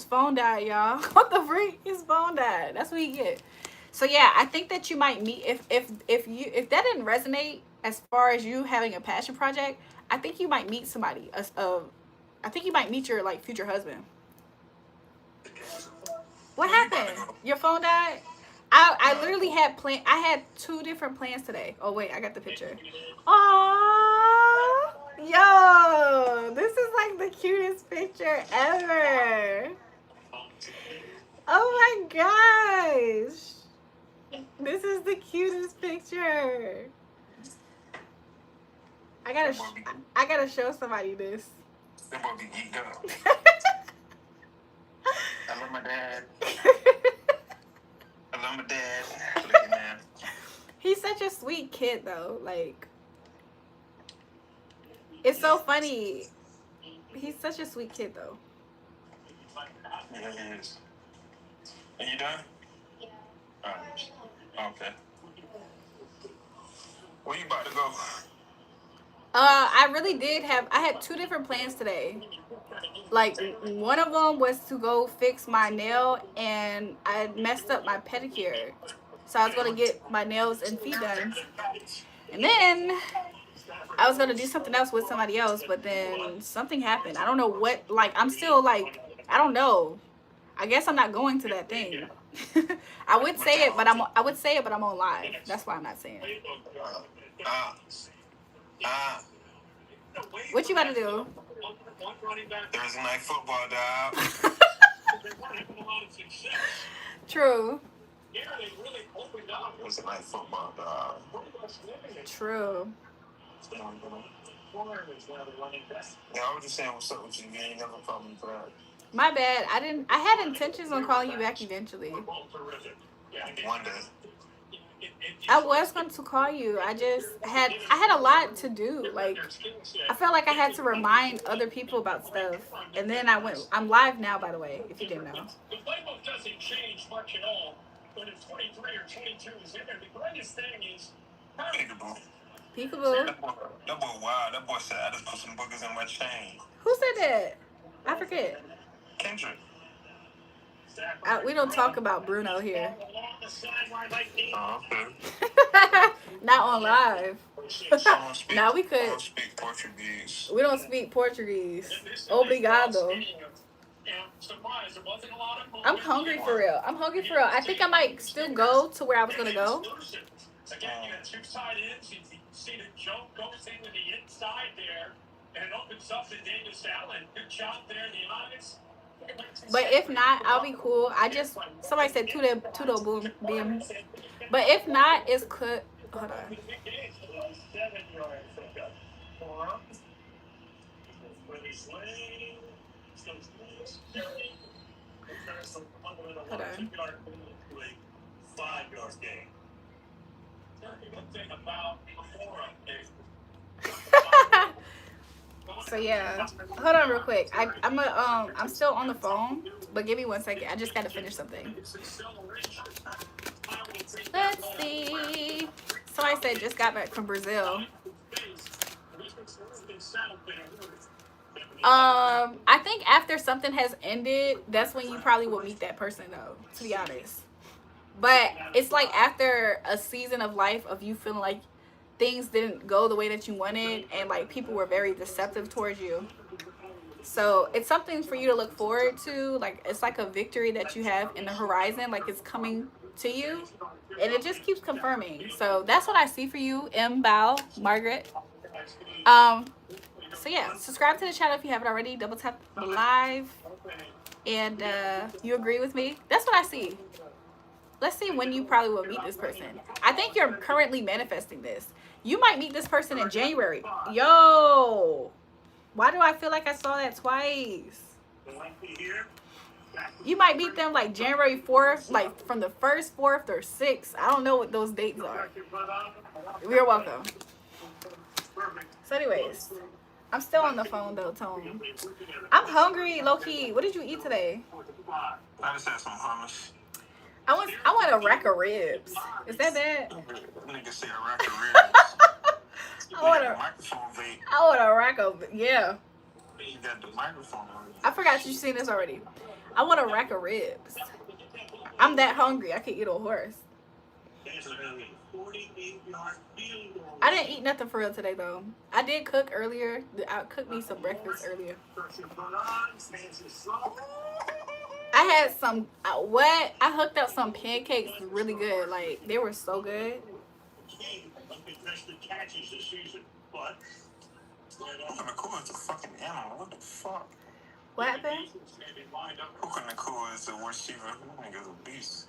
phone died, y'all. What the freak? His phone died. That's what he get. So yeah, I think that you might meet if that didn't resonate as far as you having a passion project. I think you might meet somebody. I think you might meet your like future husband. What happened? Your phone died? I literally had I had 2 different plans today. Oh wait, I got the picture. Aww, yo, this is like the cutest picture ever. Oh my gosh, this is the cutest picture. I gotta show somebody this. That boy be geeked up. I love my dad. I love my dad. Look at man. He's such a sweet kid though. Like, it's so funny. He's such a sweet kid though. Yeah, he is. Are you done? Yeah. Okay. Where you about to go? I really did I had 2 different plans today. Like, one of them was to go fix my nail, and I messed up my pedicure. So I was going to get my nails and feet done. And then I was going to do something else with somebody else, but then something happened. I don't know what, like, I'm still like, I don't know. I guess I'm not going to that thing. I would say it, but I'm on live. That's why I'm not saying it. What you about to do? Thursday night football, dog. True. Thursday night football, dog. True. Yeah, I was just saying what's up with you. You ain't never called me for that. My bad. I had intentions on calling you back eventually. One day. I was going to call you. I had a lot to do. Like, I felt like I had to remind other people about stuff. And then I'm live now, by the way, if you didn't know. The playbook doesn't change much at all. But if 23 or 22 is in there, the greatest thing is peekaboo. Peekaboo. That boy wild. That boy said, I just put some boogers in my chain. Who said that? I forget. Kendrick. We don't talk about Bruno here. Oh, okay. Not on live. Now we could. I don't speak Portuguese. We don't speak Portuguese. Obrigado. I'm hungry for real. I'm hungry for real. I think I might still go to where I was gonna go. Again, you got two tight ends. You see the joke goes into the inside there, and it opens up to Davis Allen. Good job there, the honest. But if not, I'll be cool. Somebody said tudo boom beam. But if not, it's could. Hold on. Hold on. So yeah, hold on real quick. I'm still on the phone, but give me 1 second. I just gotta finish something. Let's see. Somebody said just got back from Brazil. I think after something has ended, that's when you probably will meet that person, though, to be honest. But it's like after a season of life of you feeling like things didn't go the way that you wanted, and like people were very deceptive towards you. So it's something for you to look forward to. Like, it's like a victory that you have in the horizon, like it's coming to you, and it just keeps confirming. So that's what I see for you, M. Bow, Margaret. So yeah, subscribe to the channel if you haven't already. Double tap the live, and you agree with me. That's what I see. Let's see when you probably will meet this person. I think you're currently manifesting this. You might meet this person in January. Yo, why do I feel like I saw that twice? You might meet them like January 4th, like from the 1st, 4th, or 6th. I don't know what those dates are. You're welcome. So anyways, I'm still on the phone though, Tone. I'm hungry, low-key. What did you eat today? I just had some hummus. I want a rack of ribs. Is that bad? Nigga say a rack of ribs. I want a rack of, yeah. You got the microphone on. I forgot you seen this already. I want a rack of ribs. I'm that hungry. I could eat a horse. I didn't eat nothing for real today though. I did cook earlier. I cooked me some breakfast earlier. I had some, I hooked up some pancakes really good. Like, they were so good. Cool is a fucking animal. What the fuck? What happened? Cool is the worst receiver. That nigga's a beast.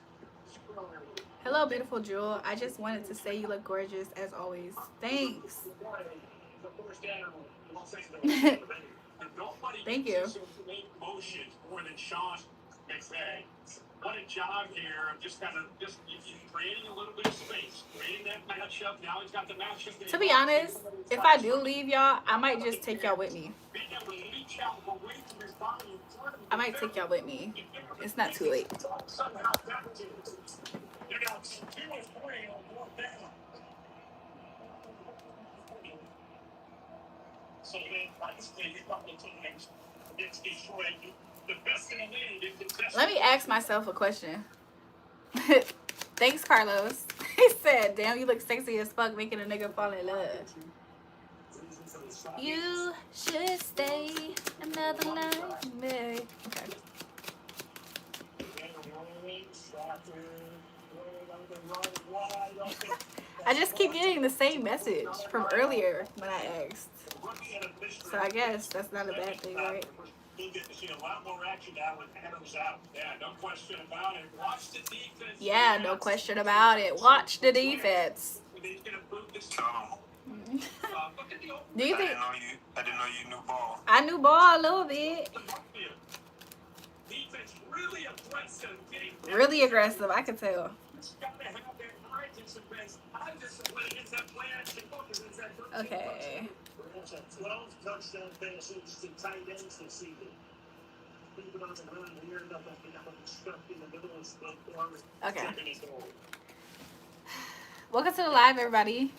Hello, beautiful Jewel. I just wanted to say you look gorgeous as always. Thanks. Thank you. What a job here of just creating a little bit of space, creating that matchup. Now he's got the matchup. To be honest, if I do leave y'all, I might just take y'all with me. I might take y'all with me. It's not too late. Let me ask myself a question. Thanks, Carlos. He said, damn, you look sexy as fuck, making a nigga fall in love. You should stay another night. Okay. I just keep getting the same message from earlier when I asked. So I guess that's not a bad thing, right? You'll get to see a lot more action now with Adams out. Yeah, no question about it. Watch the defense. Yeah, no question about it. Watch the defense. Do you think? I didn't know you knew ball. I knew ball a little bit. Really aggressive, I can tell. Okay. Okay. Welcome to the live, everybody.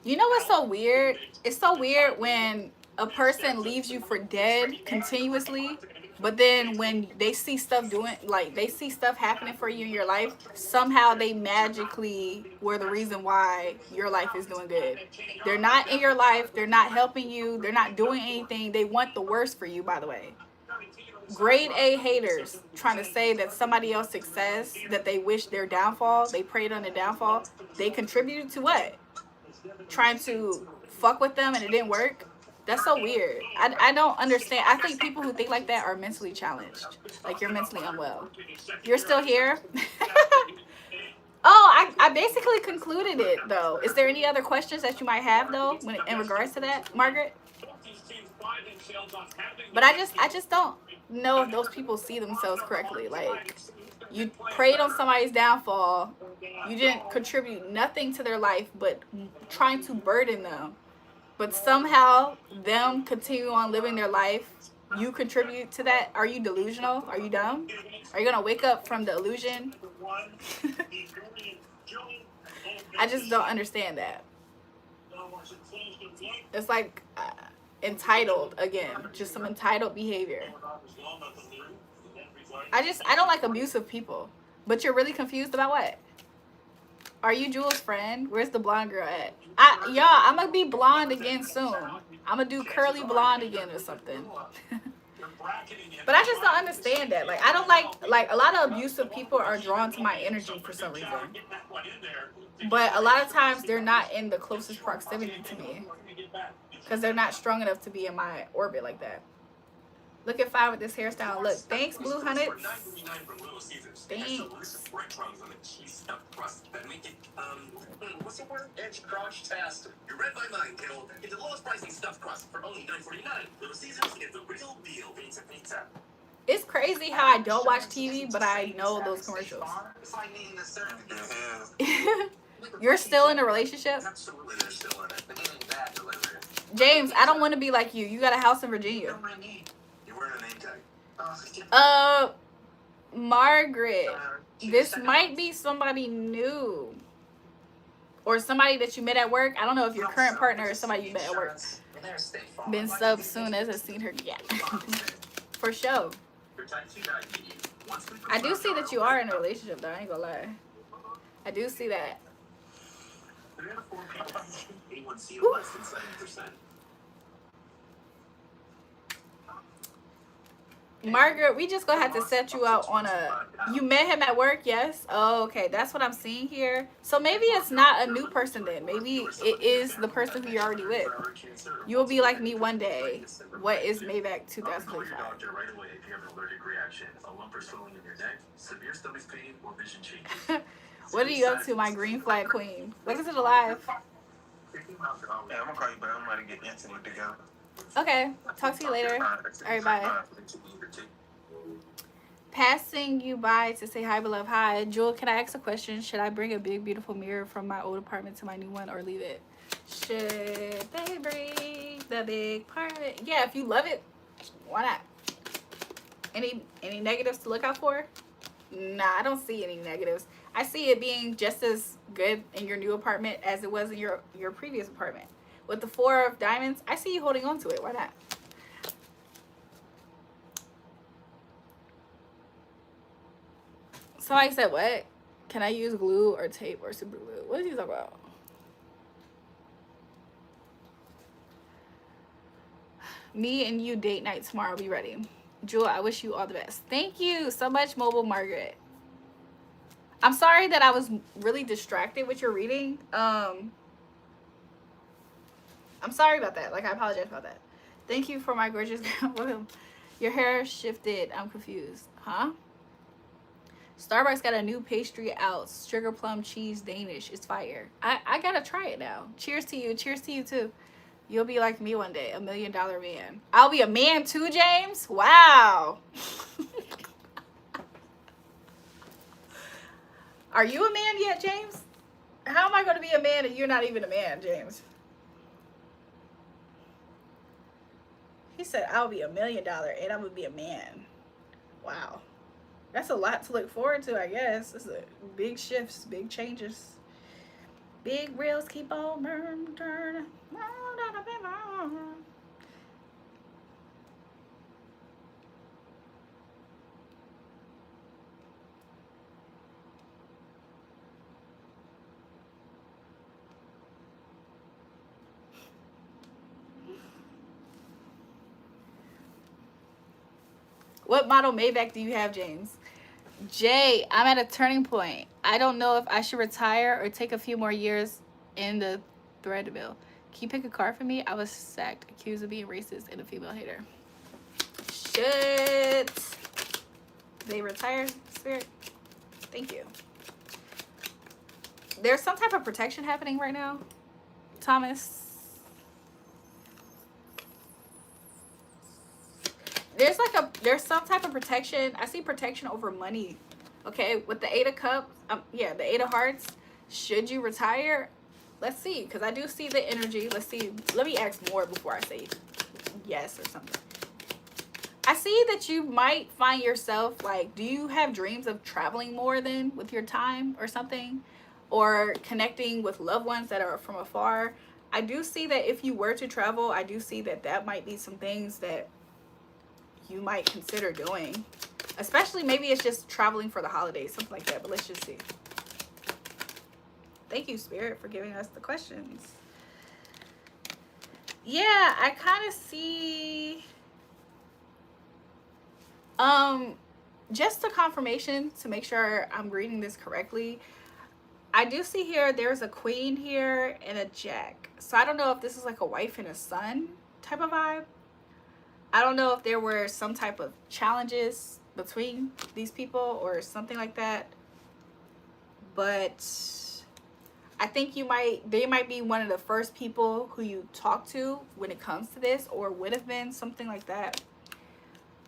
You know what's so weird? It's so weird when a person leaves you for dead continuously, but then when they see stuff they see stuff happening for you in your life, somehow they magically were the reason why your life is doing good. They're not in your life, they're not helping you, they're not doing anything. They want the worst for you, by the way. Grade A haters trying to say that somebody else's success, that they wish their downfall, they prayed on their downfall, they contributed to what? Trying to fuck with them and it didn't work. That's so weird. I don't understand. I think people who think like that are mentally challenged. Like you're mentally unwell. You're still here? Oh, I basically concluded it though. Is there any other questions that you might have though in regards to that, Margaret? But I just don't know if those people see themselves correctly. Like you prayed on somebody's downfall, you didn't contribute nothing to their life but trying to burden them, but somehow them continue on living their life, you contribute to that. Are you delusional? Are you dumb? Are you gonna wake up from the illusion? I just don't understand that. It's like entitled again, just some entitled behavior. I don't like abusive people. But you're really confused about what? Are you Jewel's friend? Where's the blonde girl at? Y'all, I'm gonna be blonde again soon. I'm gonna do curly blonde again or something. But I just don't understand that. Like I don't like a lot of abusive people are drawn to my energy for some reason. But a lot of times they're not in the closest proximity to me. Because they're not strong enough to be in my orbit like that. Looking fine with this hairstyle. Look, thanks, Blue Hunted. Thanks. What's the word? Edge crunch test. You read my mind, kiddo. Get the lowest pricing stuffed crust for only $9.49. Little Caesars, get the real deal. Pizza, pizza. It's crazy how I don't watch TV, but I know those commercials. You're still in a relationship? Absolutely, they're still in it. James, I don't want to be like you. You got a house in Virginia. You're wearing a name tag. Margaret, this might be somebody new. Or somebody that you met at work. I don't know if your current partner is somebody you met at work. Been subbed soon as I've seen her. Yeah. For sure. I do see that you are in a relationship though. I ain't gonna lie. I do see that. Margaret, we just gonna have to set you out on a. You met him at work, yes? Oh, okay, that's what I'm seeing here. So maybe it's not a new person then. Maybe it is the person who you're already with. You will be like me one day. What is Maybach 2025? What are you up to, my green flag queen? Welcome to the live. Yeah, I'm gonna call you back. I'm gonna get Anthony together. Okay, talk to you later. All right, bye. Passing you by to say hi, beloved. Hi, Jewel. Can I ask a question? Should I bring a big, beautiful mirror from my old apartment to my new one, or leave it? Should they bring the big apartment? Yeah, if you love it, why not? Any negatives to look out for? Nah, I don't see any negatives. I see it being just as good in your new apartment as it was in your previous apartment. With the 4 of diamonds, I see you holding on to it. Why not? Somebody said, what? Can I use glue or tape or super glue? What is he talking about? Me and you date night tomorrow. Be ready. Jewel, I wish you all the best. Thank you so much, Mobile Margaret. I'm sorry that I was really distracted with your reading. I'm sorry about that. Like, I apologize about that. Thank you for my gorgeous girl. Your hair shifted. I'm confused. Huh? Starbucks got a new pastry out, sugar plum cheese Danish. It's fire. I gotta try it now. Cheers to you. Cheers to you too. You'll be like me one day, $1,000,000 man. I'll be a man too, James. Wow. Are you a man yet, James? How am I going to be a man and you're not even a man, James? He said, I'll be $1,000,000 and I'm going to be a man. Wow. That's a lot to look forward to, I guess. It's a big shifts, big changes. Big reels keep on turning. What model Maybach do you have, James? Jay, I'm at a turning point. I don't know if I should retire or take a few more years in the threadmill. Can you pick a card for me? I was sacked, accused of being racist and a female hater. Should they retire, Spirit? Thank you. There's some type of protection happening right now, Thomas. There's some type of protection. I see protection over money. Okay, with the 8 of Cups, yeah, the 8 of Hearts. Should you retire? Let's see, because I do see the energy. Let's see. Let me ask more before I say yes or something. I see that you might find yourself, like, do you have dreams of traveling more than with your time or something? Or connecting with loved ones that are from afar? I do see that if you were to travel, I do see that that might be some things that you might consider doing. Especially maybe it's just traveling for the holidays, something like that. But let's just see. Thank you, Spirit, for giving us the questions. Yeah, I kind of see... just a confirmation to make sure I'm reading this correctly. I do see here there's a queen here and a jack. So I don't know if this is like a wife and a son type of vibe. I don't know if there were some type of challenges between these people or something like that. But I think they might be one of the first people who you talk to when it comes to this, or would have been something like that.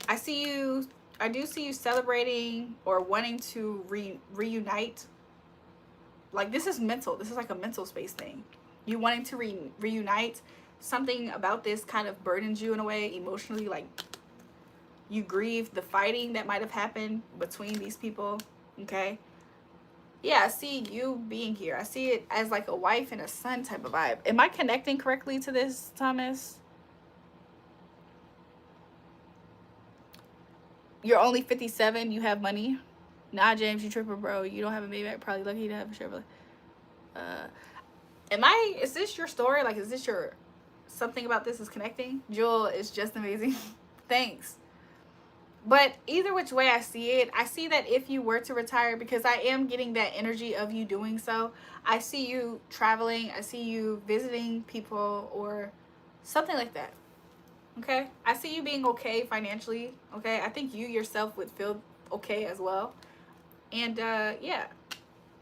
I do see you celebrating or wanting to reunite. Like, this is mental. This is like a mental space thing. You wanting to reunite. Something about this kind of burdens you in a way emotionally. Like, you grieve the fighting that might have happened between these people. Okay. Yeah, I see you being here. I see it as like a wife and a son type of vibe. Am I connecting correctly to this, Thomas? You're only 57. You have money. Nah, James, you tripping, bro. You don't have a Maybach. Probably lucky to have a Chevrolet. Is this your story? Like, is this your... something about this is connecting? Jewel is just amazing. Thanks. But either which way I see it, I see that if you were to retire, because I am getting that energy of you doing so. I see you traveling. I see you visiting people or something like that. Okay? I see you being okay financially. Okay? I think you yourself would feel okay as well. And yeah.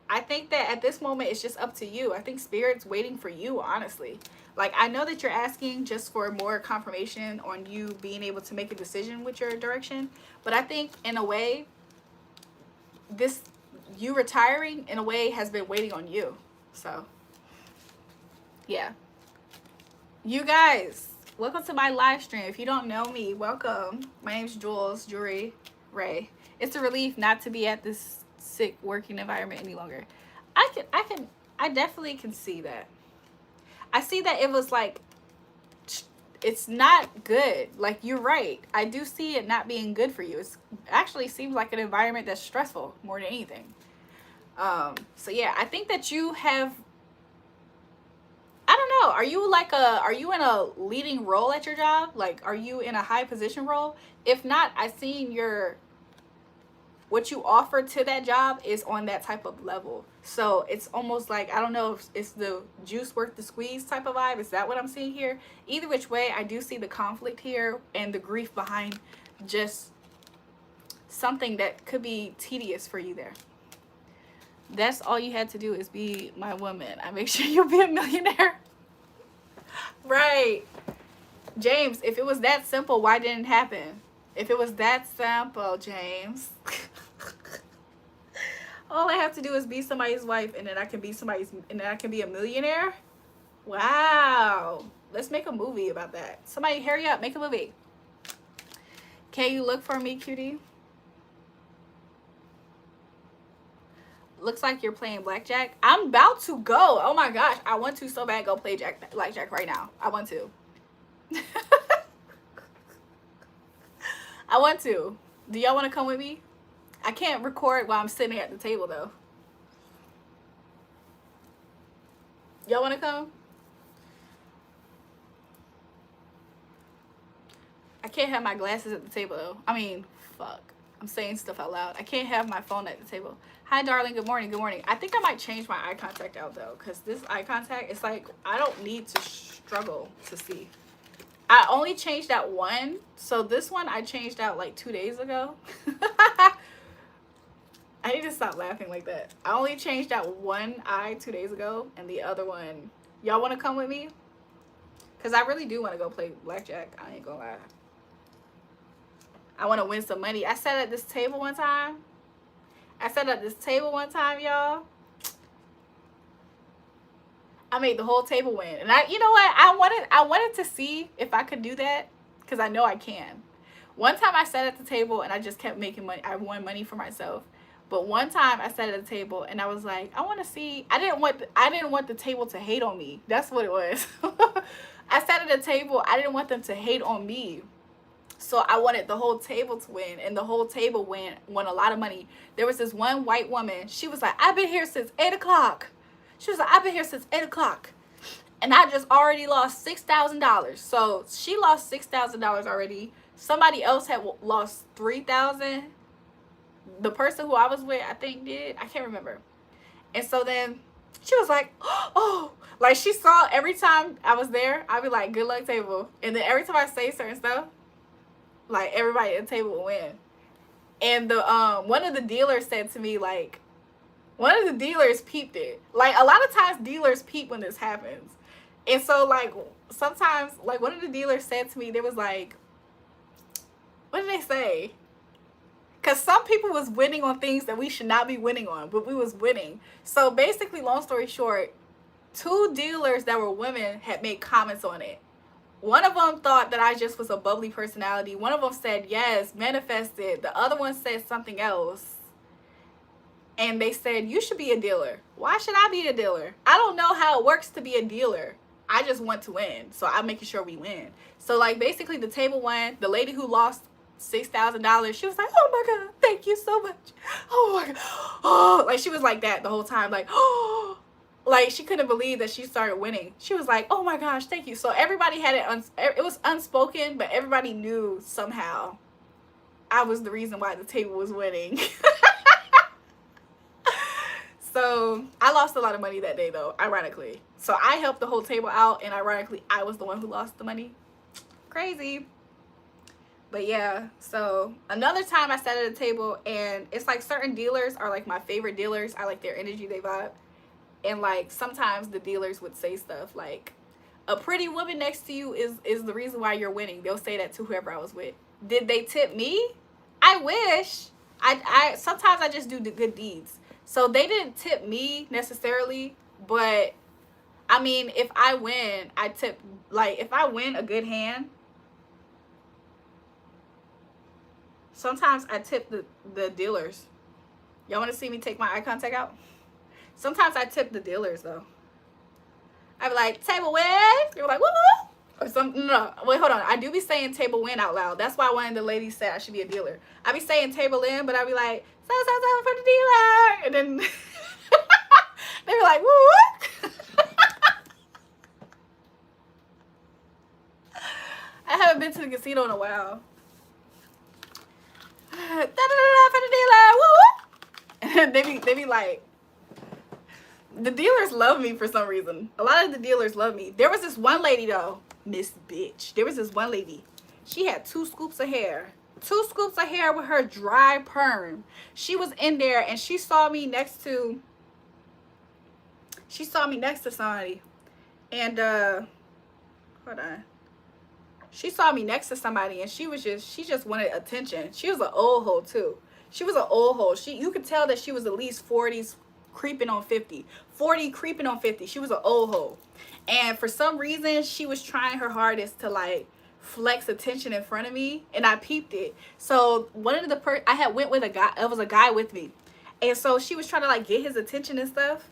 I think that at this moment, it's just up to you. I think Spirit's waiting for you, honestly. Like, I know that you're asking just for more confirmation on you being able to make a decision with your direction. But I think, in a way, you retiring, in a way, has been waiting on you. So, yeah. You guys, welcome to my live stream. If you don't know me, welcome. My name's JulraeJulrae. It's a relief not to be at this sick working environment any longer. I definitely can see that. I see that it was like, it's not good. Like, you're right. I do see it not being good for you. It actually seems like an environment that's stressful more than anything. So yeah, I think that you have, I don't know, are you in a leading role at your job? Like, are you in a high position role? If not, I seen what you offer to that job is on that type of level. So it's almost like, I don't know if it's the juice worth the squeeze type of vibe. Is that what I'm seeing here? Either which way, I do see the conflict here and the grief behind just something that could be tedious for you there. That's all you had to do is be my woman. I make sure you'll be a millionaire. Right. James, if it was that simple, why didn't it happen? If it was that simple, James. All I have to do is be somebody's wife, and then I can be a millionaire. Wow. Let's make a movie about that. Somebody hurry up, make a movie. Can you look for me, cutie? Looks like you're playing blackjack. I'm about to go. Oh my gosh, I want to so bad go play blackjack right now. I want to. I want to. Do y'all want to come with me? I can't record while I'm sitting at the table though. Y'all want to come? I can't have my glasses at the table though. I mean, fuck. I'm saying stuff out loud. I can't have my phone at the table. Hi, darling. Good morning. Good morning. I think I might change my eye contact out though, because this eye contact, it's like I don't need to struggle to see. I only changed out one, so this one I changed out like 2 days ago. I need to stop laughing like that. I only changed out one eye 2 days ago, and the other one. Y'all want to come with me? Because I really do want to go play blackjack. I ain't gonna lie. I want to win some money. I sat at this table one time. Y'all. I made the whole table win. And you know what? I wanted to see if I could do that, because I know I can. One time I sat at the table and I just kept making money. I won money for myself. But one time I sat at the table and I was like, I want to see. I didn't want the table to hate on me. That's what it was. I sat at the table. I didn't want them to hate on me. So I wanted the whole table to win, and the whole table won a lot of money. There was this one white woman. She was like, I've been here since 8 o'clock. She was like, I've been here since 8 o'clock. And I just already lost $6,000. So she lost $6,000 already. Somebody else had lost $3,000. The person who I was with, I think, did. I can't remember. And so then she was like, oh. Like, she saw every time I was there, I'd be like, good luck, table. And then every time I say certain stuff, like, everybody at the table will win. And the one of the dealers said to me, like, one of the dealers peeped it. Like, a lot of times dealers peep when this happens. And so, like, sometimes, like, one of the dealers said to me, there was like, what did they say? Because some people was winning on things that we should not be winning on, but we was winning. So basically, long story short, 2 dealers that were women had made comments on it. One of them thought that I just was a bubbly personality. One of them said, yes, manifested. The other one said something else. And they said, you should be a dealer. Why should I be a dealer? I don't know how it works to be a dealer. I just want to win. So I'm making sure we win. So, like, basically the table won. The lady who lost $6,000, she was like, oh my God, thank you so much. Oh my God. Oh, like, she was like that the whole time. Like, oh. Like, she couldn't believe that she started winning. She was like, oh my gosh, thank you. So everybody had it, it was unspoken, but everybody knew somehow I was the reason why the table was winning. So I lost a lot of money that day though, ironically. So I helped the whole table out, and ironically, I was the one who lost the money. Crazy. But yeah, so another time I sat at a table, and it's like certain dealers are like my favorite dealers. I like their energy, they vibe. And like sometimes the dealers would say stuff like, a pretty woman next to you is the reason why you're winning. They'll say that to whoever I was with. Did they tip me? I wish. I sometimes I just do the good deeds. So they didn't tip me necessarily, but I mean, if I win, I tip. Like, if I win a good hand, sometimes I tip the dealers. Y'all want to see me take my eye contact out? Sometimes I tip the dealers though. I be like, table win. You're like, woo woo. Or something. No, wait, hold on. I do be saying table win out loud. That's why one of the ladies said I should be a dealer. I be saying table in, but I be like, so for the dealer. And then they be like, woo woo. I haven't been to the casino in a while. For the dealer. Woo woo. And they be like, the dealers love me for some reason. A lot of the dealers love me. There was this one lady though, Miss Bitch. There was this one lady. She had 2 scoops of hair. 2 scoops of hair with her dry perm. She was in there and she saw me next to somebody. And hold on. She saw me next to somebody and she just wanted attention. She was an old hoe too. She was an old hoe. You could tell that she was at least 40s creeping on 50. 40 creeping on 50. She was an old hoe. And for some reason, she was trying her hardest to like flex attention in front of me, and I peeped it. So one of the I had went with a guy. It was a guy with me, and so she was trying to like get his attention and stuff.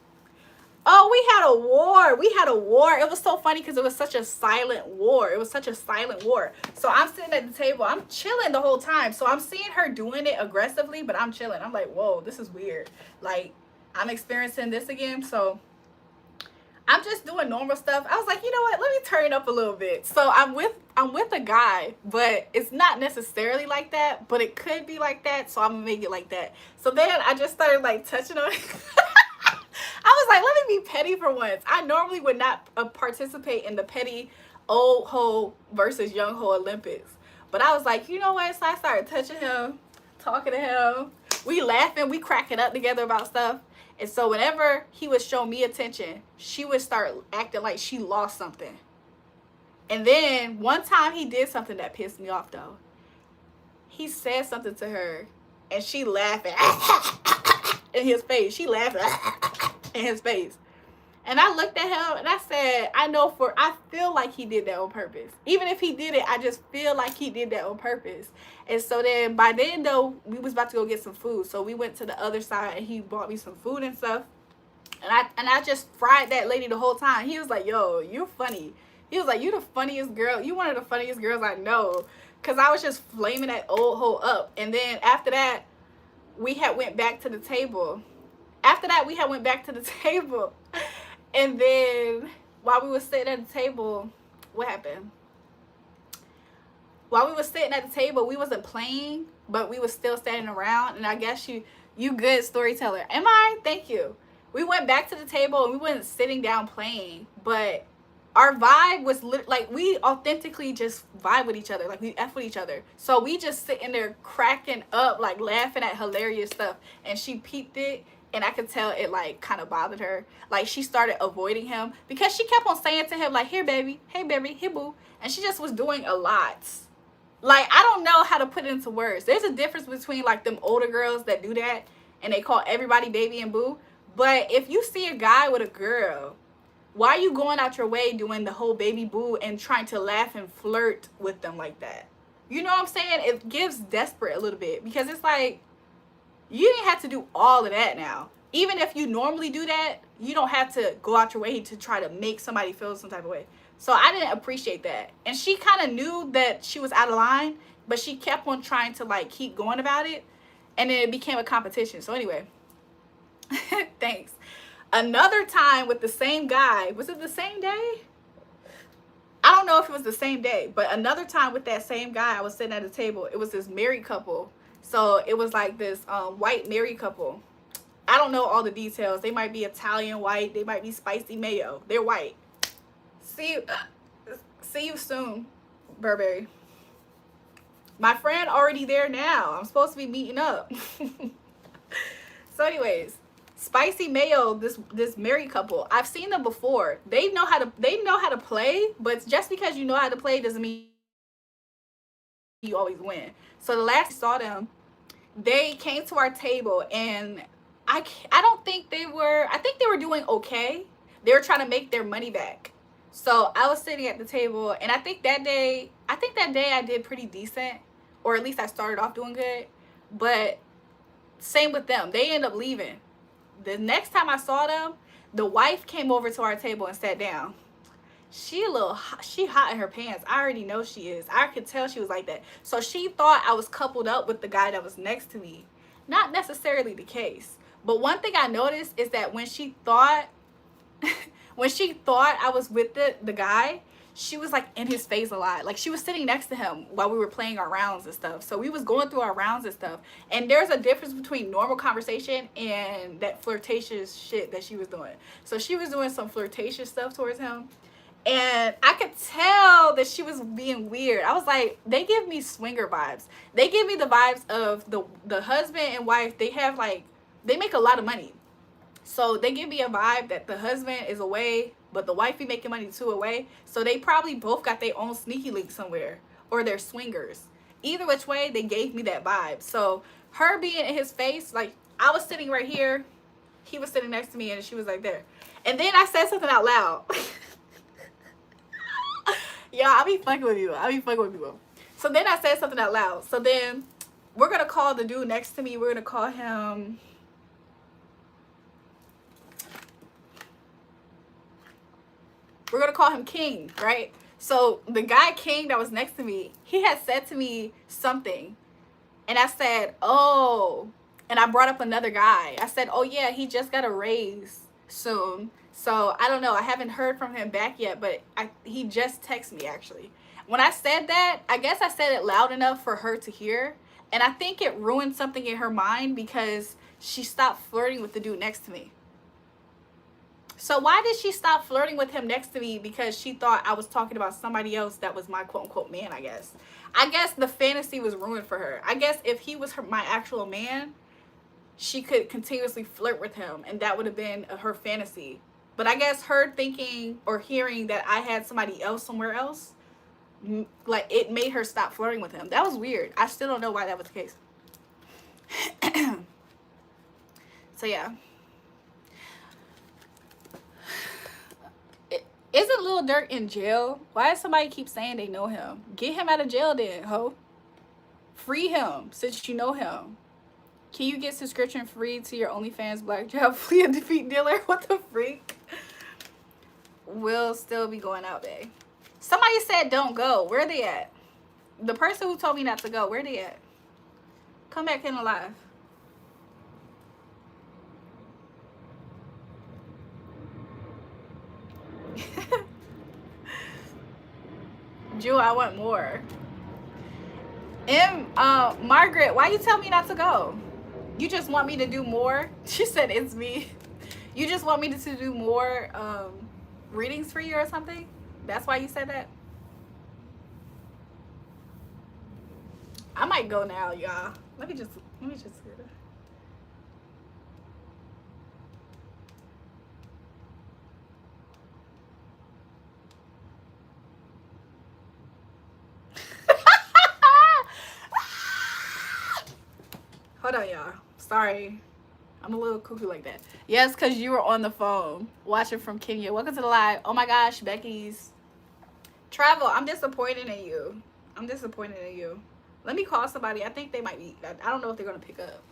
Oh, we had a war. We had a war. It was so funny because it was such a silent war. It was such a silent war. So I'm sitting at the table. I'm chilling the whole time. So I'm seeing her doing it aggressively, but I'm chilling. I'm like, whoa, this is weird. Like, I'm experiencing this again. So I'm just doing normal stuff. I was like, you know what? Let me turn it up a little bit. So I'm with a guy, but it's not necessarily like that, but it could be like that. So I'm gonna make it like that. So then I just started like touching on it. I was like, let me be petty for once. I normally would not participate in the petty old hoe versus young hoe Olympics. But I was like, you know what? So I started touching him, talking to him. We laughing, we cracking up together about stuff. And so whenever he would show me attention, she would start acting like she lost something. And then one time he did something that pissed me off though. He said something to her and she laughing in his face. She laughing in his face. And I looked at him and I said, I feel like he did that on purpose. Even if he did it, I just feel like he did that on purpose. And so then by then though, we was about to go get some food. So we went to the other side and he bought me some food and stuff. And I just fried that lady the whole time. He was like, yo, you're funny. He was like, you the funniest girl. You one of the funniest girls I know. Cause I was just flaming that old hoe up. And then after that, we had went back to the table. And then while we were sitting at the table, what happened? While we were sitting at the table, we wasn't playing, but we was still standing around. And I guess you good storyteller. Am I? Thank you. We went back to the table and we weren't sitting down playing, but our vibe was like we authentically just vibe with each other, like we F with each other. So we just sitting there cracking up, like laughing at hilarious stuff. And she peeped it. And I could tell it like kind of bothered her. Like she started avoiding him because she kept on saying to him like, here baby, hey baby, hey boo. And she just was doing a lot. Like I don't know how to put it into words. There's a difference between like them older girls that do that and they call everybody baby and boo. But if you see a guy with a girl, why are you going out your way doing the whole baby boo and trying to laugh and flirt with them like that? You know what I'm saying? It gives desperate a little bit because it's like, you didn't have to do all of that now. Even if you normally do that, you don't have to go out your way to try to make somebody feel some type of way. So I didn't appreciate that. And she kind of knew that she was out of line, but she kept on trying to like keep going about it. And then it became a competition. So anyway, thanks. Another time with the same guy. Was it the same day? I don't know if it was the same day, but another time with that same guy, I was sitting at a table. It was this married couple. So it was like this white married couple. I don't know all the details. They might be Italian white. They might be spicy mayo. They're white. See you soon, Burberry. My friend already there now. I'm supposed to be meeting up. So anyways, spicy mayo, this married couple. I've seen them before. They know how to play, but just because you know how to play doesn't mean you always win. So the last I saw them, they came to our table and I don't think they were, I think they were doing okay. They were trying to make their money back. So I was sitting at the table and I think that day I did pretty decent, or at least I started off doing good. But same with them. They ended up leaving. The next time I saw them, the wife came over to our table and sat down. She hot in her pants. I already know she is. I could tell she was like that. So she thought I was coupled up with the guy that was next to me. Not necessarily the case. But one thing I noticed is that when she thought I was with the guy, she was like in his face a lot. Like she was sitting next to him while we were playing our rounds and stuff. So we was going through our rounds and stuff. And there's a difference between normal conversation and that flirtatious shit that she was doing. So she was doing some flirtatious stuff towards him. And I could tell that she was being weird. I was like, they give me swinger vibes. They give me the vibes of the husband and wife. They have like, they make a lot of money. So they give me a vibe that the husband is away, but the wife be making money too away. So they probably both got their own sneaky link somewhere, or they're swingers. Either which way, they gave me that vibe. So her being in his face, like I was sitting right here, he was sitting next to me, and she was like there. And then I said something out loud. Yeah, I be fucking with you. I be fucking with people. So then I said something out loud. So then we're gonna call the dude next to me. We're gonna call him. We're gonna call him King, right? So the guy King that was next to me, he had said to me something, and I said, "Oh," and I brought up another guy. I said, "Oh yeah, he just got a raise soon." So I don't know. I haven't heard from him back yet, but he just texted me actually. When I said that, I guess I said it loud enough for her to hear, and I think it ruined something in her mind because she stopped flirting with the dude next to me. So why did she stop flirting with him next to me? Because she thought I was talking about somebody else that was my quote-unquote man, I guess. I guess the fantasy was ruined for her. I guess if he was my actual man, she could continuously flirt with him, and that would have been her fantasy. But I guess her thinking or hearing that I had somebody else somewhere else, like, it made her stop flirting with him. That was weird. I still don't know why that was the case. So, yeah. Isn't Lil Durk in jail? Why does somebody keep saying they know him? Get him out of jail then, ho. Free him since you know him. Can you get subscription free to your OnlyFans Blackjack Flea and Defeat Dealer? What the freak? Will still be going out, babe. Somebody said don't go. Where they at? The person who told me not to go, where they at? Come back in alive. Jewel, I want more. Margaret, why you tell me not to go? You just want me to do more? She said it's me. You just want me to do more readings for you or something? That's why you said that? I might go now, y'all. Let me just hold on, y'all. Sorry. I'm a little cuckoo like that. Yes, because you were on the phone watching from Kenya. Welcome to the live. Oh my gosh, Becky's. Travel, I'm disappointed in you. I'm disappointed in you. Let me call somebody. I think they might be. I don't know if they're going to pick up.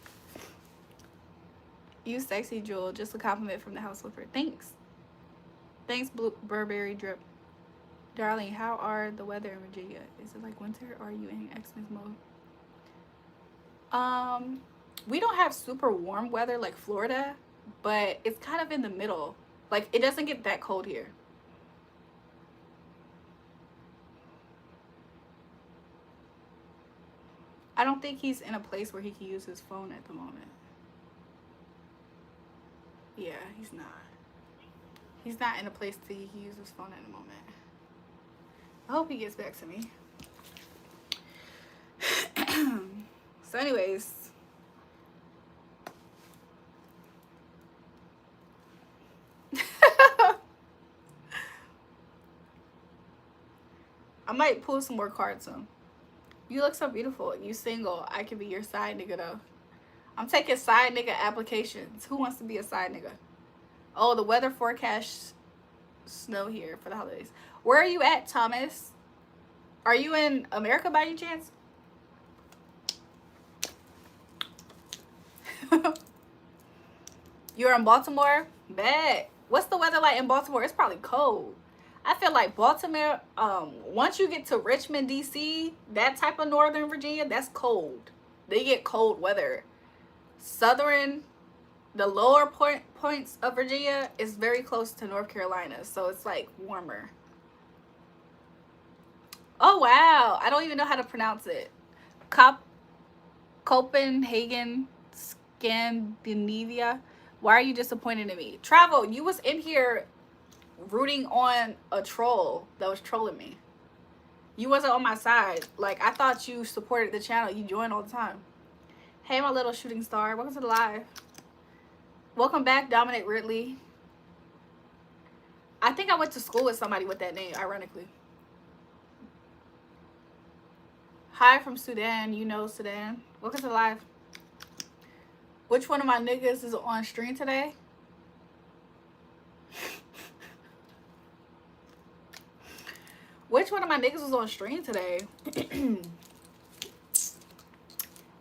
You sexy, Jewel. Just a compliment from the house flipper. Thanks. Thanks, Burberry Drip. Darling, how are the weather in Virginia? Is it like winter or are you in Xmas mode? We don't have super warm weather like Florida, but it's kind of in the middle. Like, it doesn't get that cold here. I don't think he's in a place where he can use his phone at the moment. Yeah, he's not. He's not in a place to use his phone at the moment. I hope he gets back to me. So anyways, I might pull some more cards soon. You look so beautiful. You single. I could be your side nigga though. I'm taking side nigga applications. Who wants to be a side nigga? Oh, the weather forecast snow here for the holidays. Where are you at, Thomas? Are you in America by any chance? You're in Baltimore? Bet. What's the weather like in Baltimore? It's probably cold. I feel like Baltimore, once you get to Richmond, D.C., that type of Northern Virginia, that's cold. They get cold weather. Southern, the lower points of Virginia is very close to North Carolina, so it's like warmer. Oh, wow. I don't even know how to pronounce it. Copenhagen, Scandinavia. Why are you disappointed in me? Travel, you was in here rooting on a troll that was trolling me. You wasn't on my side. Like, I thought you supported the channel. You join all the time. Hey, my little shooting star. Welcome to the live. Welcome back, Dominic Ridley. I think I went to school with somebody with that name, ironically. Hi from Sudan. You know Sudan. Welcome to the live. Which one of my niggas is on stream today? Which one of my niggas was on stream today?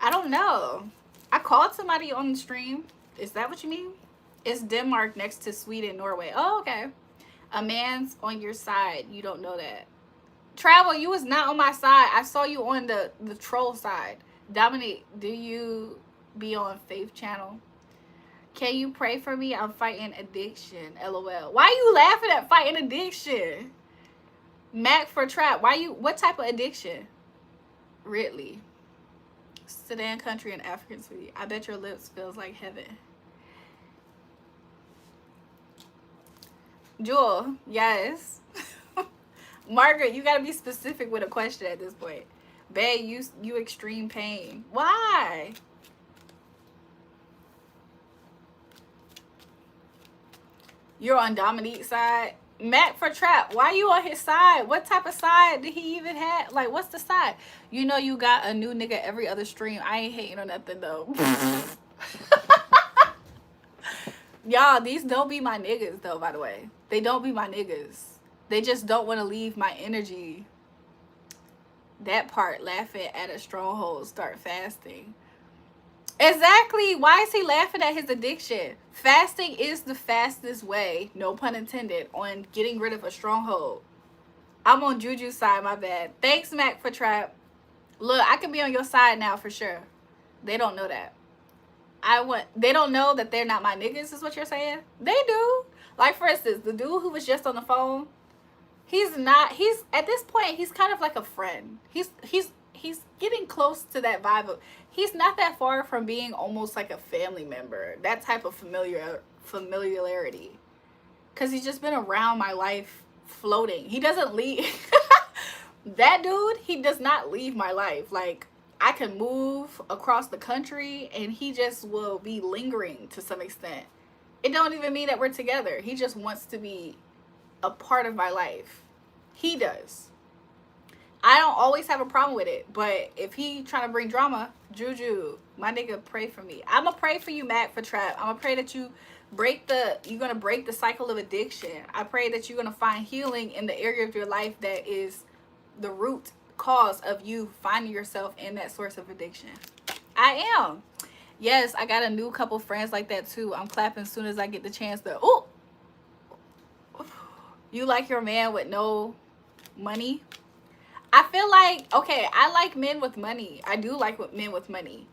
I don't know. I called somebody on the stream. Is that what you mean? It's Denmark next to Sweden, Norway. Oh, okay. A man's on your side. You don't know that. Travel, you was not on my side. I saw you on the troll side. Dominic, do you be on Faith channel? Can you pray for me? I'm fighting addiction. LOL. Why are you laughing at fighting addiction? Mac for trap. Why you? What type of addiction? Ridley. Sudan country and African sweetie. I bet your lips feels like heaven. Jewel, yes. Margaret, you gotta be specific with a question at this point. Babe, you extreme pain. Why? You're on Dominique's side. Mac for trap. Why you on his side? What type of side did he even have? Like, what's the side? You know you got a new nigga every other stream. I ain't hating on nothing though. Y'all, these don't be my niggas though, by the way. They don't be my niggas. They just don't want to leave my energy. That part, laughing at a stronghold, start fasting. Exactly. Why is he laughing at his addiction? Fasting is the fastest way, no pun intended, on getting rid of a stronghold. I'm on Juju's side, my bad. Thanks, Mac, for trap. Look, I can be on your side now for sure. They don't know that. They don't know that they're not my niggas, is what you're saying? They do. Like, for instance, the dude who was just on the phone, he's at this point, he's kind of like a friend. He's getting close to that vibe of, he's not that far from being almost like a family member. That type of familiarity. Because he's just been around my life floating. He doesn't leave. That dude, he does not leave my life. Like, I can move across the country and he just will be lingering to some extent. It don't even mean that we're together. He just wants to be a part of my life. He does. I don't always have a problem with it, but if he trying to bring drama, Juju, my nigga, pray for me. I'm gonna pray for you, Mac, for trap. I'm gonna pray that you're gonna break the cycle of addiction. I pray that you're gonna find healing in the area of your life that is the root cause of you finding yourself in that source of addiction. I am. Yes, I got a new couple friends like that too. I'm clapping as soon as I get the chance to. Oh, you like your man with no money? I feel like, okay, I like men with money. I do like men with money.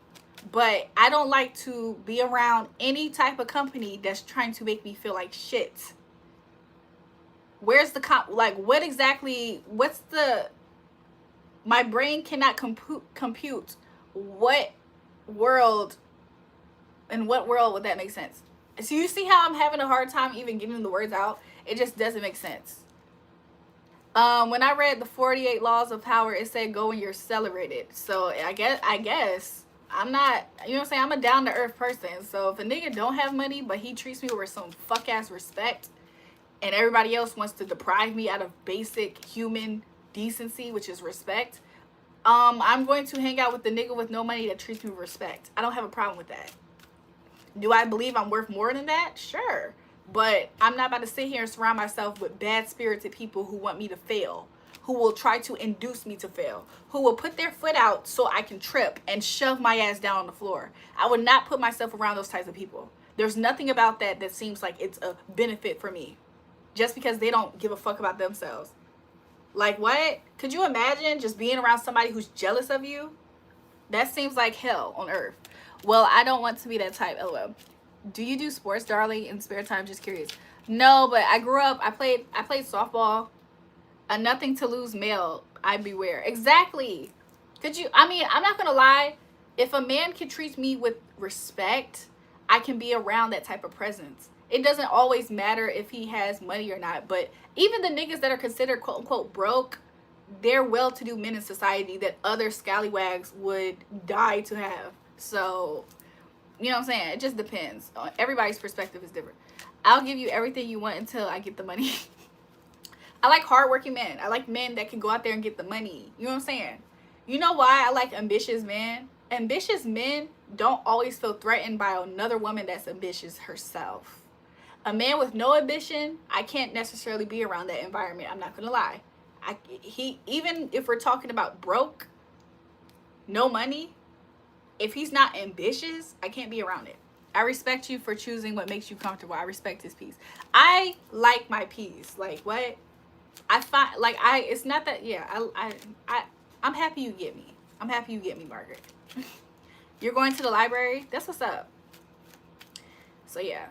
But I don't like to be around any type of company that's trying to make me feel like shit. Where's the what exactly, what's the, my brain cannot compute what world, in what world would that make sense? So you see how I'm having a hard time even getting the words out? It just doesn't make sense. When I read the 48 laws of power, it said go when you're celebrated. So I guess I'm not, you know what I'm saying? I'm a down to earth person. So if a nigga don't have money, but he treats me with some fuck ass respect, and everybody else wants to deprive me out of basic human decency, which is respect, I'm going to hang out with the nigga with no money that treats me with respect. I don't have a problem with that. Do I believe I'm worth more than that? Sure. But I'm not about to sit here and surround myself with bad-spirited people who want me to fail, who will try to induce me to fail, who will put their foot out so I can trip and shove my ass down on the floor. I would not put myself around those types of people. There's nothing about that that seems like it's a benefit for me, just because they don't give a fuck about themselves. Like, what? Could you imagine just being around somebody who's jealous of you? That seems like hell on earth. Well, I don't want to be that type. LOL. Do you do sports, darling, in spare time? Just curious. No, but I grew up, I played softball. A nothing to lose male, I beware. Exactly. Could you, I mean, I'm not gonna lie. If a man can treat me with respect, I can be around that type of presence. It doesn't always matter if he has money or not. But even the niggas that are considered quote unquote broke, they're well-to-do men in society that other scallywags would die to have. So, you know what I'm saying? It just depends. Everybody's perspective is different. I'll give you everything you want until I get the money. I like hardworking men. I like men that can go out there and get the money. You know what I'm saying? You know why I like ambitious men? Ambitious men don't always feel threatened by another woman that's ambitious herself. A man with no ambition, I can't necessarily be around that environment. I'm not gonna lie. Even if we're talking about broke, no money, if he's not ambitious, I can't be around it. I respect you for choosing what makes you comfortable. I respect his peace. I like my peace. Like what? I find like it's not that yeah, I'm happy you get me. I'm happy you get me, Margaret. You're going to the library? That's what's up. So yeah.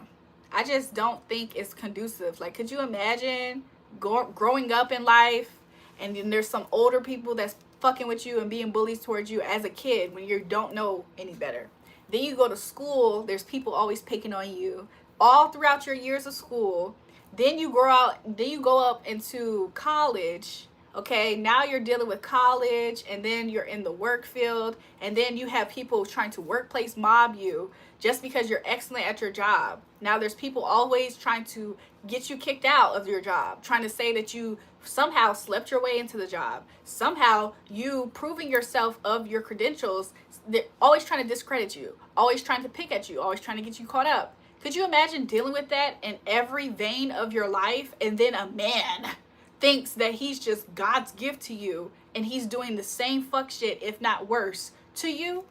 I just don't think it's conducive. Like, could you imagine growing up in life and then there's some older people that's fucking with you and being bullies towards you as a kid when you don't know any better? Then you go to school, there's people always picking on you all throughout your years of school. Then you go up into college. Okay, now you're dealing with college, and then you're in the work field, and then you have people trying to workplace mob you just because you're excellent at your job. Now there's people always trying to get you kicked out of your job, trying to say that you somehow slept your way into the job. Somehow you proving yourself of your credentials. They're always trying to discredit you, always trying to pick at you, always trying to get you caught up. Could you imagine dealing with that in every vein of your life, and then a man thinks that he's just God's gift to you and he's doing the same fuck shit, if not worse, to you?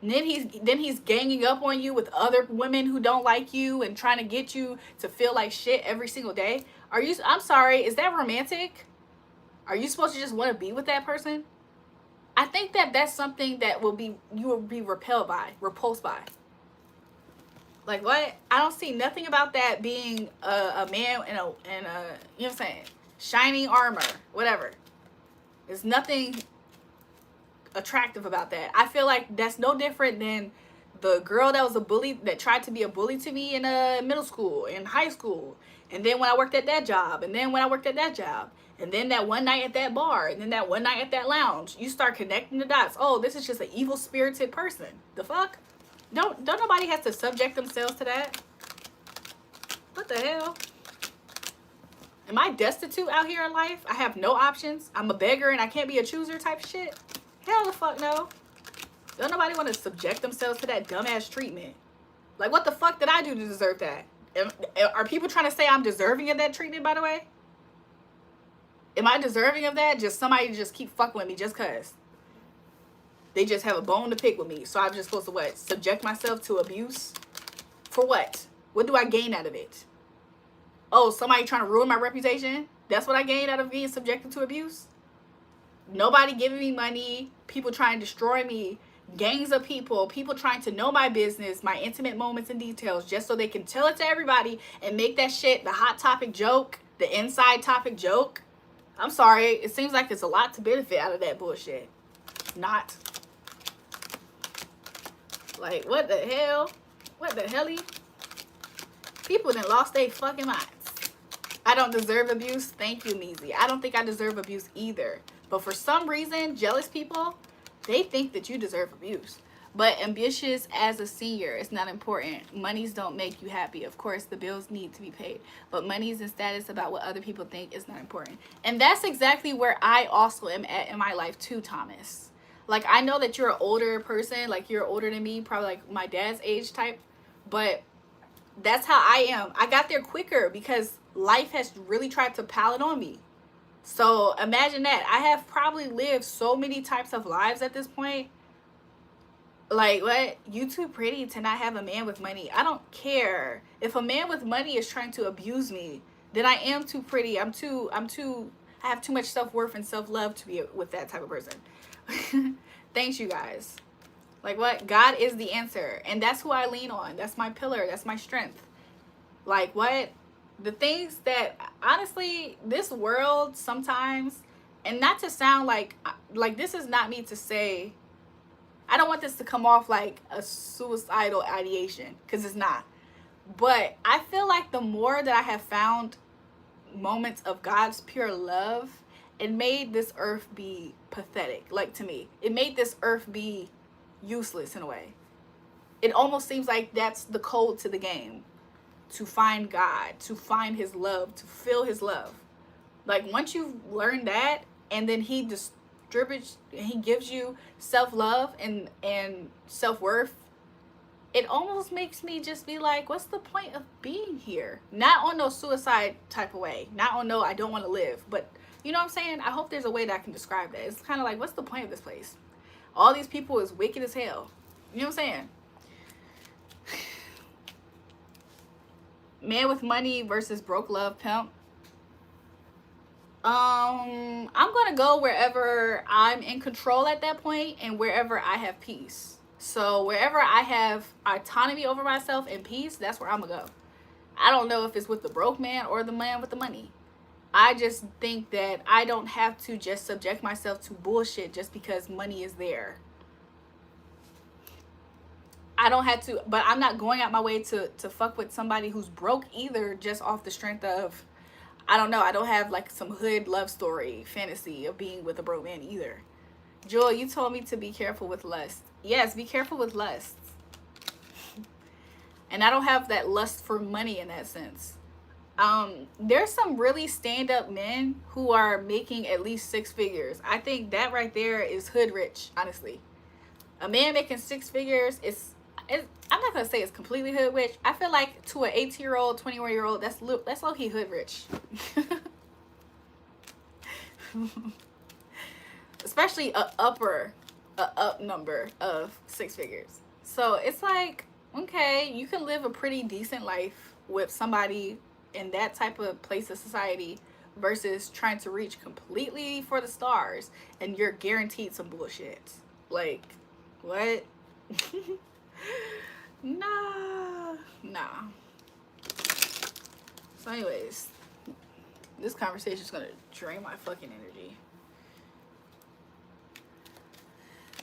And then he's ganging up on you with other women who don't like you and trying to get you to feel like shit every single day. I'm sorry, is that romantic? Are you supposed to just want to be with that person? I think that that's something that you will be repulsed by. Like what? I don't see nothing about that being a man in a you know what I'm saying, shiny armor, whatever. There's nothing attractive about that. I feel like that's no different than the girl that was a bully, that tried to be a bully to me in middle school, in high school, and then when I worked at that job, and then when I worked at that job, and then that one night at that bar, and then that one night at that lounge. You start connecting the dots. Oh, this is just an evil spirited person. The fuck? Don't nobody has to subject themselves to that. What the hell? Am I destitute out here in life? I have no options. I'm a beggar and I can't be a chooser type of shit? Hell the fuck no. Don't nobody want to subject themselves to that dumbass treatment. Like, what the fuck did I do to deserve that? Are people trying to say I'm deserving of that treatment, by the way? Am I deserving of that? Just somebody just keep fucking with me just cause they just have a bone to pick with me. So I'm just supposed to what? Subject myself to abuse? For what? What do I gain out of it? Oh, somebody trying to ruin my reputation? That's what I gained out of being subjected to abuse? Nobody giving me money, people trying to destroy me, gangs of people trying to know my business, my intimate moments and details, just so they can tell it to everybody and make that shit the hot topic joke, the inside topic joke. I'm sorry, it seems like there's a lot to benefit out of that bullshit. Not. Like, what the hell? What the helly? People done lost their fucking minds. I don't deserve abuse. Thank you, Measy. I don't think I deserve abuse either. But for some reason, jealous people, they think that you deserve abuse. But ambitious as a senior, it's not important. Monies don't make you happy. Of course, the bills need to be paid. But monies and status about what other people think is not important. And that's exactly where I also am at in my life too, Thomas. Like, I know that you're an older person. Like, you're older than me. Probably like my dad's age type. But that's how I am. I got there quicker because life has really tried to pile it on me. So imagine that. I have probably lived so many types of lives at this point. Like, what? You too pretty to not have a man with money. I don't care. If a man with money is trying to abuse me, then I am too pretty. I have too much self-worth and self-love to be with that type of person. Thanks, you guys. Like, what? God is the answer. And that's who I lean on. That's my pillar. That's my strength. Like, what? The things that, honestly, this world sometimes, and not to sound like this is not me to say, I don't want this to come off like a suicidal ideation, because it's not. But I feel like the more that I have found moments of God's pure love, it made this earth be pathetic. Like, to me, it made this earth be useless in a way. It almost seems like that's the code to the game, to find God, to find his love, to feel his love. Like, once you've learned that, and then he distributes, he gives you self-love and self-worth, it almost makes me just be like, what's the point of being here? Not on no suicide type of way, not on no I don't want to live, but you know what I'm saying? I hope there's a way that I can describe that. It's kind of like, what's the point of this place? All these people is wicked as hell. You know what I'm saying? Man with money versus broke love pimp. I'm gonna go wherever I'm in control at that point and wherever I have peace. So wherever I have autonomy over myself and peace, that's where I'm gonna go. I don't know if it's with the broke man or the man with the money. I just think that I don't have to just subject myself to bullshit just because money is there. I don't have to, but I'm not going out my way to fuck with somebody who's broke either, just off the strength of, I don't know, I don't have like some hood love story fantasy of being with a broke man either. Joel, you told me to be careful with lust. Yes, be careful with lust. And I don't have that lust for money in that sense. There's some really stand-up men who are making at least 6 figures. I think that right there is hood rich, honestly. A man making 6 figures is, I'm not gonna say it's completely hood rich. I feel like to an 18-year-old, 21-year-old, that's low-key hood rich. Especially a up number of 6 figures. So it's like, okay, you can live a pretty decent life with somebody in that type of place of society versus trying to reach completely for the stars and you're guaranteed some bullshit. Like, what? Nah. So anyways, this conversation is gonna drain my fucking energy.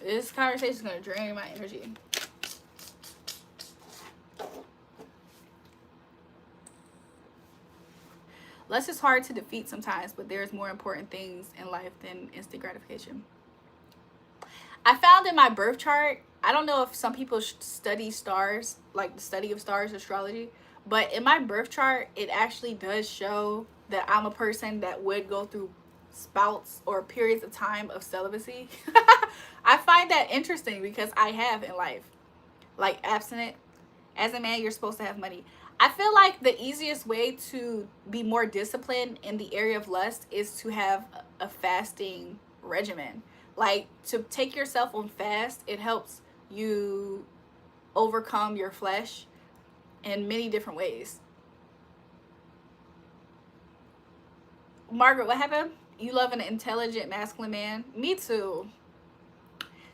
This conversation is gonna drain my energy. Lust is hard to defeat sometimes, but there's more important things in life than instant gratification. I found in my birth chart, I don't know if some people study stars, like the study of stars, astrology, but in my birth chart, it actually does show that I'm a person that would go through spouts or periods of time of celibacy. I find that interesting because I have in life, like abstinent. As a man, you're supposed to have money. I feel like the easiest way to be more disciplined in the area of lust is to have a fasting regimen. Like, to take yourself on fast, it helps you overcome your flesh in many different ways. Margaret, what happened? You love an intelligent masculine man? Me too.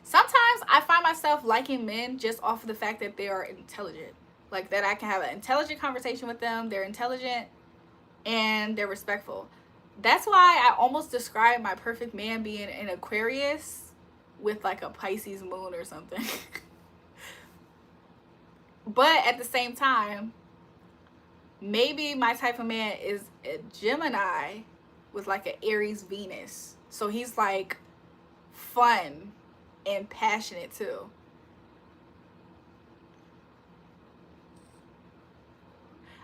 Sometimes I find myself liking men just off of the fact that they are intelligent. Like, that I can have an intelligent conversation with them. They're intelligent and they're respectful. That's why I almost describe my perfect man being an Aquarius with like a Pisces moon or something. But at the same time, maybe my type of man is a Gemini with like an Aries Venus. So he's like fun and passionate too.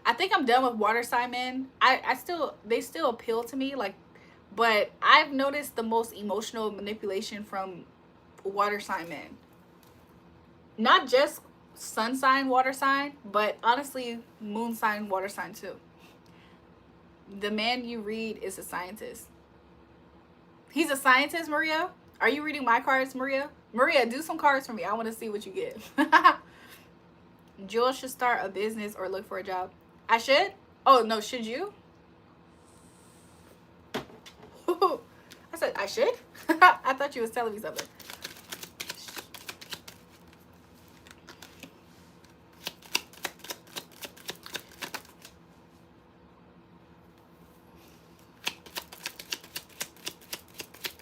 I think I'm done with water sign men. They still appeal to me, like, but I've noticed the most emotional manipulation from water sign men. Not just sun sign, water sign, but honestly, moon sign, water sign too. The man you read is a scientist. He's a scientist, Maria? Are you reading my cards, Maria? Maria, do some cards for me. I want to see what you get. Jewel should start a business or look for a job. I should? Oh, no, should you? I said, I should? I thought you was telling me something.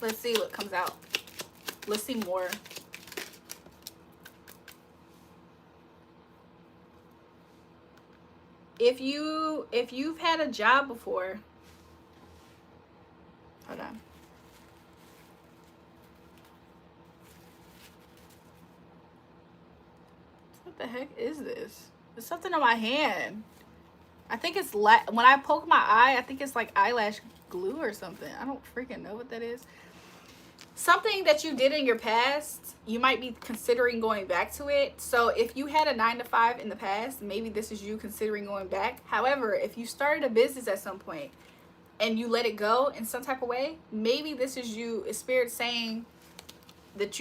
Let's see what comes out. Let's see more. if you've had a job before, hold on. What the heck is this? There's something on my hand. I think it's when I poke my eye, I think it's like eyelash glue or something. I don't freaking know what that is. Something that you did in your past, you might be considering going back to it. So if you had a 9-to-5 in the past, maybe this is you considering going back. However, if you started a business at some point and you let it go in some type of way, maybe this is you, is spirit saying that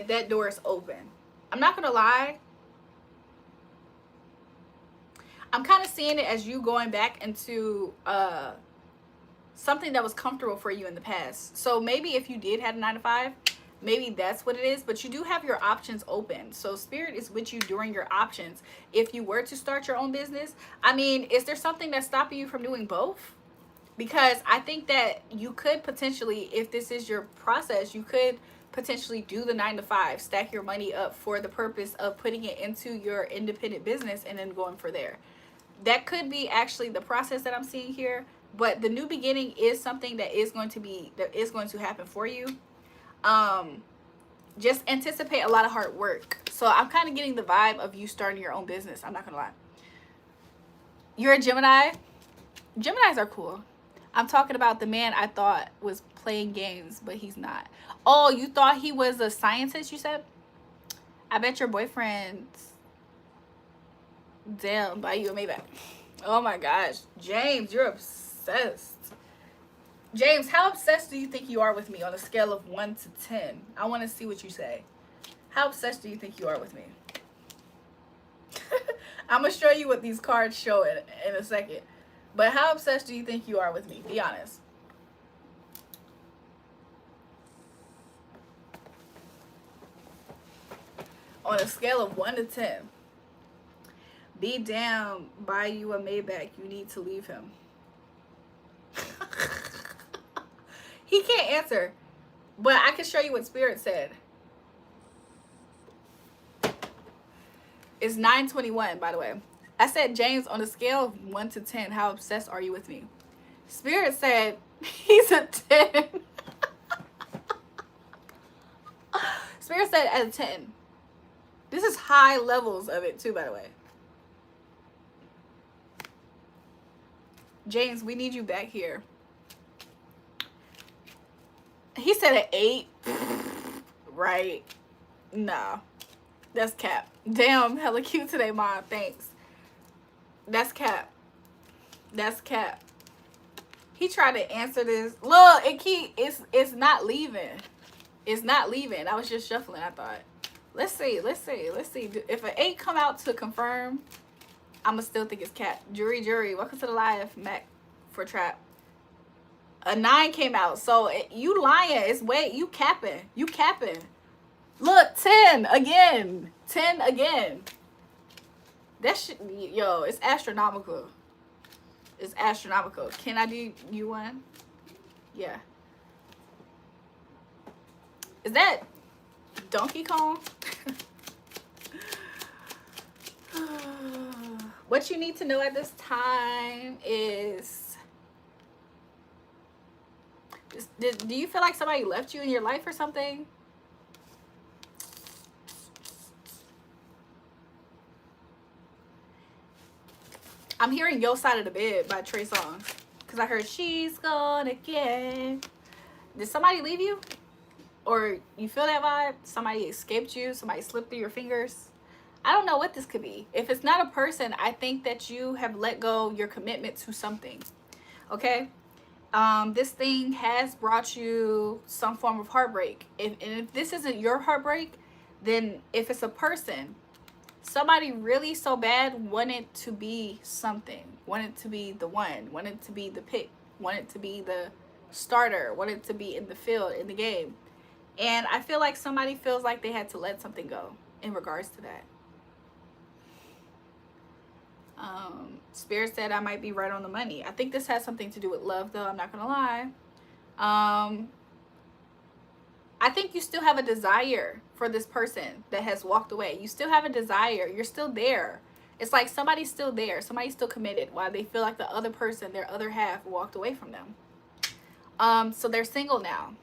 that door is open. I'm not gonna lie, I'm kind of seeing it as you going back into something that was comfortable for you in the past. So maybe if you did have a 9-to-5, maybe that's what it is. But you do have your options open. So spirit is with you during your options. If you were to start your own business, I mean, is there something that's stopping you from doing both? Because I think that you could potentially, if this is your process, you could potentially do the 9-to-5, stack your money up for the purpose of putting it into your independent business and then going for there. That could be actually the process that I'm seeing here. But the new beginning is something that is going to happen for you. Just anticipate a lot of hard work. So I'm kind of getting the vibe of you starting your own business. I'm not gonna lie. You're a Gemini. Geminis are cool. I'm talking about the man I thought was playing games, but he's not. Oh, you thought he was a scientist, you said? I bet your boyfriend's damn buy you a Maybach. Oh my gosh. James, you're obsessed. James, how obsessed do you think you are with me on a scale of 1 to 10? I want to see what you say. How obsessed do you think you are with me? I'm going to show you what these cards show in a second. But how obsessed do you think you are with me? Be honest. On a scale of 1 to 10. Be damn, buy you a Maybach. You need to leave him. He can't answer. But I can show you what Spirit said. It's 9:21, by the way. I said, James, on a scale of 1 to 10, how obsessed are you with me? Spirit said, he's a 10. Spirit said at a 10. This is high levels of it too, by the way. James, we need you back here. He said an 8. Right. Nah. That's cap. Damn, hella cute today, Mom. Thanks. That's cap. That's cap. He tried to answer this. Look, it's not leaving. It's not leaving. I was just shuffling, I thought. Let's see. If an 8 come out to confirm, I'ma still think it's cap. Julrae, welcome to the live, Mac for trap. A 9 came out, so you lying. It's you capping. You capping. Look, 10 again. 10 again. That shit, yo, it's astronomical. It's astronomical. Can I do you one? Yeah. Is that Donkey Kong? What you need to know at this time is, do you feel like somebody left you in your life or something? I'm hearing Your Side of the Bed by Trey Songz. Because I heard she's gone again. Did somebody leave you? Or you feel that vibe? Somebody escaped you? Somebody slipped through your fingers? I don't know what this could be. If it's not a person, I think that you have let go your commitment to something. Okay? This thing has brought you some form of heartbreak. If this isn't your heartbreak, then if it's a person, somebody really so bad wanted to be something, wanted to be the one, wanted to be the pick, wanted to be the starter, wanted to be in the field, in the game. And I feel like somebody feels like they had to let something go in regards to that. Spirit said I might be right on the money. I think this has something to do with love, though. I'm not gonna lie. I think you still have a desire for this person that has walked away. You still have a desire. You're still there. It's like somebody's still there. Somebody's still committed while they feel like the other person, their other half, walked away from them. So they're single now.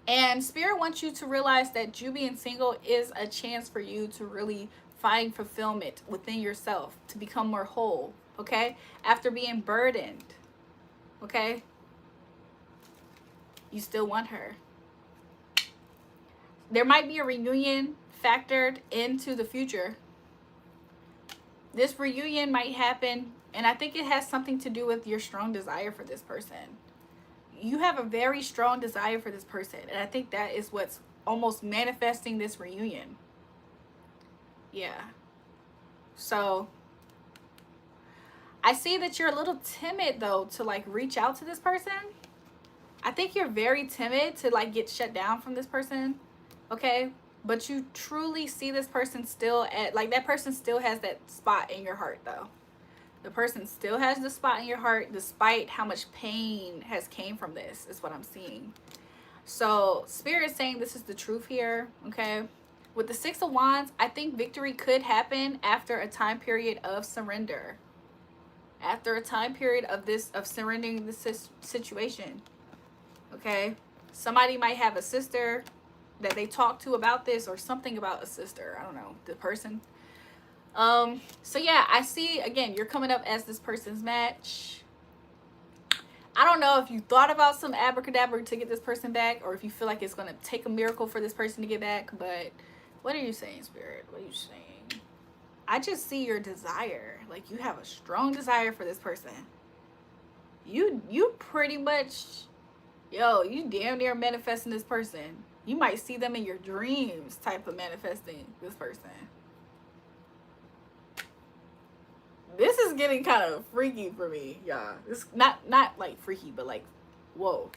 And Spirit wants you to realize that you being single is a chance for you to really find fulfillment within yourself, to become more whole, okay? After being burdened, okay? You still want her. There might be a reunion factored into the future. This reunion might happen, and I think it has something to do with your strong desire for this person. You have a very strong desire for this person, and I think that is what's almost manifesting this reunion. Yeah. So I see that you're a little timid though to like reach out to this person. I think you're very timid to like get shut down from this person, okay? But you truly see this person still at, like, that person still has that spot in your heart though. The person still has the spot in your heart despite how much pain has came from this, is what I'm seeing. So Spirit is saying this is the truth here, okay? With the Six of Wands, I think victory could happen after a time period of surrender. After a time period of this, of surrendering this situation, okay? Somebody might have a sister that they talk to about this, or something about a sister. I don't know, the person. So yeah, I see, again, you're coming up as this person's match. I don't know if you thought about some abracadabra to get this person back, or if you feel like it's going to take a miracle for this person to get back, but what are you saying, Spirit? What are you saying? I just see your desire. Like, you have a strong desire for this person. You pretty much, yo, you damn near manifesting this person. You might see them in your dreams, type of manifesting this person. This is getting kind of freaky for me, y'all. It's not like freaky, but like, whoa.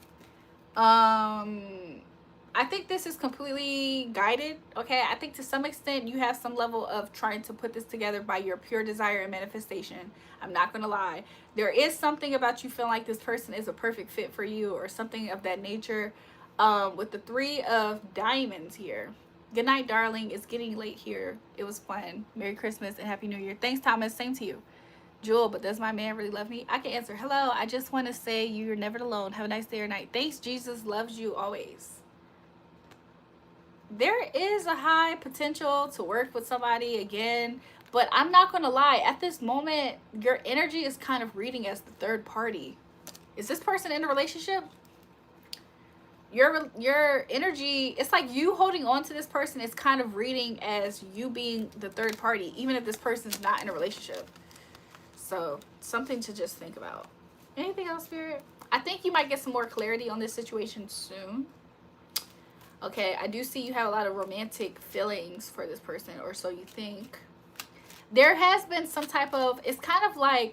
I think this is completely guided, okay? I think to some extent you have some level of trying to put this together by your pure desire and manifestation. I'm not gonna lie. There is something about you feeling like this person is a perfect fit for you, or something of that nature. With the Three of Diamonds here. Good night, darling. It's getting late here. It was fun. Merry Christmas and Happy New Year. Thanks, Thomas. Same to you. Jewel, but does my man really love me? I can answer. Hello, I just want to say you're never alone. Have a nice day or night. Thanks, Jesus loves you always. There is a high potential to work with somebody again, but I'm not going to lie. At this moment, your energy is kind of reading as the third party. Is this person in a relationship? Your energy, it's like you holding on to this person is kind of reading as you being the third party, even if this person's not in a relationship. So something to just think about. Anything else, Spirit? I think you might get some more clarity on this situation soon. Okay, I do see you have a lot of romantic feelings for this person, or so you think. There has been some type of, it's kind of like